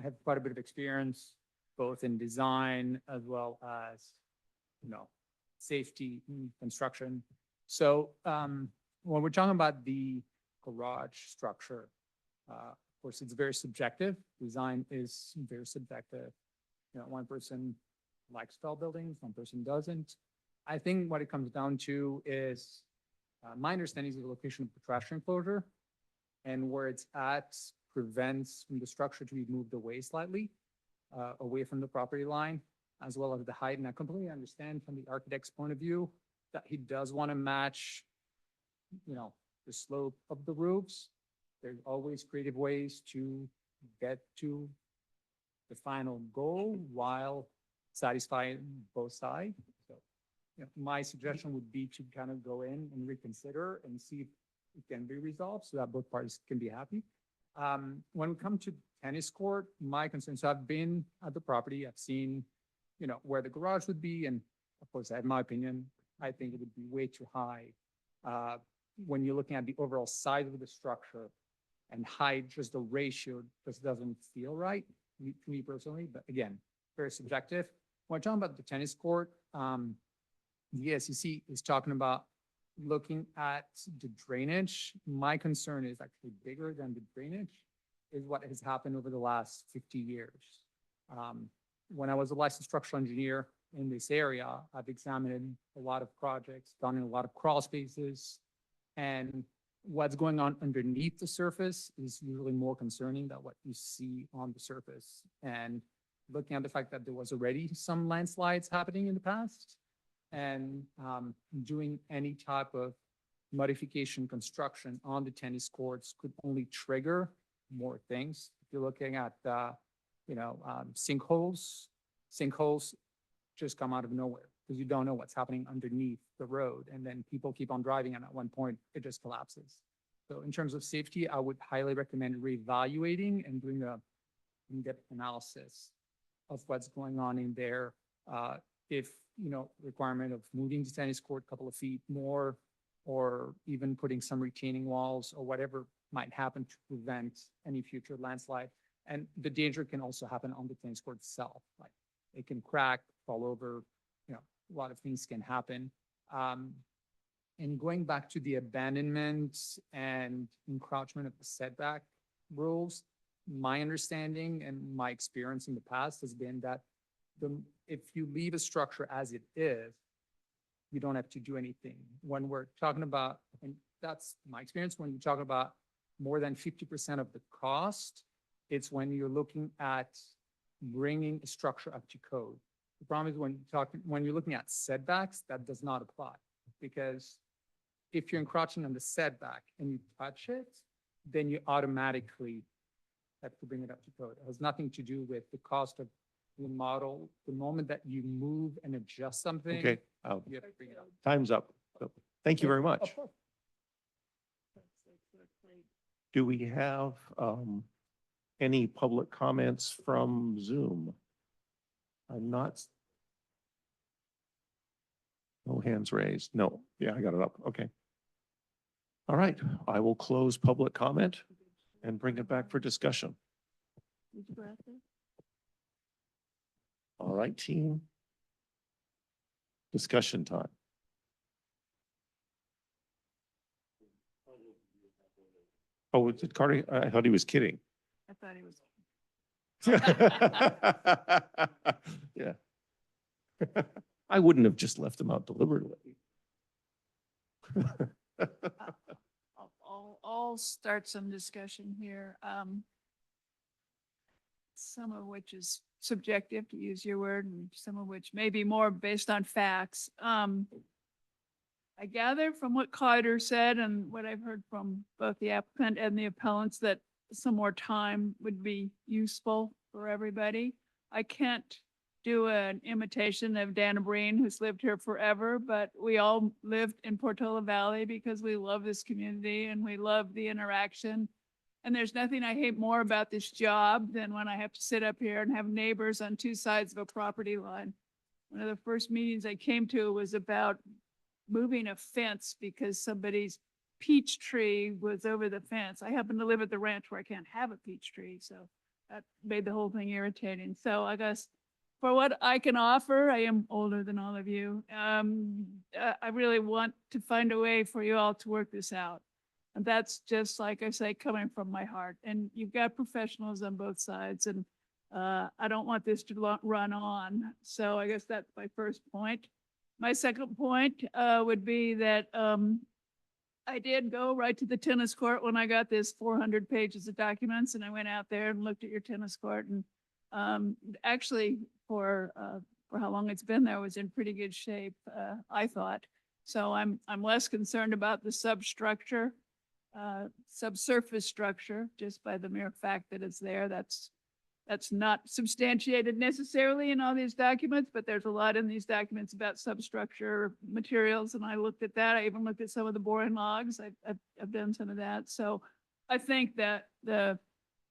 have quite a bit of experience both in design as well as, safety and construction. So when we're talking about the garage structure, of course, it's very subjective. Design is very subjective. One person likes tall buildings, one person doesn't. I think what it comes down to is, my understanding is the location of the trash enclosure and where it's at prevents from the structure to be moved away slightly, away from the property line, as well as the height. And I completely understand from the architect's point of view that he does want to match, the slope of the roofs. There's always creative ways to get to the final goal while satisfying both sides. So, my suggestion would be to kind of go in and reconsider and see if it can be resolved so that both parties can be happy. When we come to tennis court, my concern, so I've been at the property, I've seen, where the garage would be, and of course, I have my opinion. I think it would be way too high. When you're looking at the overall size of the structure and height, just the ratio just doesn't feel right to me personally, but again, very subjective. When we're talking about the tennis court, the SEC is talking about looking at the drainage. My concern is actually bigger than the drainage, is what has happened over the last 50 years. When I was a licensed structural engineer in this area, I've examined a lot of projects, done a lot of crawl spaces, and what's going on underneath the surface is usually more concerning than what you see on the surface. And looking at the fact that there was already some landslides happening in the past, and doing any type of modification construction on the tennis courts could only trigger more things. If you're looking at, sinkholes just come out of nowhere because you don't know what's happening underneath the road. And then people keep on driving, and at one point it just collapses. So in terms of safety, I would highly recommend reevaluating and doing a in-depth analysis of what's going on in there. If, requirement of moving the tennis court a couple of feet more, or even putting some retaining walls or whatever might happen to prevent any future landslide. And the danger can also happen on the tennis court itself. Like it can crack, fall over, a lot of things can happen. And going back to the abandonment and encroachment of the setback rules, my understanding and my experience in the past has been that if you leave a structure as it is, you don't have to do anything. When we're talking about, and that's my experience, when you talk about more than 50% of the cost, it's when you're looking at bringing a structure up to code. The problem is when you're looking at setbacks, that does not apply, because if you're encroaching on the setback and you touch it, then you automatically have to bring it up to code. It has nothing to do with the cost of the model. The moment that you move and adjust something, Okay, you have to bring it up. time's up. So, thank you very much. Of course. Do we have any public comments from Zoom? I'm not. No hands raised. No. Yeah, I got it up. Okay. All right. I will close public comment and bring it back for discussion. All right, team. Discussion time. Oh, was it Carter? I thought he was kidding. I thought he was. Yeah. I wouldn't have just left them out deliberately. I'll start some discussion here. Some of which is subjective, to use your word, and some of which may be more based on facts. I gather from what Carter said and what I've heard from both the applicant and the appellants that some more time would be useful for everybody. I can't do an imitation of Dana Breen, who's lived here forever, but we all lived in Portola Valley because we love this community and we love the interaction. And there's nothing I hate more about this job than when I have to sit up here and have neighbors on two sides of a property line. One of the first meetings I came to was about moving a fence because somebody's peach tree was over the fence. I happen to live at the ranch where I can't have a peach tree, so that made the whole thing irritating. So I guess for what I can offer, I am older than all of you. I really want to find a way for you all to work this out. And that's just, like I say, coming from my heart. And you've got professionals on both sides, and I don't want this to run on. So I guess that's my first point. My second point would be that I did go right to the tennis court when I got this 400 pages of documents, and I went out there and looked at your tennis court, and actually for how long it's been there was in pretty good shape, I thought. So I'm less concerned about the subsurface structure, just by the mere fact that it's there. That's not substantiated necessarily in all these documents, but there's a lot in these documents about substructure materials, and I looked at that. I even looked at some of the boring logs. I've done some of that. So I think that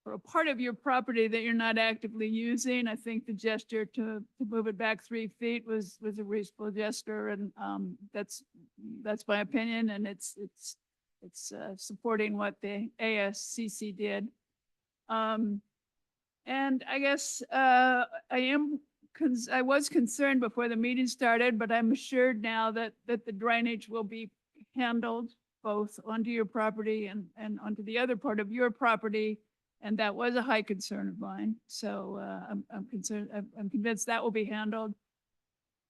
for a part of your property that you're not actively using, I think the gesture to move it back 3 feet was a reasonable gesture, and that's my opinion, and it's supporting what the ASCC did. And I guess I was concerned before the meeting started, but I'm assured now that the drainage will be handled both onto your property and onto the other part of your property. And that was a high concern of mine. So I'm concerned, I'm convinced that will be handled.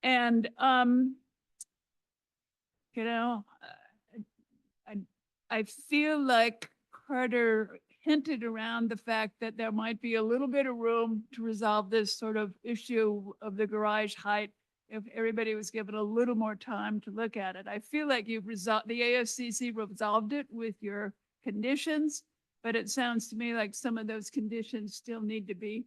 And, you know, I feel like Carter hinted around the fact that there might be a little bit of room to resolve this sort of issue of the garage height if everybody was given a little more time to look at it. I feel like you've resolved, the ASCC resolved it with your conditions, but it sounds to me like some of those conditions still need to be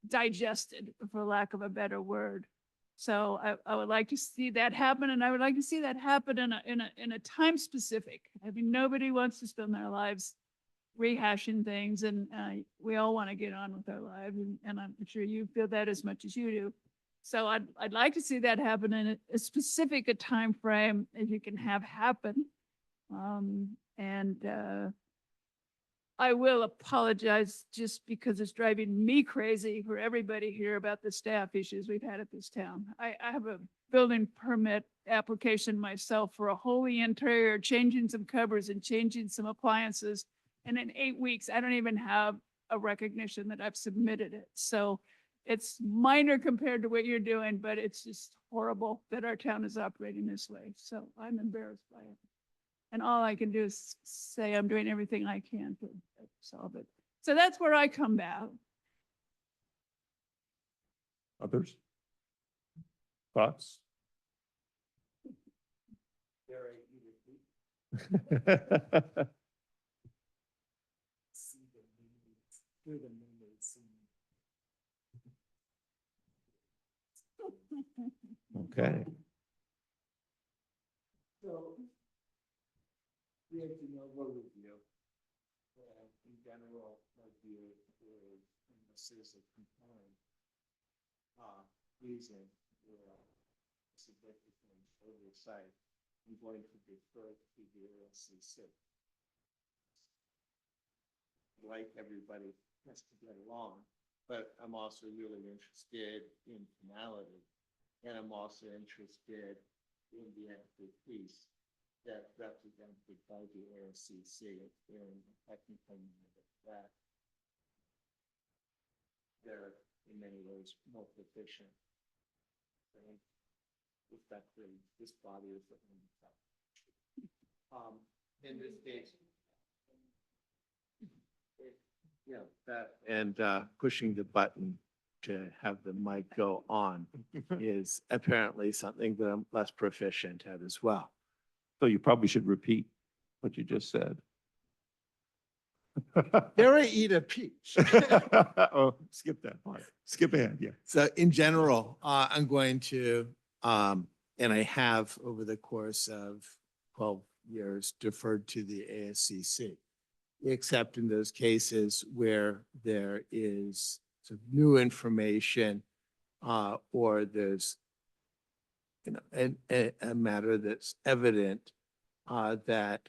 digested, for lack of a better word. So I would like to see that happen, and I would like to see that happen in a time specific. I mean, nobody wants to spend their lives rehashing things, and we all want to get on with our lives, and I'm sure you feel that as much as you do. So I'd like to see that happen in a specific time frame as you can have happen. I will apologize just because it's driving me crazy for everybody here about the staff issues we've had at this town. I have a building permit application myself for a wholly interior, changing some covers and changing some appliances. And in 8 weeks, I don't even have a recognition that I've submitted it. So it's minor compared to what you're doing, but it's just horrible that our town is operating this way. So I'm embarrassed by it. And all I can do is say I'm doing everything I can to solve it. So that's where I come back. Others? Thoughts? Okay. So we have to know what review. In general, my view is, this is a compelling reason for significant oversight. I'm going to defer to the ASCC. Like everybody has to get along, but I'm also really interested in finality, and I'm also interested in the expertise that represented by the ASCC in technical matters that they're in many ways more proficient. And respectfully, this body is the in this case. Yeah, that and pushing the button to have the mic go on is apparently something that I'm less proficient at as well. So you probably should repeat what you just said. Dare I eat a peach? Oh, skip that part. Skip ahead, yeah. So in general, I'm going to, and I have over the course of 12 years deferred to the ASCC, except in those cases where there is some new information or there's a matter that's evident that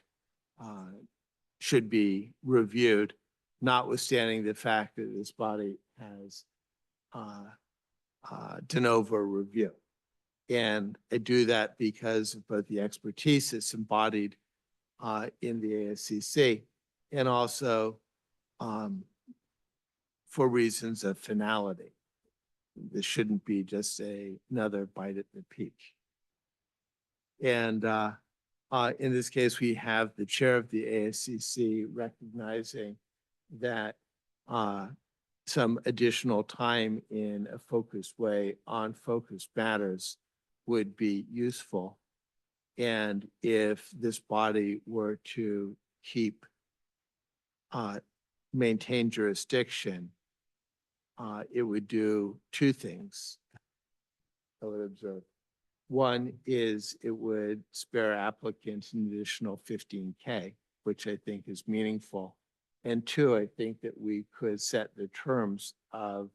should be reviewed, notwithstanding the fact that this body has de novo review. And I do that because of both the expertise that's embodied in the ASCC and also for reasons of finality. This shouldn't be just another bite at the peach. And in this case, we have the chair of the ASCC recognizing that some additional time in a focused way on focused matters would be useful. And if this body were to maintain jurisdiction, it would do two things, I would observe. One is it would spare applicants an additional 15K, which I think is meaningful. And two, I think that we could set the terms of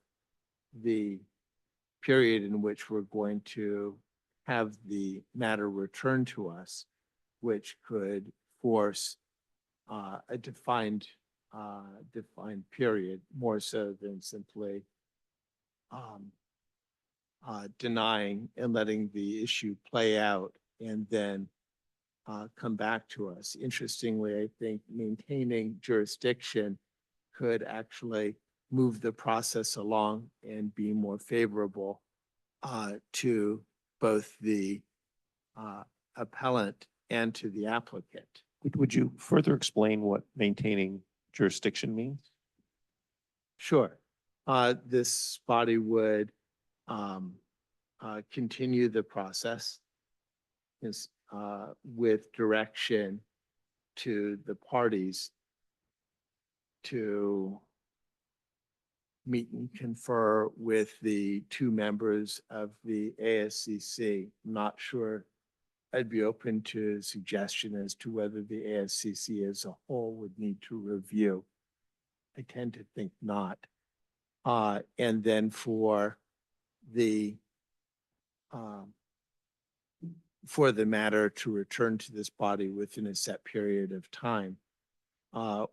the period in which we're going to have the matter returned to us, which could force a defined period more so than simply denying and letting the issue play out and then come back to us. Interestingly, I think maintaining jurisdiction could actually move the process along and be more favorable to both the appellant and to the applicant. Would you further explain what maintaining jurisdiction means? Sure. This body would continue the process with direction to the parties to meet and confer with the two members of the ASCC. I'm not sure I'd be open to suggestion as to whether the ASCC as a whole would need to review. I tend to think not. And then for the matter to return to this body within a set period of time,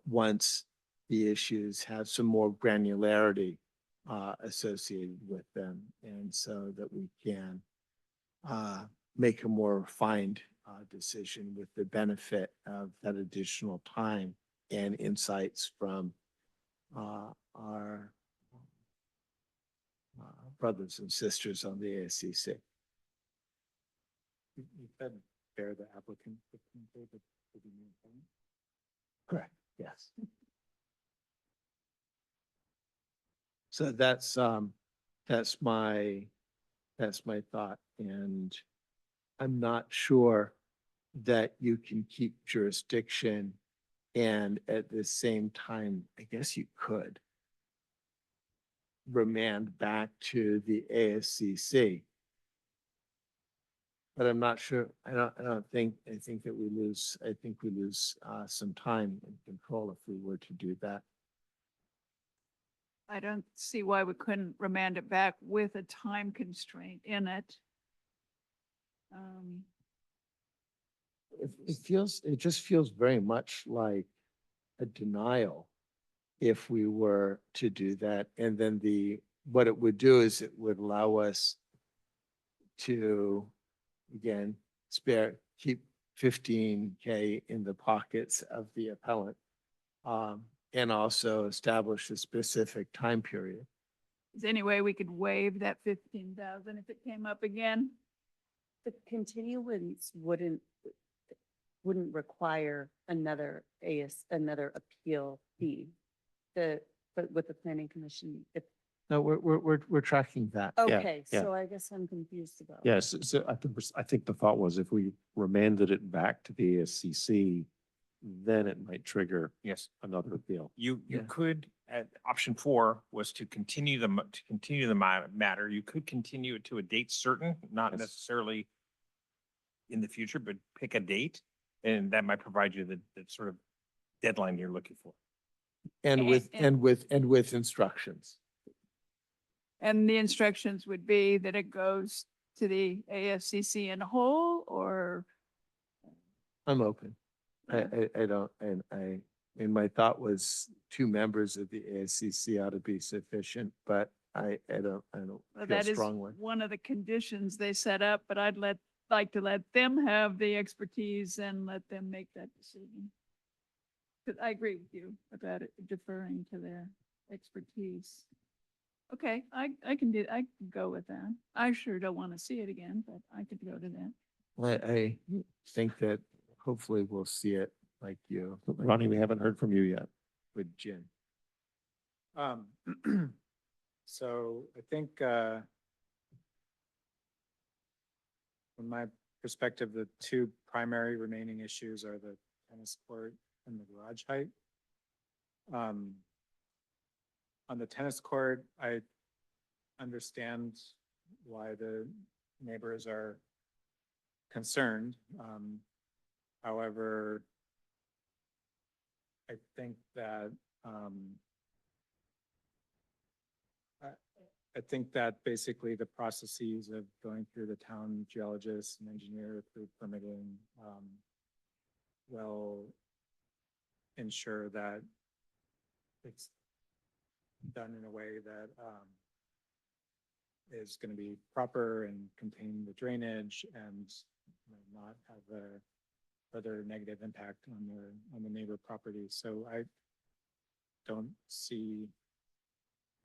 once the issues have some more granularity associated with them, and so that we can make a more refined decision with the benefit of that additional time and insights from our brothers and sisters on the ASCC. You said bear the applicant 15K, but would you mean payment? Correct, yes. So that's my thought, and I'm not sure that you can keep jurisdiction and at the same time, I guess you could remand back to the ASCC. But I'm not sure, I think that we lose some time and control if we were to do that. I don't see why we couldn't remand it back with a time constraint in it. It just feels very much like a denial if we were to do that. And then what it would do is it would allow us to, again, keep 15K in the pockets of the appellant, and also establish a specific time period. Is there any way we could waive that 15,000 if it came up again? The continuance wouldn't require another appeal fee. But with the planning commission, if No, we're tracking that. Yeah, Okay, yeah. so I guess I'm confused about. Yes, so I think the thought was if we remanded it back to the ASCC, then it might trigger Yes. another appeal. You Yeah. could, option 4 was to continue matter. You could continue it to a date certain, not Yes. necessarily in the future, but pick a date. And that might provide you the sort of deadline you're looking for. And with instructions. And the instructions would be that it goes to the ASCC in whole, or? I'm open. I don't, and my thought was 2 members of the ASCC ought to be sufficient, but I don't Well, feel that is strongly. one of the conditions they set up, but I'd like to let them have the expertise and let them make that decision. 'Cause I agree with you about it deferring to their expertise. Okay, I can go with that. I sure don't want to see it again, but I could go to that. I think that hopefully we'll see it like you. Ronnie, we haven't heard from you yet. With Jim. So I think, from my perspective, the 2 primary remaining issues are the tennis court and the garage height. On the tennis court, I understand why the neighbors are concerned. However, I think that, I think that basically the processes of going through the town geologist and engineer through permitting, will ensure that it's done in a way that, is going to be proper and contain the drainage and not have a further negative impact on the neighbor property. So I don't see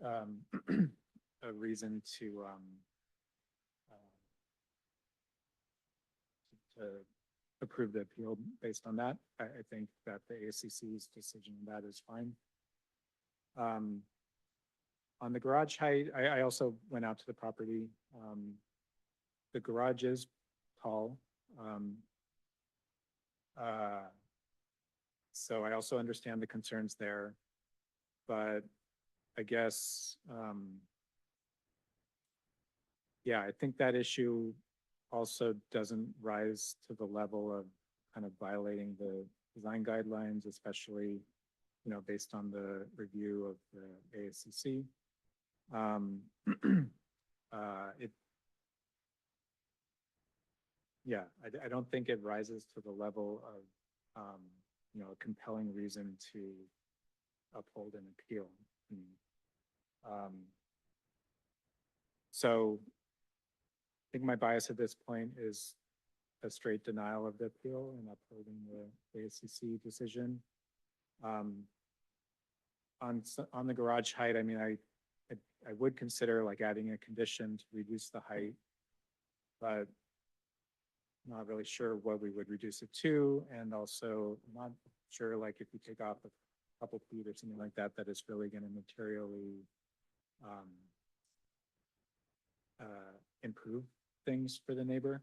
a reason to approve the appeal based on that. I think that the ASCC's decision on that is fine. On the garage height, I also went out to the property. The garage is tall. So I also understand the concerns there, but I guess, yeah, I think that issue also doesn't rise to the level of kind of violating the design guidelines, especially, based on the review of the ASCC. Yeah, I don't think it rises to the level of, a compelling reason to uphold an appeal. So I think my bias at this point is a straight denial of the appeal and upholding the ASCC decision. On the garage height, I mean, I would consider like adding a condition to reduce the height, but not really sure what we would reduce it to, and also not sure like if we take off a couple feet or something like that, that is really going to materially improve things for the neighbor.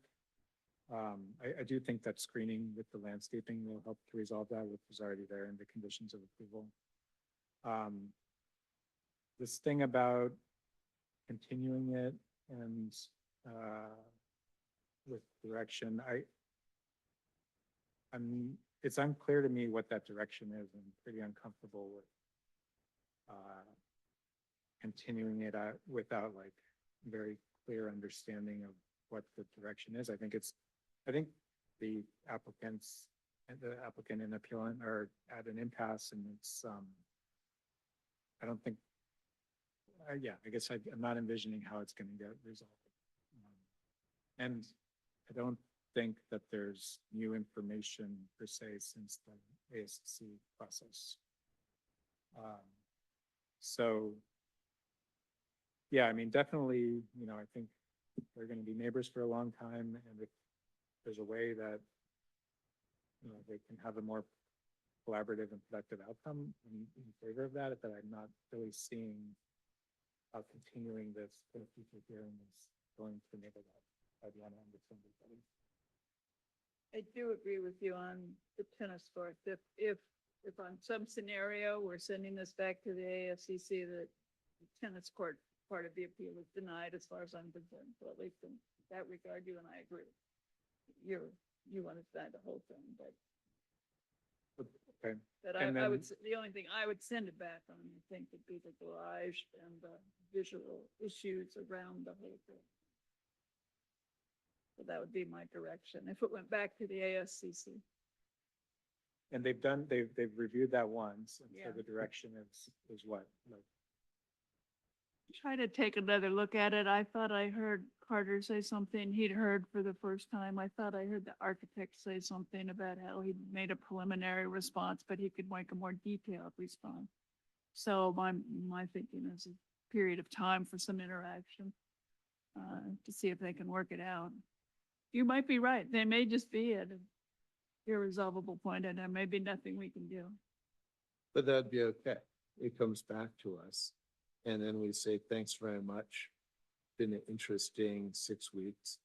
I do think that screening with the landscaping will help to resolve that, which is already there in the conditions of approval. This thing about continuing it and with direction, it's unclear to me what that direction is. I'm pretty uncomfortable with continuing it without like very clear understanding of what the direction is. I think the applicants and the applicant and appealant are at an impasse, and it's I don't think yeah, I guess I'm not envisioning how it's going to get resolved. And I don't think that there's new information per se since the ASCC process. So yeah, I mean, definitely, I think they're going to be neighbors for a long time, and if there's a way that they can have a more collaborative and productive outcome, in favor of that, I'm not really seeing continuing this for a future hearing is going to enable that by the end of December. I do agree with you on the tennis court. If on some scenario, we're sending this back to the AFCC, the tennis court part of the appeal is denied as far as I'm concerned. So at least in that regard, you and I agree. You want to deny the whole thing, but Okay. But And I would, then- the only thing I would send it back on, I think, would be the garage and the visual issues around the whole thing. So that would be my direction, if it went back to the ASCC. And they've reviewed that once, and Yeah. so the direction is what? Like, Try to take another look at it. I thought I heard Carter say something he'd heard for the first time. I thought I heard the architect say something about how he made a preliminary response, but he could make a more detailed response. So my thinking is a period of time for some interaction to see if they can work it out. You might be right. They may just be at an irresolvable point and there may be nothing we can do. But that'd be okay. It comes back to us. And then we say, thanks very much. Been an interesting 6 weeks.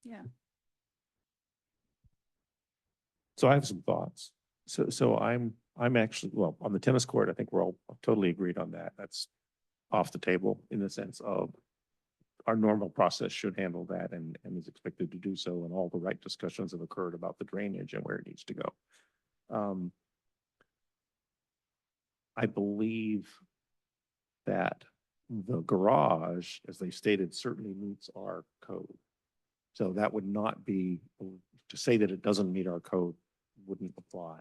Yeah. So I have some thoughts. So I'm actually, well, on the tennis court, I think we're all totally agreed on that. That's off the table in the sense of our normal process should handle that and is expected to do so, and all the right discussions have occurred about the drainage and where it needs to go. I believe that the garage, as they stated, certainly meets our code. So that would not be, to say that it doesn't meet our code wouldn't apply.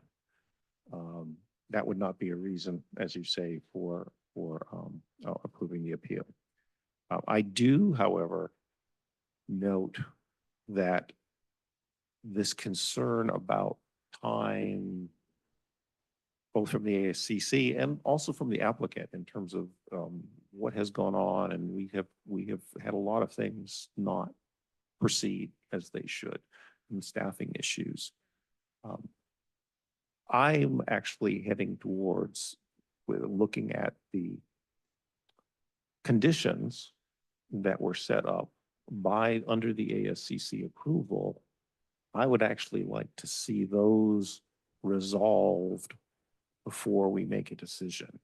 That would not be a reason, as you say, for approving the appeal. I do, however, note that this concern about time, both from the ASCC and also from the applicant in terms of what has gone on, and we have had a lot of things not proceed as they should, and staffing issues. I'm actually heading towards looking at the conditions that were set up under the ASCC approval. I would actually like to see those resolved before we make a decision.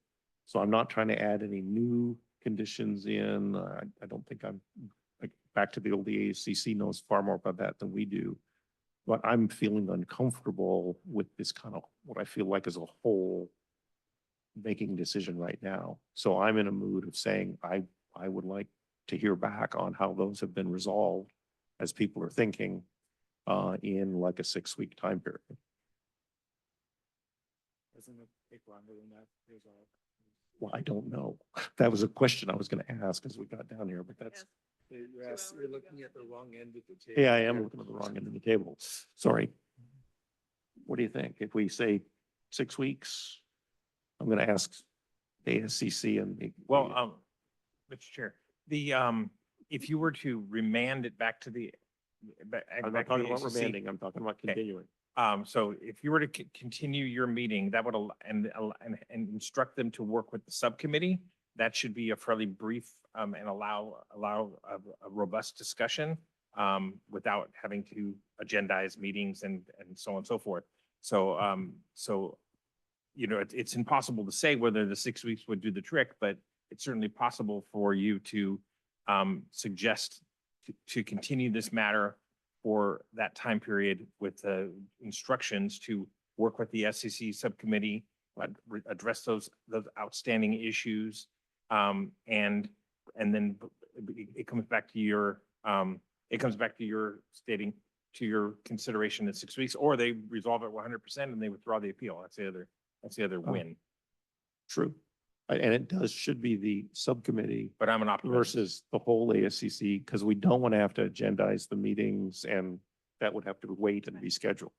So I'm not trying to add any new conditions in. I don't think I'm, like, back to the old ASCC knows far more about that than we do. But I'm feeling uncomfortable with this kind of, what I feel like is a whole making decision right now. So I'm in a mood of saying, I would like to hear back on how those have been resolved as people are thinking in like a 6-week time period. doesn't it take longer than that to resolve? Well, I don't know. That was a question I was going to ask as we got down here, but that's, You're looking at the wrong end of the table. yeah, I am looking at the wrong end of the table. Sorry. What do you think? If we say 6 weeks, I'm going to ask ASCC and the. Well, Mr. Chair, if you were to remand it back to the. I'm not talking about remanding, I'm talking about continuing. So if you were to continue your meeting, that would, and instruct them to work with the subcommittee, that should be a fairly brief, and allow a robust discussion, without having to agendize meetings and so on and so forth. So, it's impossible to say whether the 6 weeks would do the trick, but it's certainly possible for you to, suggest to continue this matter for that time period with instructions to work with the SCC subcommittee, address those outstanding issues. And then it comes back to your, stating to your consideration in 6 weeks, or they resolve it 100% and they withdraw the appeal. That's the other win. True. And it should be the subcommittee But I'm an optimist. versus the whole ASCC, because we don't want to have to agendize the meetings, and that would have to wait and be scheduled.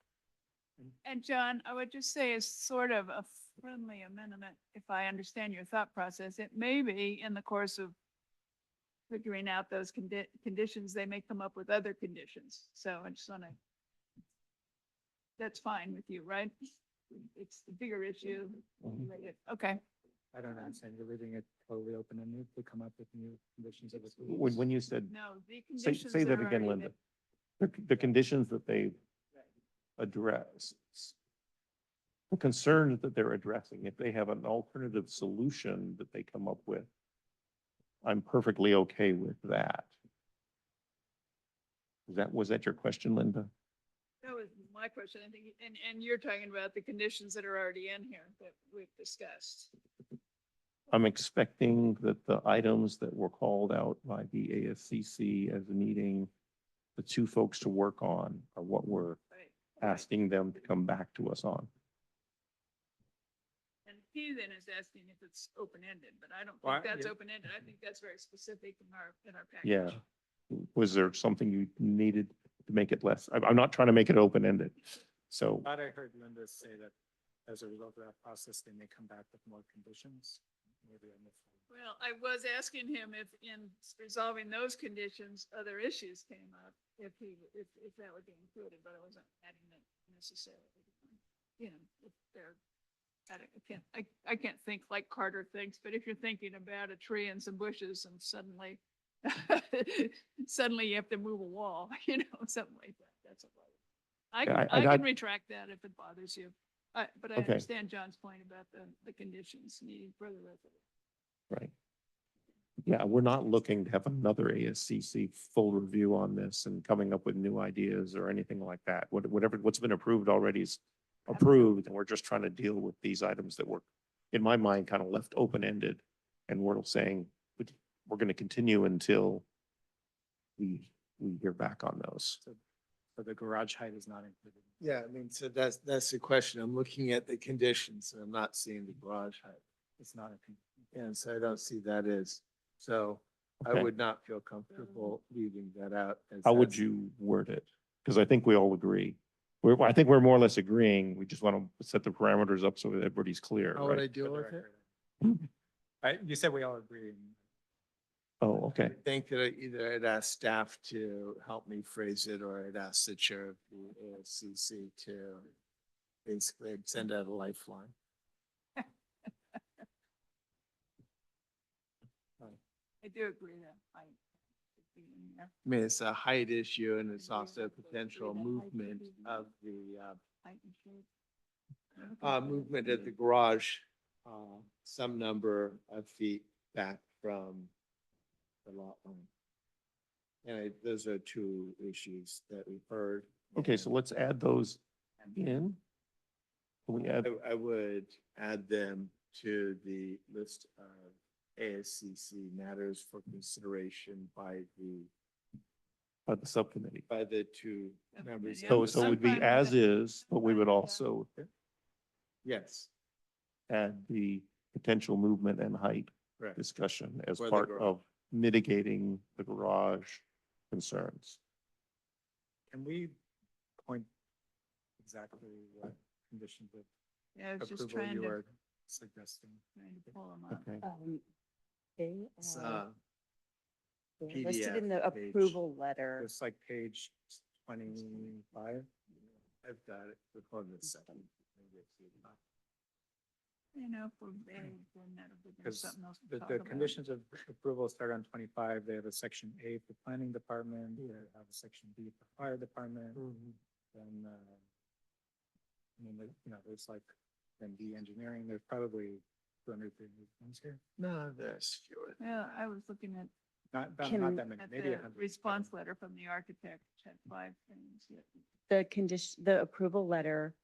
And John, I would just say as sort of a friendly amendment, if I understand your thought process, it may be in the course of figuring out those conditions, they may come up with other conditions. So I just want to, that's fine with you, right? It's the bigger issue. Okay. I don't understand. You're leaving it totally open and to come up with new conditions of approval. When you said, No, the say, conditions say that are again, already Linda. The conditions that they address, the concerns that they're addressing, if they have an alternative solution that they come up with, I'm perfectly okay with that. Was that your question, Linda? That was my question. I think, and you're talking about the conditions that are already in here that we've discussed. I'm expecting that the items that were called out by the ASCC as needing the two folks to work on are what we're Right. asking them to come back to us on. And he then is asking if it's open-ended, but I don't Well, think that's yeah. open-ended. I think that's very specific in our package. Yeah. Was there something you needed to make it less? I'm not trying to make it open-ended. So, Thought I heard Linda say that as a result of that process, they may come back with more conditions. Maybe I missed that. Well, I was asking him if in resolving those conditions, other issues came up, if that would be included, but I wasn't adding it necessarily. You know, if they're, I can't think like Carter thinks, but if you're thinking about a tree and some bushes and suddenly, suddenly you have to move a wall, you know, something like that, that's a lot. Yeah, I can retract that if it bothers you. But I Okay. understand John's point about the conditions needing further resolution. right. Yeah, we're not looking to have another ASCC full review on this and coming up with new ideas or anything like that. Whatever, what's been approved already is approved, and we're just trying to deal with these items that were, in my mind, kind of left open-ended. And we're saying, we're going to continue until we hear back on those. So the garage height is not included. Yeah, I mean, so that's the question. I'm looking at the conditions and I'm not seeing the garage height. It's not a. And so I don't see that as, so I Okay. would not feel comfortable leaving that out. as How would that's- you word it? Because I think we all agree. I think we're more or less agreeing. We just want to set the parameters up so that everybody's clear, How would I right? deal For the with it? record. You said we all agree. Oh, okay. I think that either I'd ask staff to help me phrase it, or I'd ask the chair of the ASCC to basically send out a lifeline. I do agree that I. should be in there. I mean, it's a height issue and it's I agree also a with that. potential Agree that height should movement be of the Height and shape. movement at the garage, some number of feet back from the lot line. And those are two issues that we've heard. Okay, so let's add those in. Can we add, I would add them to the list of ASCC matters for consideration by the subcommittee? by the two members. Yeah, So, of the so it would be fine with as that. is, but we would fine with that. also Yes, add the potential movement and height correct. discussion as For the part garage. of mitigating the garage concerns. Can we point exactly what conditions of Yeah, I was just approval trying you to, are suggesting? pull them up. Okay. They It's, are they're listed PDF in the page. approval letter. It's like page 25. I've got it. Hold on a second. You know, if we're vague, then that'll be Because something else to the, talk the about. conditions of approval start on 25. They have a section A for planning department. They have a section B for fire department. Then, I mean, there's like, then D engineering, there's probably 200 things here. No, there's fewer. Yeah, I was looking at, Not that many, at maybe the 100. response letter from the architect, which had 5 things. Yeah. The condition, the approval letter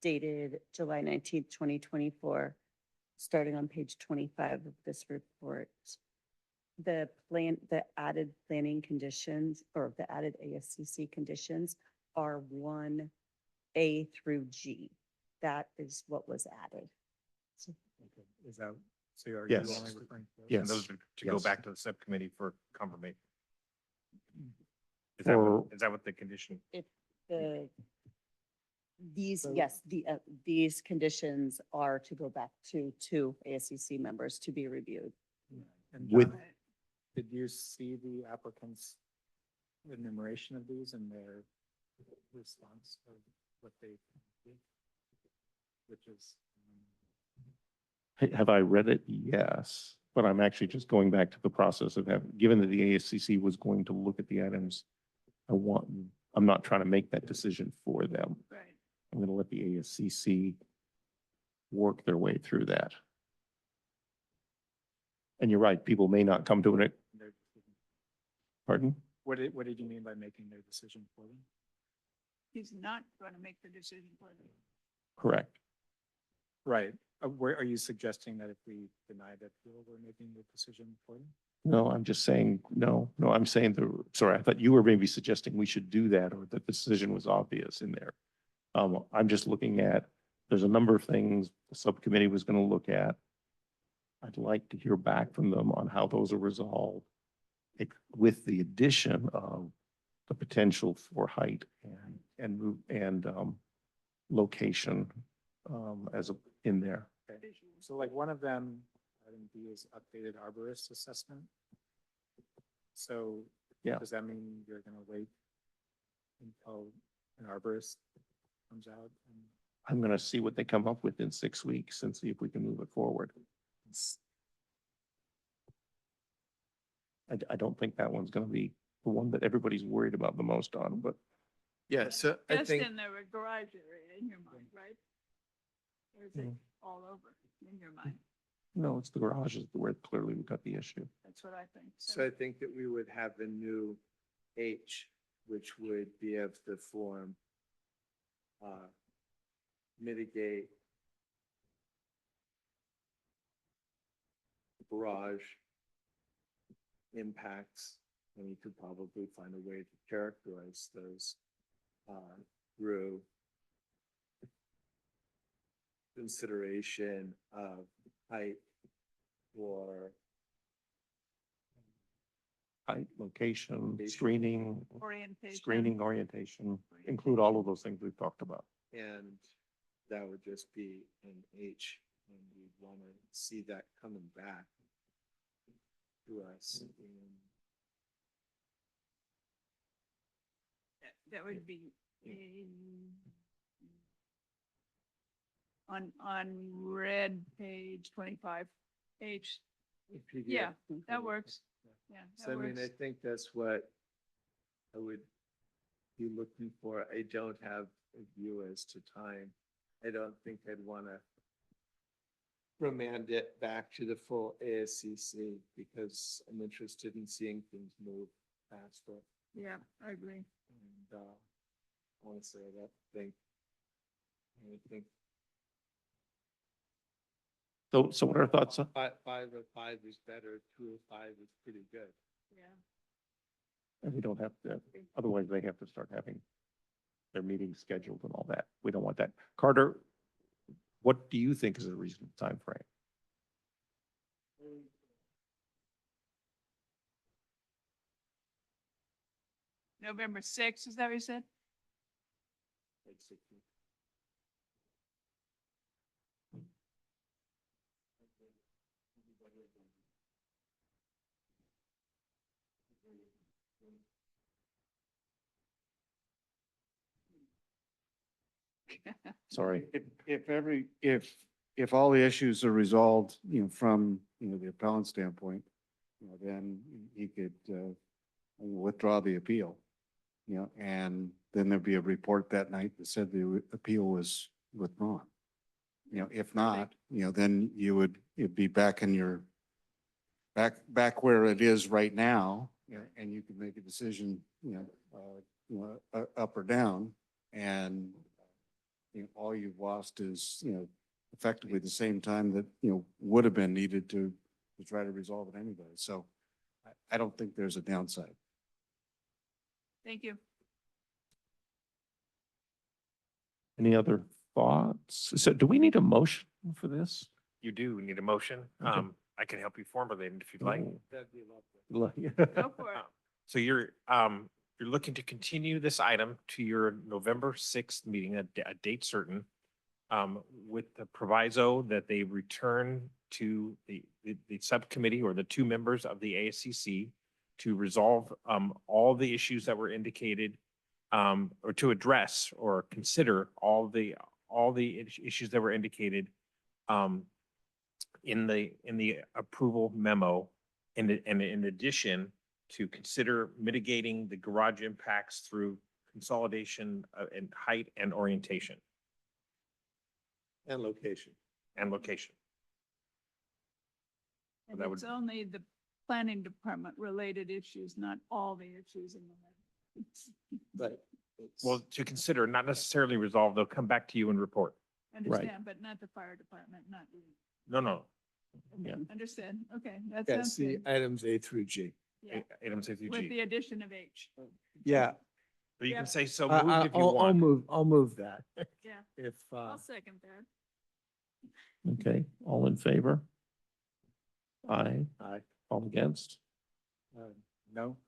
dated July 19th, 2024, starting on page 25 of this report. The added planning conditions or the added ASCC conditions are 1A through G. That is what was added. Okay. Is that, so are you Yes. only referring to? those? Yes. And those are to go Yes. back to the subcommittee for confirmation. For- Is that what the condition? These conditions are to go back to two ASCC members to be reviewed. And With- John, did you see the applicant's enumeration of these and their response of what they did? Which is, Have I read it? Yes, but I'm actually just going back to the process of having, given that the ASCC was going to look at the items. I'm not trying to make that decision for them. Right. I'm gonna let the ASCC work their way through that. And you're right, people may not come to it. Their decision. Pardon? What did you mean by making their decision for them? He's not going to make the decision for them. Correct. Right. Where are you suggesting that if we deny that appeal, we're making the decision for them? No, I'm just saying, no, I'm saying sorry, I thought you were maybe suggesting we should do that or that the decision was obvious in there. I'm just looking at, there's a number of things the subcommittee was going to look at. I'd like to hear back from them on how those are resolved with the addition of the potential for height and location in there. Okay. So like one of them, item B is updated arborist assessment. So Yeah. does that mean you're gonna wait until an arborist comes out? And I'm going to see what they come up with in 6 weeks and see if we can move it forward. I don't think that one's going to be the one that everybody's worried about the most on, but Yeah, so I Just think, in the garage area in your mind, right? Or is it all over in your mind? no, it's the garages where clearly we got the issue. That's what I think. so I think that we would have a new H, which would be of the form mitigate barrage impacts, and you could probably find a way to characterize those through consideration of height or Height, location, Location. Orientation. orientation, include all of those things we've talked about. and that would just be an H, and we'd want to see that coming back to us That would be in, on red page 25, H. in PDF. Yeah, that works. Yeah, So that I mean, I works. think that's what I would be looking for. I don't have a view as to time. I don't think I'd want to remand it back to the full ASCC because I'm interested in seeing things move faster. Yeah, I agree. And honestly, I don't think, I think So what are our thoughts? five of five is better, 2 of 5 is pretty good. Yeah. And we don't have to, otherwise they have to start having their meetings scheduled and all that. We don't want that. Carter, what do you think is a reasonable time frame? November 6th, is that what you said? Basically. Sorry. If all the issues are resolved, from, the appellant standpoint, then he could, withdraw the appeal, and then there'd be a report that night that said the appeal was withdrawn. If not, then it'd be back in your, back where it is right now, and you can make a decision, up or down, and all you've lost is, effectively the same time that, would have been needed to try to resolve it anyway. So I don't think there's a downside. Thank you. Any other thoughts? So do we need a motion for this? You do need a motion. Okay. I can help you formulate it if you'd like. That'd be lovely. Go for it. So you're looking to continue this item to your November 6th meeting, a date certain, with the proviso that they return to the subcommittee or the 2 members of the ASCC to resolve all the issues that were indicated, or to address or consider all the issues that were indicated in the approval memo, in addition to consider mitigating the garage impacts through consolidation in height and orientation And location. and location. And That it's would- only the planning department related issues, not all the issues in the letter. But. Well, to consider, not necessarily resolve, they'll come back to you and report. Understand, but not the fire department, not you. No, no. Okay, Yeah. Understand, okay, that Yeah, sounds see good. items A through G. Yeah, Items A through with G. the addition of H. Yeah. But you Yeah. can say so moved if you I'll want. I'll move that. Yeah, If, I'll second that. Okay, all in favor? Aye. Aye. All against? No.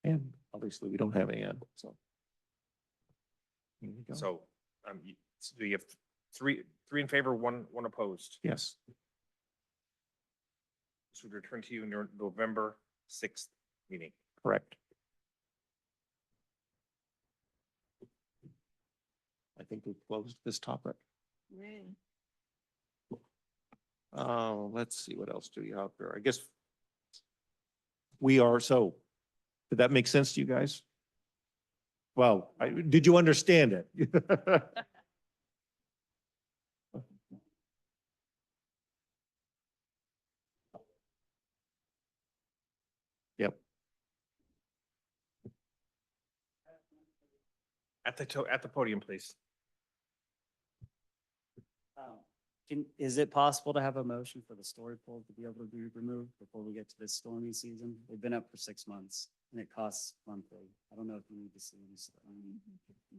And obviously, we don't have Ann, so. Here we go. So, so you have three in favor, one opposed. Yes, This would return to you in your November 6th meeting. correct. I think we've closed this topic. Really? Let's see, what else do you have there? I guess we are, so, did that make sense to you guys? Well, did you understand it? Yep, At the podium, please. Is it possible to have a motion for the story poles to be able to be removed before we get to this stormy season? They've been up for 6 months and it costs monthly. I don't know if you need to see these.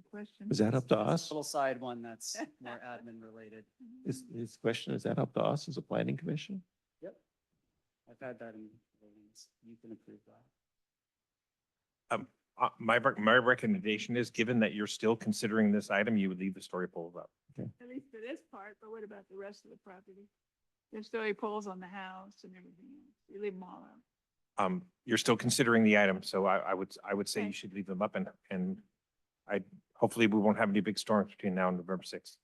Question. is that up to us? Little side one that's more admin related. Is the question, is that up to us as a planning commission? Yep. I've had that in meetings. You can approve that. My recommendation is, given that you're still considering this item, you would leave the story poles up. At least for this part, but what about the rest of the property? There's story poles on the house and everything else. You leave them all out. You're still considering the item, so I would say you Okay. should leave them up and hopefully we won't have any big storms between now and November 6th.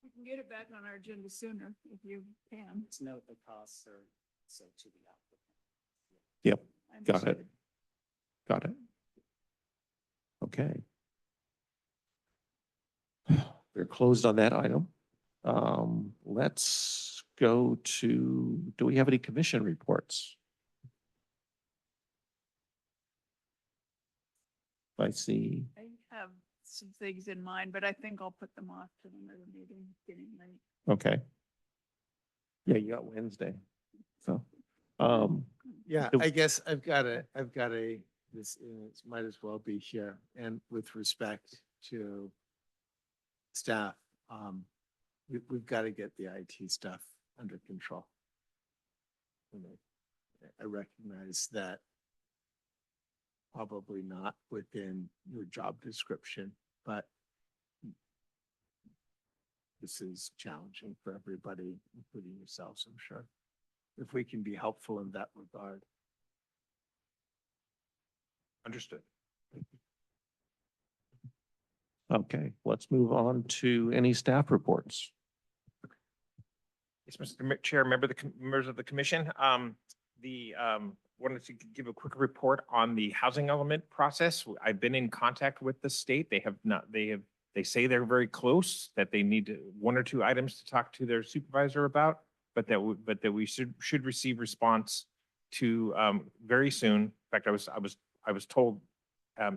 We can get it back on our agenda sooner if you can. Let's note the costs are so to the applicant. Yep, I got it. understood. Got it. Okay. We're closed on that item. Let's go to, do we have any commission reports? I see. I have some things in mind, but I think I'll put them off to another meeting, getting late. Okay. Yeah, you got Wednesday. So, Yeah, Do- I guess I've got this might as well be here. And with respect to staff, we've got to get the IT stuff under control. And I recognize that probably not within your job description, but this is challenging for everybody, including yourselves, I'm sure. If we can be helpful in that regard. Understood. okay, let's move on to any staff reports. Yes, Mr. Chair, members of the commission, wanted to give a quick report on the housing element process. I've been in contact with the state. They say they're very close, that they need one or two items to talk to their supervisor about, but that we should receive response to very soon. In fact, I was told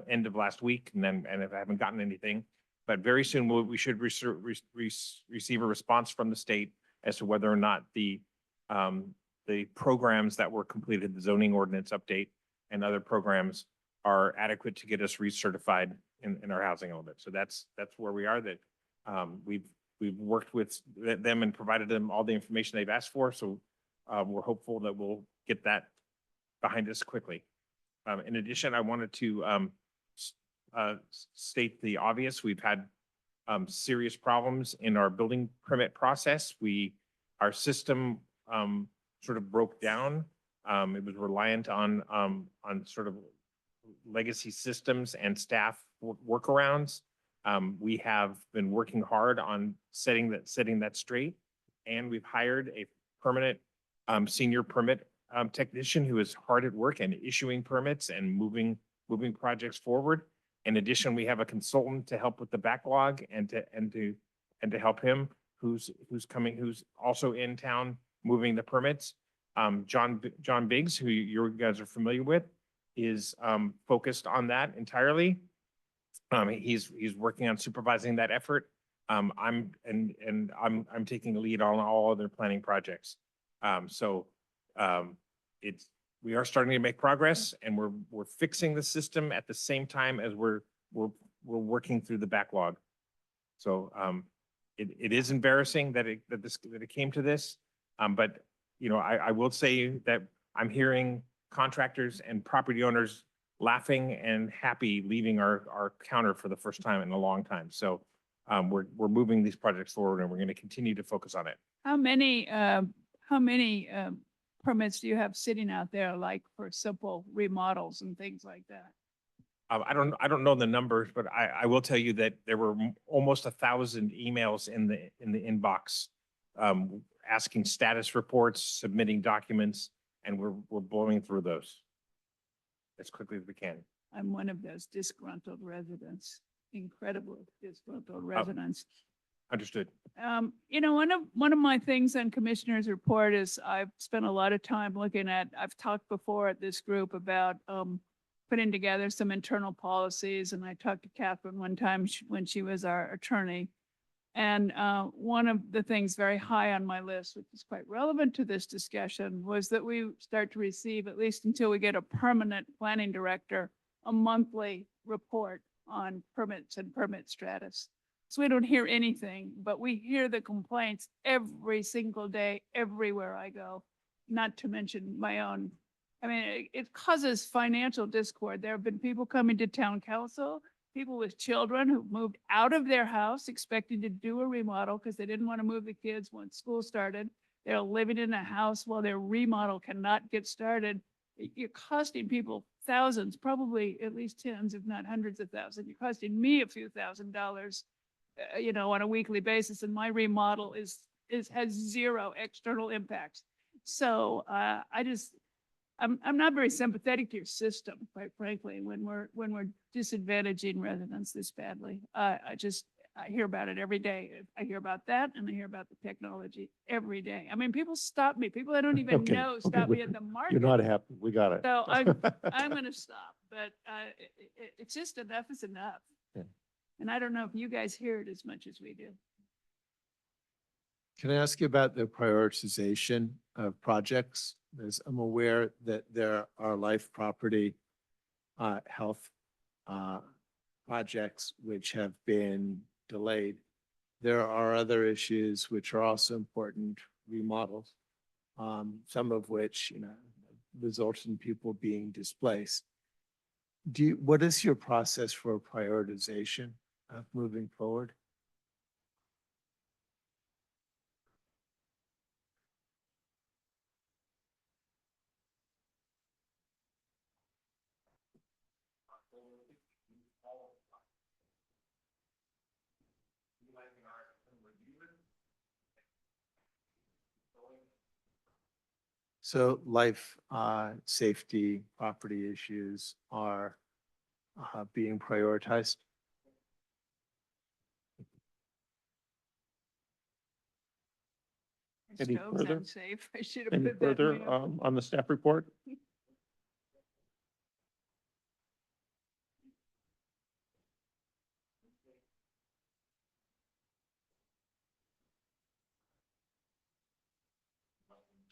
end of last week, and if I haven't gotten anything, but very soon we should receive a response from the state as to whether or not the programs that were completed, the zoning ordinance update and other programs are adequate to get us recertified in our housing element. So that's where we are, that we've worked with them and provided them all the information they've asked for. So we're hopeful that we'll get that behind us quickly. In addition, I wanted to state the obvious. We've had serious problems in our building permit process. Our system sort of broke down. It was reliant on sort of legacy systems and staff workarounds. We have been working hard on setting that straight. And we've hired a permanent senior permit technician who is hard at work and issuing permits and moving projects forward. In addition, we have a consultant to help with the backlog and to help him who's also in town moving the permits. John Biggs, who you guys are familiar with, is focused on that entirely. He's working on supervising that effort. I'm taking the lead on all other planning projects. We are starting to make progress, and we're fixing the system at the same time as we're working through the backlog. So it is embarrassing that it came to this. But you know, I will say that I'm hearing contractors and property owners laughing and happy leaving our counter for the first time in a long time. So we're moving these projects forward, and we're going to continue to focus on it. How many permits do you have sitting out there, like for simple remodels and things like that? I don't know the numbers, but I will tell you that there were almost 1,000 emails in the inbox asking status reports, submitting documents, and we're blowing through those as quickly as we can. I'm one of those disgruntled residents, incredibly disgruntled residents. Understood. You know, one of my things on Commissioner's report is I've spent a lot of time looking at, I've talked before at this group about putting together some internal policies, and I talked to Catherine one time when she was our attorney. And one of the things very high on my list, which is quite relevant to this discussion, was that we start to receive, at least until we get a permanent planning director, a monthly report on permits and permit status. So we don't hear anything, but we hear the complaints every single day, everywhere I go, not to mention my own. I mean, it causes financial discord. There have been people coming to town council, people with children who moved out of their house expecting to do a remodel because they didn't want to move the kids once school started. They're living in a house while their remodel cannot get started. You're costing people thousands, probably at least tens, if not hundreds of thousands. You're costing me a few $1,000s. You know, on a weekly basis, and my remodel has zero external impacts. So I'm not very sympathetic to your system, quite frankly, when we're disadvantaging residents this badly. I hear about it every day. I hear about that, and I hear about the technology every day. I mean, people stop me. People I don't even Okay, know okay, stop me at the market. You're not happy. We got it. So I'm going to stop, but it's just enough is enough. Yeah. And I don't know if you guys hear it as much as we do. Can I ask you about the prioritization of projects? As I'm aware that there are life property, health projects which have been delayed. There are other issues which are also important, remodels, some of which, you know, result in people being displaced. What is your process for prioritization of moving forward? So life, safety, property issues are being prioritized. My Any stove's further? unsafe. I should have Any put that. further way up. on the staff report?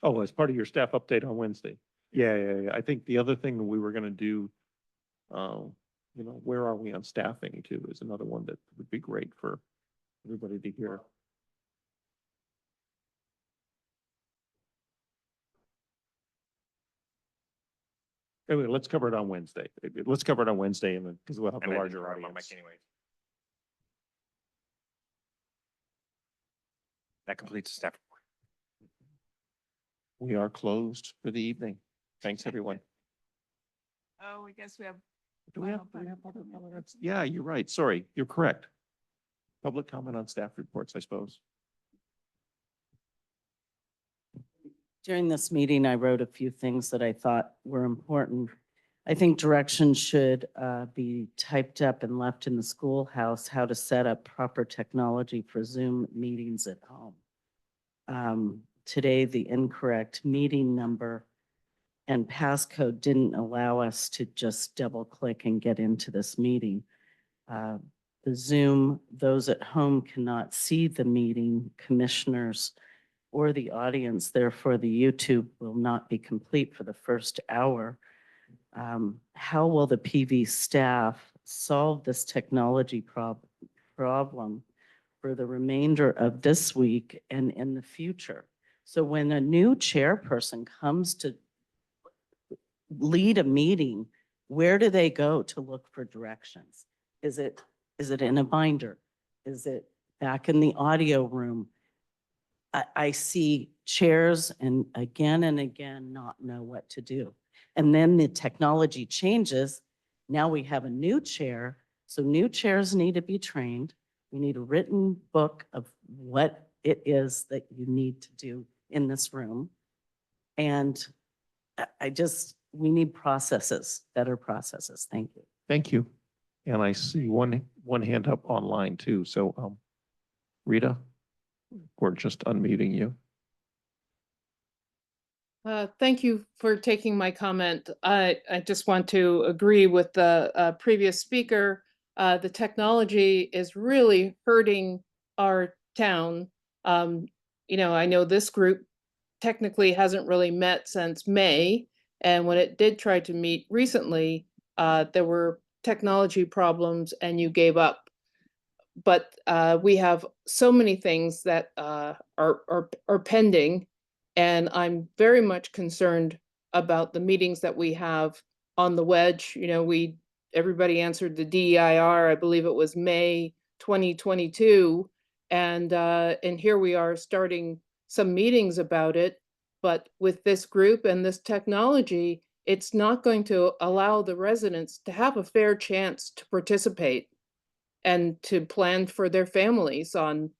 Oh, as part of your staff update on Wednesday. Yeah. I think the other thing that we were gonna do, you know, where are we on staffing too, is another one that would be great for everybody to hear. Anyway, let's cover it on Wednesday. Let's cover it on Wednesday, and then, because we'll have And a I larger didn't run my mic audience. anyways. That completes the staff report. We are closed for the evening. Thanks, everyone. Oh, I guess we have. Do we have final other comment. comments? Yeah, you're right. Sorry, you're correct. Public comment on staff reports, I suppose. During this meeting, I wrote a few things that I thought were important. I think directions should be typed up and left in the schoolhouse, how to set up proper technology for Zoom meetings at home. Today, the incorrect meeting number and passcode didn't allow us to just double click and get into this meeting. The Zoom, those at home cannot see the meeting, commissioners or the audience, therefore the YouTube will not be complete for the first hour. How will the PV staff solve this technology problem for the remainder of this week and in the future? So when a new chairperson comes to lead a meeting, where do they go to look for directions? Is it in a binder? Is it back in the audio room? I see chairs and again not know what to do. And then the technology changes. Now we have a new chair. So new chairs need to be trained. We need a written book of what it is that you need to do in this room. And we need processes, better processes. Thank you. Thank you. And I see one hand up online too. So, Rita, we're just unmuting you. Thank you for taking my comment. I just want to agree with the previous speaker. The technology is really hurting our town. I know this group technically hasn't really met since May. And when it did try to meet recently, there were technology problems and you gave up. But we have so many things that are pending. And I'm very much concerned about the meetings that we have on the wedge. Everybody answered the DEIR, I believe it was May 2022. And here we are starting some meetings about it. But with this group and this technology, it's not going to allow the residents to have a fair chance to participate and to plan for their families on,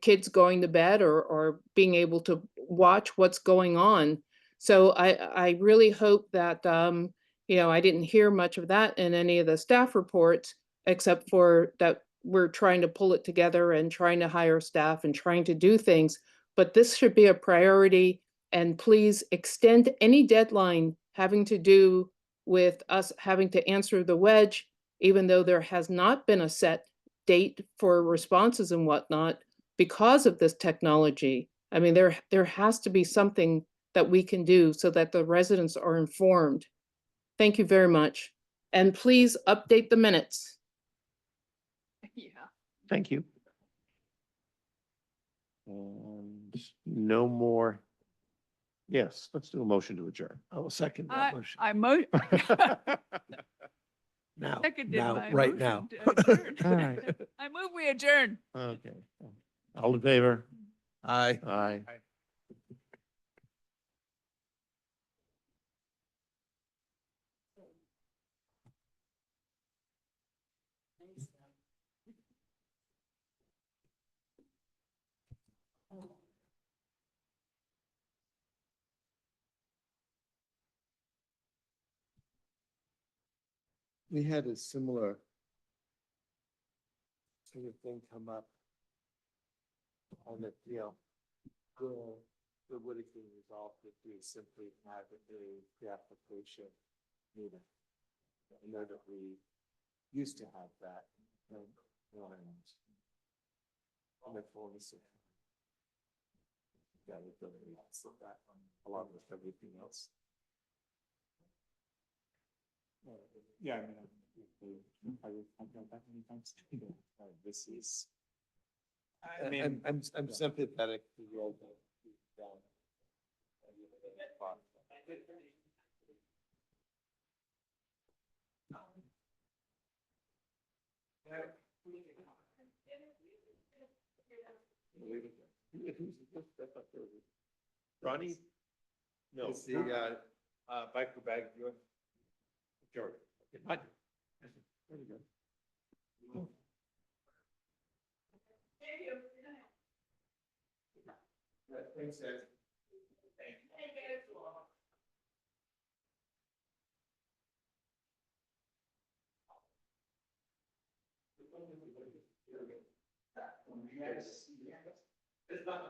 kids going to bed or being able to watch what's going on. So I really hope that, I didn't hear much of that in any of the staff reports, except for that we're trying to pull it together and trying to hire staff and trying to do things. But this should be a priority, and please extend any deadline having to do with us having to answer the wedge, even though there has not been a set date for responses and whatnot because of this technology. I mean, there has to be something that we can do so that the residents are informed. Thank you very much. And please update the minutes. Yeah. Thank you. And no more. Yes, let's do a motion to adjourn. I will second I that motion. Now, seconded my right motion now. to adjourn. All right. I move we adjourn. Okay. All in favor? Aye. Aye. We had a similar sort of thing come up on the, the would have been resolved if we simply had a pre-application meeting. I know that we used to have that. And the fullness of that ability to sit that along with everything else. Yeah, I mean, I've done that many times. This is. I'm sympathetic to the old. Ronnie? No. It's the, biker bag, George. There you go. Thanks, guys. It's not,